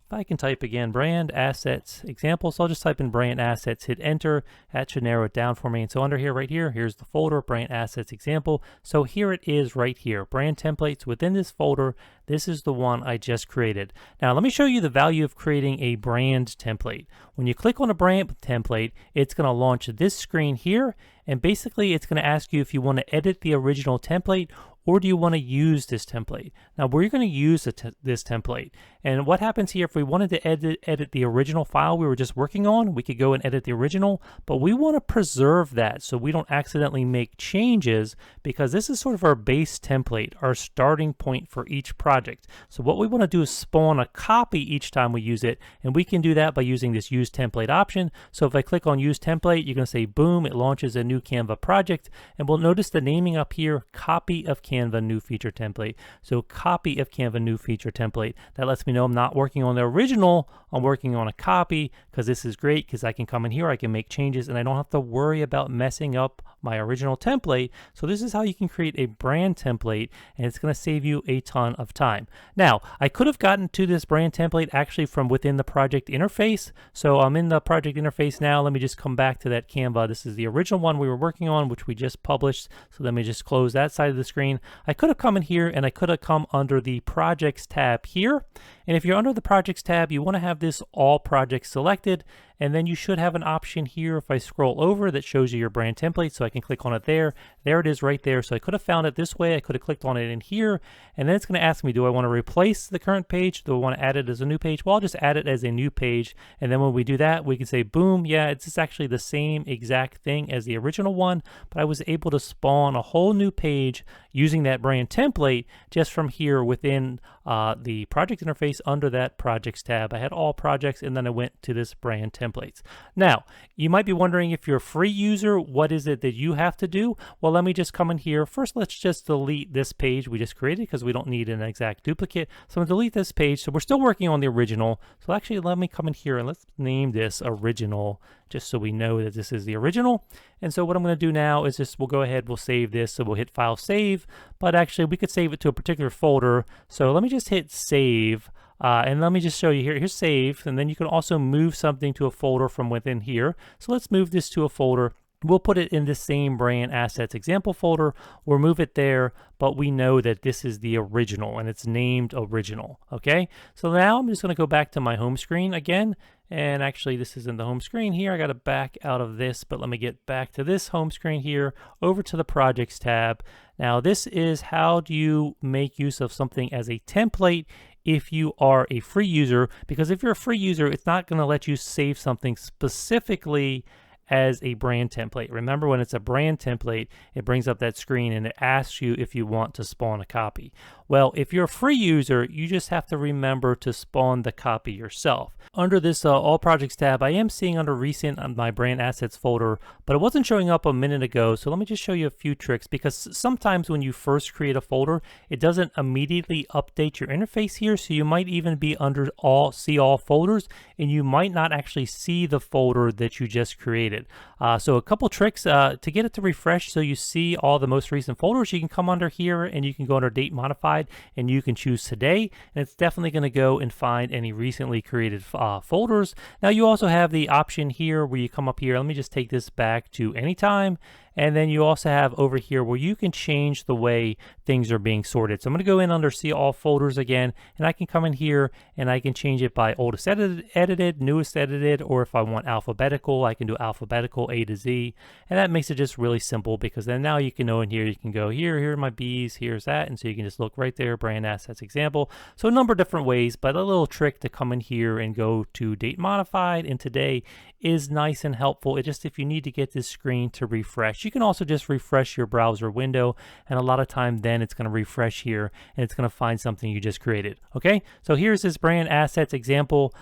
If I can type again, brand assets example, so I'll just type in brand assets, hit enter, that should narrow it down for me. And so under here, right here, here's the folder, brand assets example. So here it is right here, brand templates within this folder. This is the one I just created. Now let me show you the value of creating a brand template. When you click on a brand template, it's gonna launch this screen here, and basically it's gonna ask you if you wanna edit the original template or do you want to use this template? Now we're going to use this template. And what happens here, if we wanted to edit the original file we were just working on, we could go and edit the original, but we want to preserve that so we don't accidentally make changes, because this is sort of our base template, our starting point for each project. So what we want to do is spawn a copy each time we use it, and we can do that by using this use template option. So if I click on use template, you're going to say boom, it launches a new Canva project, and we'll notice the naming up here, copy of Canva new feature template. So copy of Canva new feature template. That lets me know I'm not working on the original, I'm working on a copy, because this is great because I can come in here, I can make changes, and I don't have to worry about messing up my original template. So this is how you can create a brand template, and it's going to save you a ton of time. Now, I could have gotten to this brand template actually from within the project interface. So I'm in the project interface now. Let me just come back to that Canva. This is the original one we were working on, which we just published. So let me just close that side of the screen. I could have come in here and I could have come under the projects tab here. And if you're under the projects tab, you want to have this all projects selected, and then you should have an option here if I scroll over that shows you your brand template. So I can click on it there. There it is right there. So I could have found it this way. I could have clicked on it in here, and then it's going to ask me, do I want to replace the current page? Do I want to add it as a new page? Well, I'll just add it as a new page. And then when we do that, we can say, boom, yeah, it's just actually the same exact thing as the original one, but I was able to spawn a whole new page using that brand template just from here within the project interface under that projects tab. I had all projects, and then I went to this brand templates. Now, you might be wondering, if you're a free user, what is it that you have to do? Well, let me just come in here. First, let's just delete this page we just created because we don't need an exact duplicate. So I'm going to delete this page. So we're still working on the original. So actually, let me come in here and let's name this original, just so we know that this is the original. And so what I'm going to do now is just, we'll go ahead, we'll save this. So we'll hit file save, but actually we could save it to a particular folder. So let me just hit save. And let me just show you here. Here's save, and then you can also move something to a folder from within here. So let's move this to a folder. We'll put it in the same brand assets example folder. We'll move it there, but we know that this is the original and it's named original. Okay, so now I'm just going to go back to my home screen again. And actually, this isn't the home screen here. I got to back out of this, but let me get back to this home screen here, over to the projects tab. Now, this is how do you make use of something as a template if you are a free user, because if you're a free user, it's not going to let you save something specifically as a brand template. Remember, when it's a brand template, it brings up that screen and it asks you if you want to spawn a copy. Well, if you're a free user, you just have to remember to spawn the copy yourself. Under this all projects tab, I am seeing under recent on my brand assets folder, but it wasn't showing up a minute ago. So let me just show you a few tricks, because sometimes when you first create a folder, it doesn't immediately update your interface here. So you might even be under see all folders, and you might not actually see the folder that you just created. So a couple tricks to get it to refresh so you see all the most recent folders. You can come under here and you can go under date modified, and you can choose today, and it's definitely going to go and find any recently created folders. Now you also have the option here where you come up here. Let me just take this back to anytime, And then you also have over here where you can change the way things are being sorted. So I'm going to go in under see all folders again, and I can come in here and I can change it by oldest edited, newest edited, or if I want alphabetical, I can do alphabetical A to Z. And that makes it just really simple, because then now you can know in here, you can go here are my B's, here's that. And so you can just look right there, brand assets example. So a number of different ways, but a little trick to come in here and go to date modified and today is nice and helpful. It just, if you need to get this screen to refresh, you can also just refresh your browser window, and a lot of time then it's going to refresh here and it's going to find something you just created. Okay, so here's this brand assets example.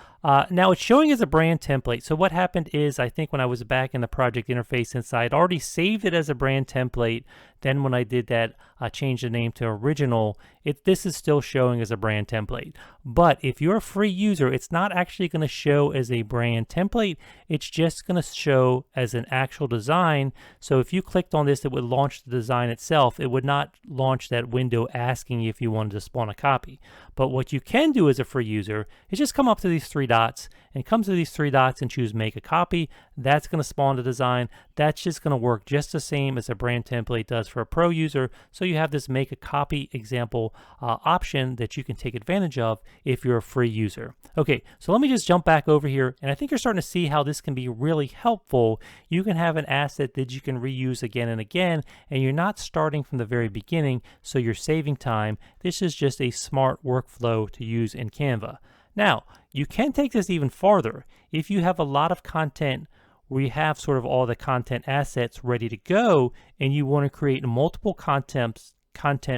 Now it's showing as a brand template. So what happened is, I think when I was back in the project interface, since I had already saved it as a brand template, then when I did that, change the name to original, this is still showing as a brand template. But if you're a free user, it's not actually going to show as a brand template. It's just going to show as an actual design. So if you clicked on this, it would launch the design itself. It would not launch that window asking you if you wanted to spawn a copy. But what you can do as a free user is just come up to these three dots and come to these three dots and choose make a copy. That's going to spawn the design. That's just going to work just the same as a brand template does for a pro user. So you have this make a copy example option that you can take advantage of if you're a free user. Okay, so let me just jump back over here, and I think you're starting to see how this can be really helpful. You can have an asset that you can reuse again and again, and you're not starting from the very beginning, so you're saving time. This is just a smart workflow to use in Canva. Now, you can take this even farther. If you have a lot of content where you have sort of all the content assets ready to go, and you want to create multiple content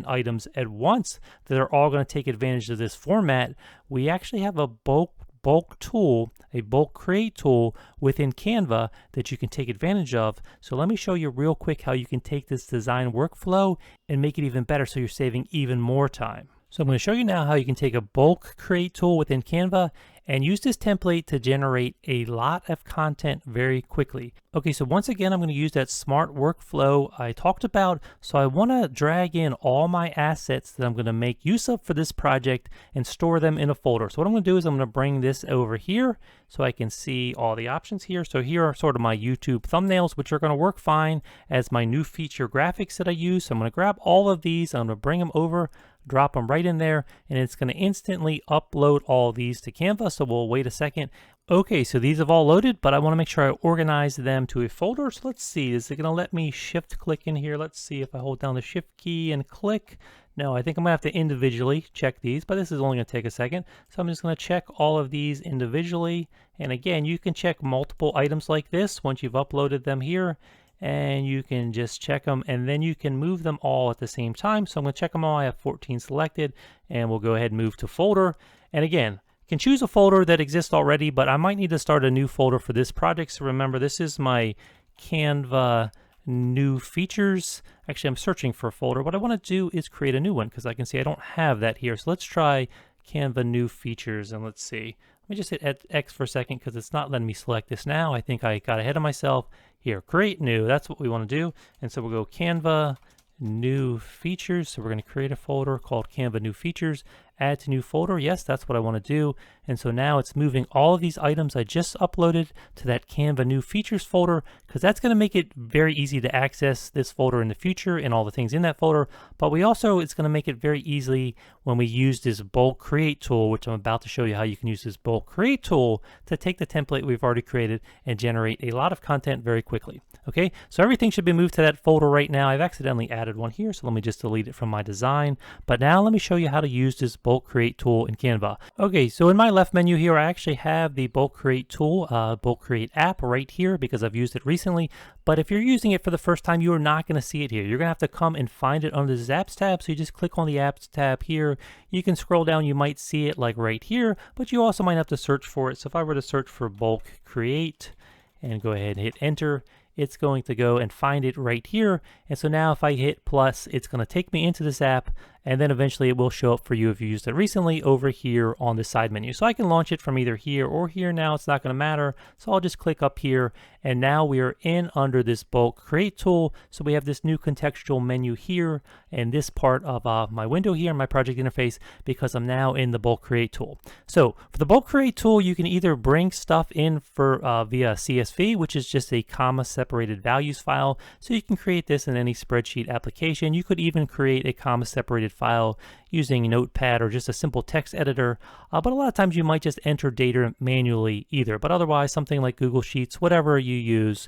items at once that are all going to take advantage of this format, we actually have a bulk tool, a bulk create tool within Canva that you can take advantage of. So let me show you real quick how you can take this design workflow and make it even better, so you're saving even more time. So I'm going to show you now how you can take a bulk create tool within Canva and use this template to generate a lot of content very quickly. Okay, so once again, I'm going to use that smart workflow I talked about. So I want to drag in all my assets that I'm going to make use of for this project and store them in a folder. So what I'm going to do is I'm going to bring this over here so I can see all the options here. So here are sort of my YouTube thumbnails, which are going to work fine as my new feature graphics that I use. So I'm going to grab all of these, I'm going to bring them over, drop them right in there, and it's going to instantly upload all these to Canva. So we'll wait a second. Okay, so these have all loaded, but I want to make sure I organize them to a folder. So let's see, is it going to let me shift click in here? Let's see if I hold down the shift key and click. No, I think I'm going to have to individually check these, but this is only going to take a second. So I'm just going to check all of these individually. And again, you can check multiple items like this once you've uploaded them here, and you can just check them, and then you can move them all at the same time. So I'm going to check them all. I have 14 selected, and we'll go ahead and move to folder. And again, you can choose a folder that exists already, but I might need to start a new folder for this project. So remember, this is my Canva new features. Actually, I'm searching for a folder. What I want to do is create a new one, because I can see I don't have that here. So let's try Canva new features, and let's see. Let me just hit X for a second, because it's not letting me select this now. I think I got ahead of myself. Here, create new, that's what we want to do. And so we'll go Canva new features. So we're going to create a folder called Canva new features, add to new folder. Yes, that's what I want to do. And so now it's moving all of these items I just uploaded to that Canva new features folder, because that's going to make it very easy to access this folder in the future and all the things in that folder. But it's going to make it very easily when we use this bulk create tool, which I'm about to show you how you can use this bulk create tool to take the template we've already created and generate a lot of content very quickly. Okay, so everything should be moved to that folder right now. I've accidentally added one here, so let me just delete it from my design. But now let me show you how to use this bulk create tool in Canva. Okay, so in my left menu here, I actually have the bulk create tool, bulk create app right here, because I've used it recently. But if you're using it for the first time, you are not going to see it here. You're going to have to come and find it under the apps tab. So you just click on the apps tab here. You can scroll down, you might see it like right here, but you also might have to search for it. So if I were to search for bulk create and go ahead and hit enter, it's going to go and find it right here. And so now if I hit plus, it's going to take me into this app, and then eventually it will show up for you if you used it recently over here on the side menu. So I can launch it from either here or here now. It's not going to matter. So I'll just click up here, and now we are in under this bulk create tool. So we have this new contextual menu here and this part of my window here in my project interface, because I'm now in the bulk create tool. So for the bulk create tool, you can either bring stuff in for via CSV, which is just a comma separated values file. So you can create this in any spreadsheet application. You could even create a comma separated file using Notepad or just a simple text editor, but a lot of times you might just enter data manually either, but otherwise something like Google Sheets, whatever you use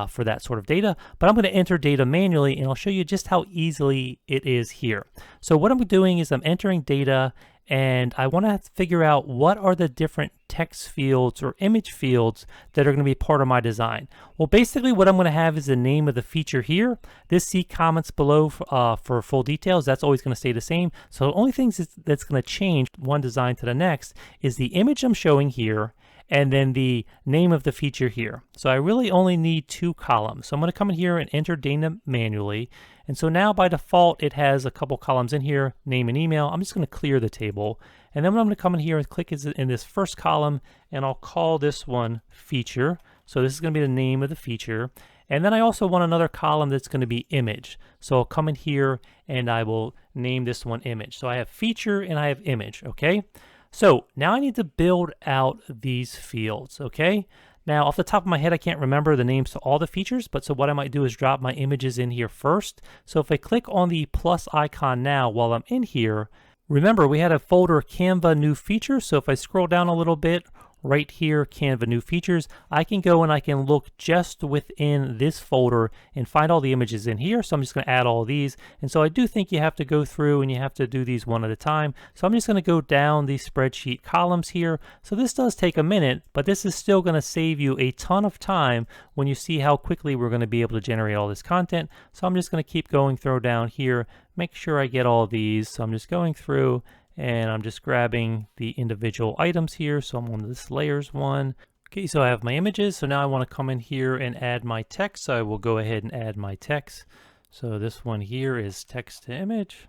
for that sort of data. But I'm going to enter data manually, and I'll show you just how easily it is here. So what I'm doing is I'm entering data, and I want to figure out what are the different text fields or image fields that are going to be part of my design. Well, basically what I'm going to have is the name of the feature here. This see comments below for full details. That's always going to stay the same. So the only things that's going to change one design to the next is the image I'm showing here, and then the name of the feature here. So I really only need 2 columns. So I'm going to come in here and enter data manually. And so now by default, it has a couple columns in here, name and email. I'm just going to clear the table. And then I'm going to come in here and click in this first column, and I'll call this one feature. So this is going to be the name of the feature. And then I also want another column that's going to be image. So I'll come in here and I will name this one image. So I have feature and I have image, okay? So now I need to build out these fields, okay? Now, off the top of my head, I can't remember the names to all the features, but so what I might do is drop my images in here first. So if I click on the plus icon now while I'm in here, remember we had a folder Canva new feature. So if I scroll down a little bit, right here, Canva new features, I can go and I can look just within this folder and find all the images in here. So I'm just going to add all these. And so I do think you have to go through and you have to do these one at a time. So I'm just going to go down these spreadsheet columns here. So this does take a minute, but this is still going to save you a ton of time when you see how quickly we're going to be able to generate all this content. So I'm just going to keep going through down here, make sure I get all these. So I'm just going through, and I'm just grabbing the individual items here. So I'm on this layers one. Okay, so I have my images. So now I want to come in here and add my text. So I will go ahead and add my text. So this one here is text to image.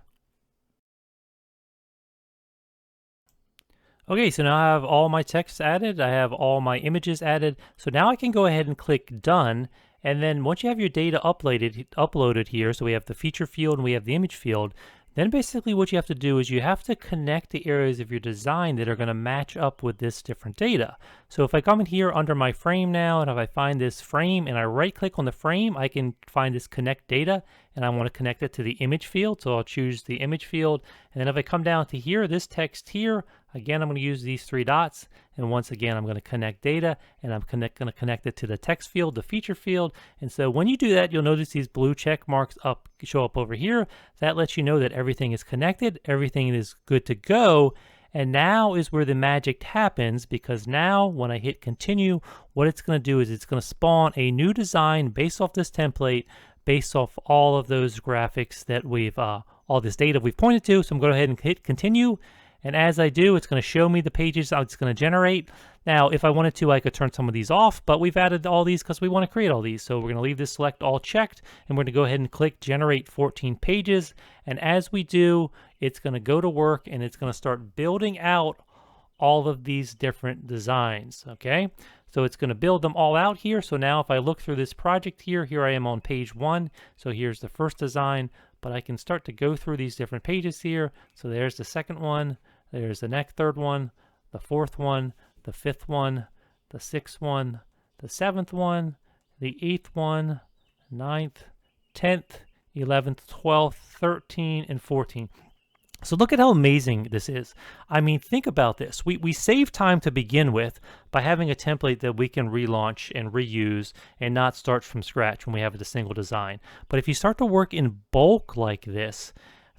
Okay, so now I have all my text added. I have all my images added. So now I can go ahead and click done. And then once you have your data uploaded here, so we have the feature field and we have the image field, then basically what you have to do is you have to connect the areas of your design that are going to match up with this different data. So if I come in here under my frame now, and if I find this frame and I right click on the frame, I can find this connect data, and I want to connect it to the image field. So I'll choose the image field. And then if I come down to here, this text here, again, I'm going to use these 3 dots. And once again, I'm going to connect data, and I'm going to connect it to the text field, the feature field. And so when you do that, you'll notice these blue check marks show up over here. That lets you know that everything is connected, everything is good to go. And now is where the magic happens, because now when I hit continue, what it's going to do is it's going to spawn a new design based off this template, based off all of those graphics that we've, all this data we've pointed to. So I'm going to go ahead and hit continue. And as I do, it's going to show me the pages it's going to generate. Now, if I wanted to, I could turn some of these off, but we've added all these because we want to create all these. So we're going to leave this select all checked, and we're going to go ahead and click generate 14 pages. And as we do, it's going to go to work and it's going to start building out all of these different designs, okay? So it's going to build them all out here. So now if I look through this project here I am on page 1. So here's the first design, but I can start to go through these different pages here. So there's the second one. There's the next third one, the fourth one, the fifth one, the sixth one, the seventh one, the eighth one, 9th, 10th, 11th, 12th, 13, and 14. So look at how amazing this is. I mean, think about this. We save time to begin with by having a template that we can relaunch and reuse and not start from scratch when we have a single design. But if you start to work in bulk like this,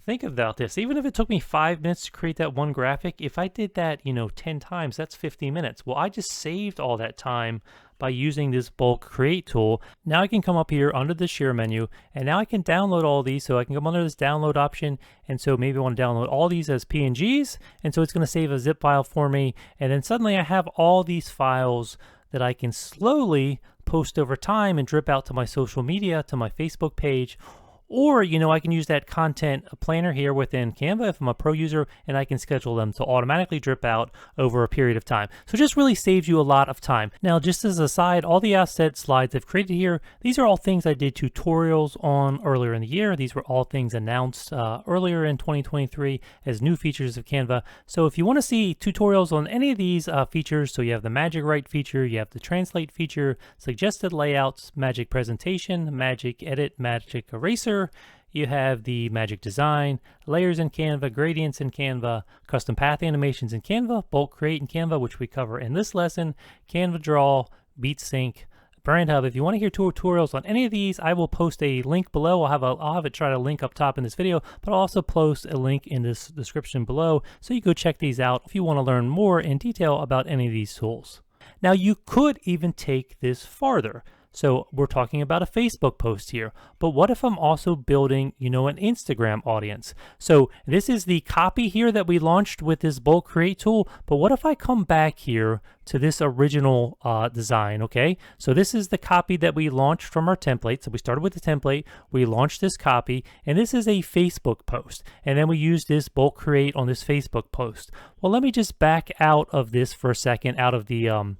think about this. Even if it took me 5 minutes to create that one graphic, if I did that, 10 times, that's 50 minutes. Well, I just saved all that time by using this bulk create tool. Now I can come up here under the share menu, and now I can download all these. So I can come under this download option. And so maybe I want to download all these as PNGs. And so it's going to save a zip file for me. And then suddenly I have all these files that I can slowly post over time and drip out to my social media, to my Facebook page, Or, I can use that content planner here within Canva if I'm a pro user, and I can schedule them to automatically drip out over a period of time. So it just really saves you a lot of time. Now, just as a side, all the asset slides I've created here, these are all things I did tutorials on earlier in the year. These were all things announced earlier in 2023 as new features of Canva. So if you want to see tutorials on any of these features, so you have the Magic Write feature, you have the Translate feature, suggested layouts, Magic Presentation, Magic Edit, Magic Eraser, you have the Magic Design, layers in Canva, gradients in Canva, custom path animations in Canva, bulk create in Canva, which we cover in this lesson, Canva Draw, Beat Sync, Brand Hub. If you want to hear tutorials on any of these, I will post a link below. I'll have it try to link up top in this video, but I'll also post a link in this description below, so you go check these out if you want to learn more in detail about any of these tools. Now, you could even take this farther. So we're talking about a Facebook post here, but what if I'm also building, an Instagram audience? So this is the copy here that we launched with this bulk create tool, but what if I come back here to this original design, okay? So this is the copy that we launched from our template. So we started with the template, we launched this copy, and this is a Facebook post. And then we use this bulk create on this Facebook post. Well, let me just back out of this for a second, out of the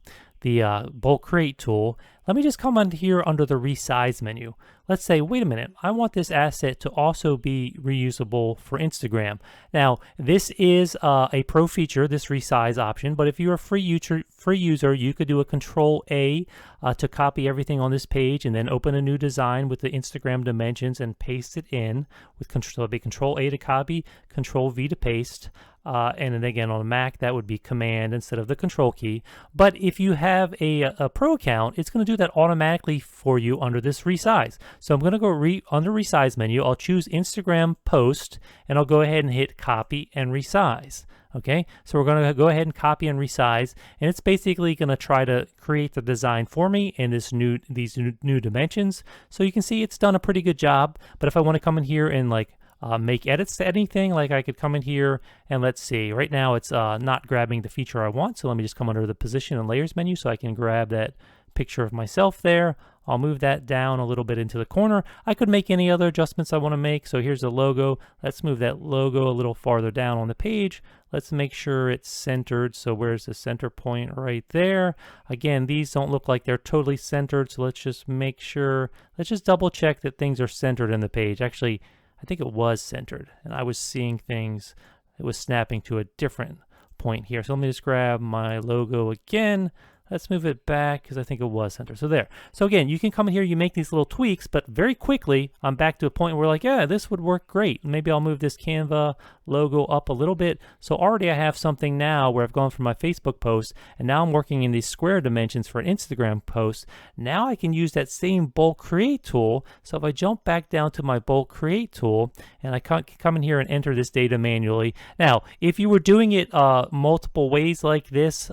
bulk create tool. Let me just come on here under the Resize menu. Let's say, wait a minute, I want this asset to also be reusable for Instagram. Now, this is a pro feature, this resize option, but if you're a free user, you could do a Control A to copy everything on this page and then open a new design with the Instagram dimensions and paste it in. So it'll be Control A to copy, Control V to paste. And then again on a Mac, that would be Command instead of the Control key. But if you have a Pro account, it's going to do that automatically for you under this Resize. So I'm going to go under Resize menu. I'll choose Instagram Post, and I'll go ahead and hit Copy and Resize. Okay, so we're going to go ahead and copy and resize, and it's basically going to try to create the design for me in these new dimensions. So you can see it's done a pretty good job. But if I want to come in here and make edits to anything, I could come in here and let's see, right now it's not grabbing the feature I want. So let me just come under the Position and Layers menu so I can grab that picture of myself there. I'll move that down a little bit into the corner. I could make any other adjustments I want to make. So here's the logo. Let's move that logo a little farther down on the page. Let's make sure it's centered. So where's the center point? Right there. Again, these don't look like they're totally centered. So let's just make sure, let's just double check that things are centered in the page. Actually, I think it was centered and I was seeing things, it was snapping to a different point here. So let me just grab my logo again. Let's move it back because I think it was centered. So there. So again, you can come in here, you make these little tweaks, but very quickly, I'm back to a point where yeah, this would work great. Maybe I'll move this Canva logo up a little bit. So already I have something now where I've gone from my Facebook post, and now I'm working in these square dimensions for an Instagram post. Now I can use that same bulk create tool. So if I jump back down to my bulk create tool, and I come in here and enter this data manually. Now, if you were doing it multiple ways like this,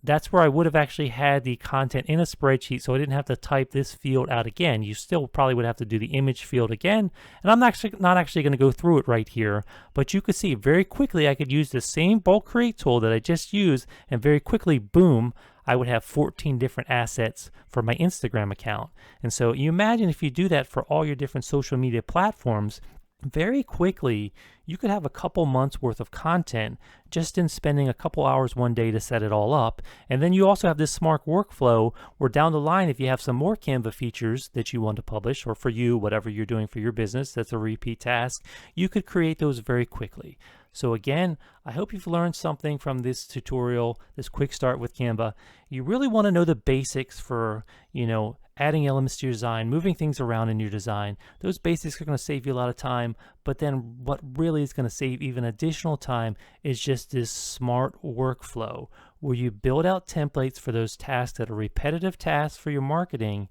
that's where I would have actually had the content in a spreadsheet, so I didn't have to type this field out again. You still probably would have to do the image field again, and I'm not actually going to go through it right here, but you could see very quickly I could use the same bulk create tool that I just used, and very quickly, boom, I would have 14 different assets for my Instagram account. And so you imagine if you do that for all your different social media platforms, very quickly, you could have a couple months worth of content just in spending a couple hours one day to set it all up. And then you also have this smart workflow where down the line, if you have some more Canva features that you want to publish, or for you, whatever you're doing for your business, that's a repeat task, you could create those very quickly. So again, I hope you've learned something from this tutorial, this quick start with Canva. You really want to know the basics for, adding elements to your design, moving things around in your design. Those basics are going to save you a lot of time, but then what really is going to save even additional time is just this smart workflow where you build out templates for those tasks that are repetitive tasks for your marketing,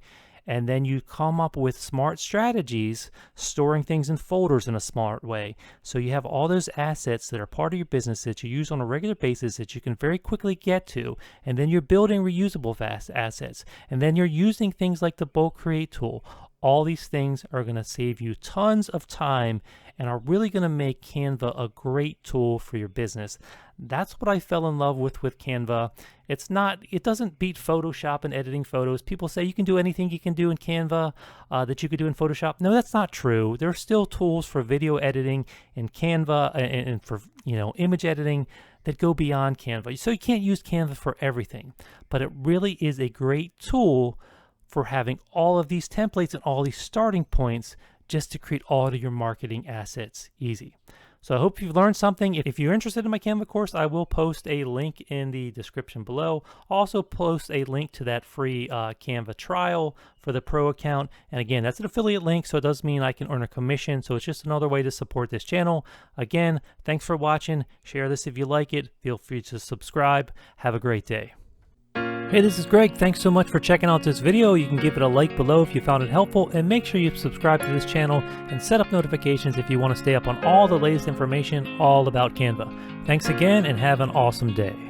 and then you come up with smart strategies, storing things in folders in a smart way. So you have all those assets that are part of your business that you use on a regular basis that you can very quickly get to, and then you're building reusable assets, and then you're using things like the bulk create tool. All these things are going to save you tons of time and are really going to make Canva a great tool for your business. That's what I fell in love with Canva. It doesn't beat Photoshop and editing photos. People say you can do anything you can do in Canva that you could do in Photoshop. No, that's not true. There are still tools for video editing in Canva and for image editing that go beyond Canva. So you can't use Canva for everything, but it really is a great tool for having all of these templates and all these starting points just to create all of your marketing assets easy. So I hope you've learned something. If you're interested in my Canva course, I will post a link in the description below. I'll also post a link to that free Canva trial for the pro account. And again, that's an affiliate link, so it does mean I can earn a commission. So it's just another way to support this channel. Again, thanks for watching. Share this if you like it. Feel free to subscribe. Have a great day. Hey, this is Greg. Thanks so much for checking out this video. You can give it a like below if you found it helpful, and make sure you subscribe to this channel and set up notifications if you want to stay up on all the latest information all about Canva. Thanks again, and have an awesome day.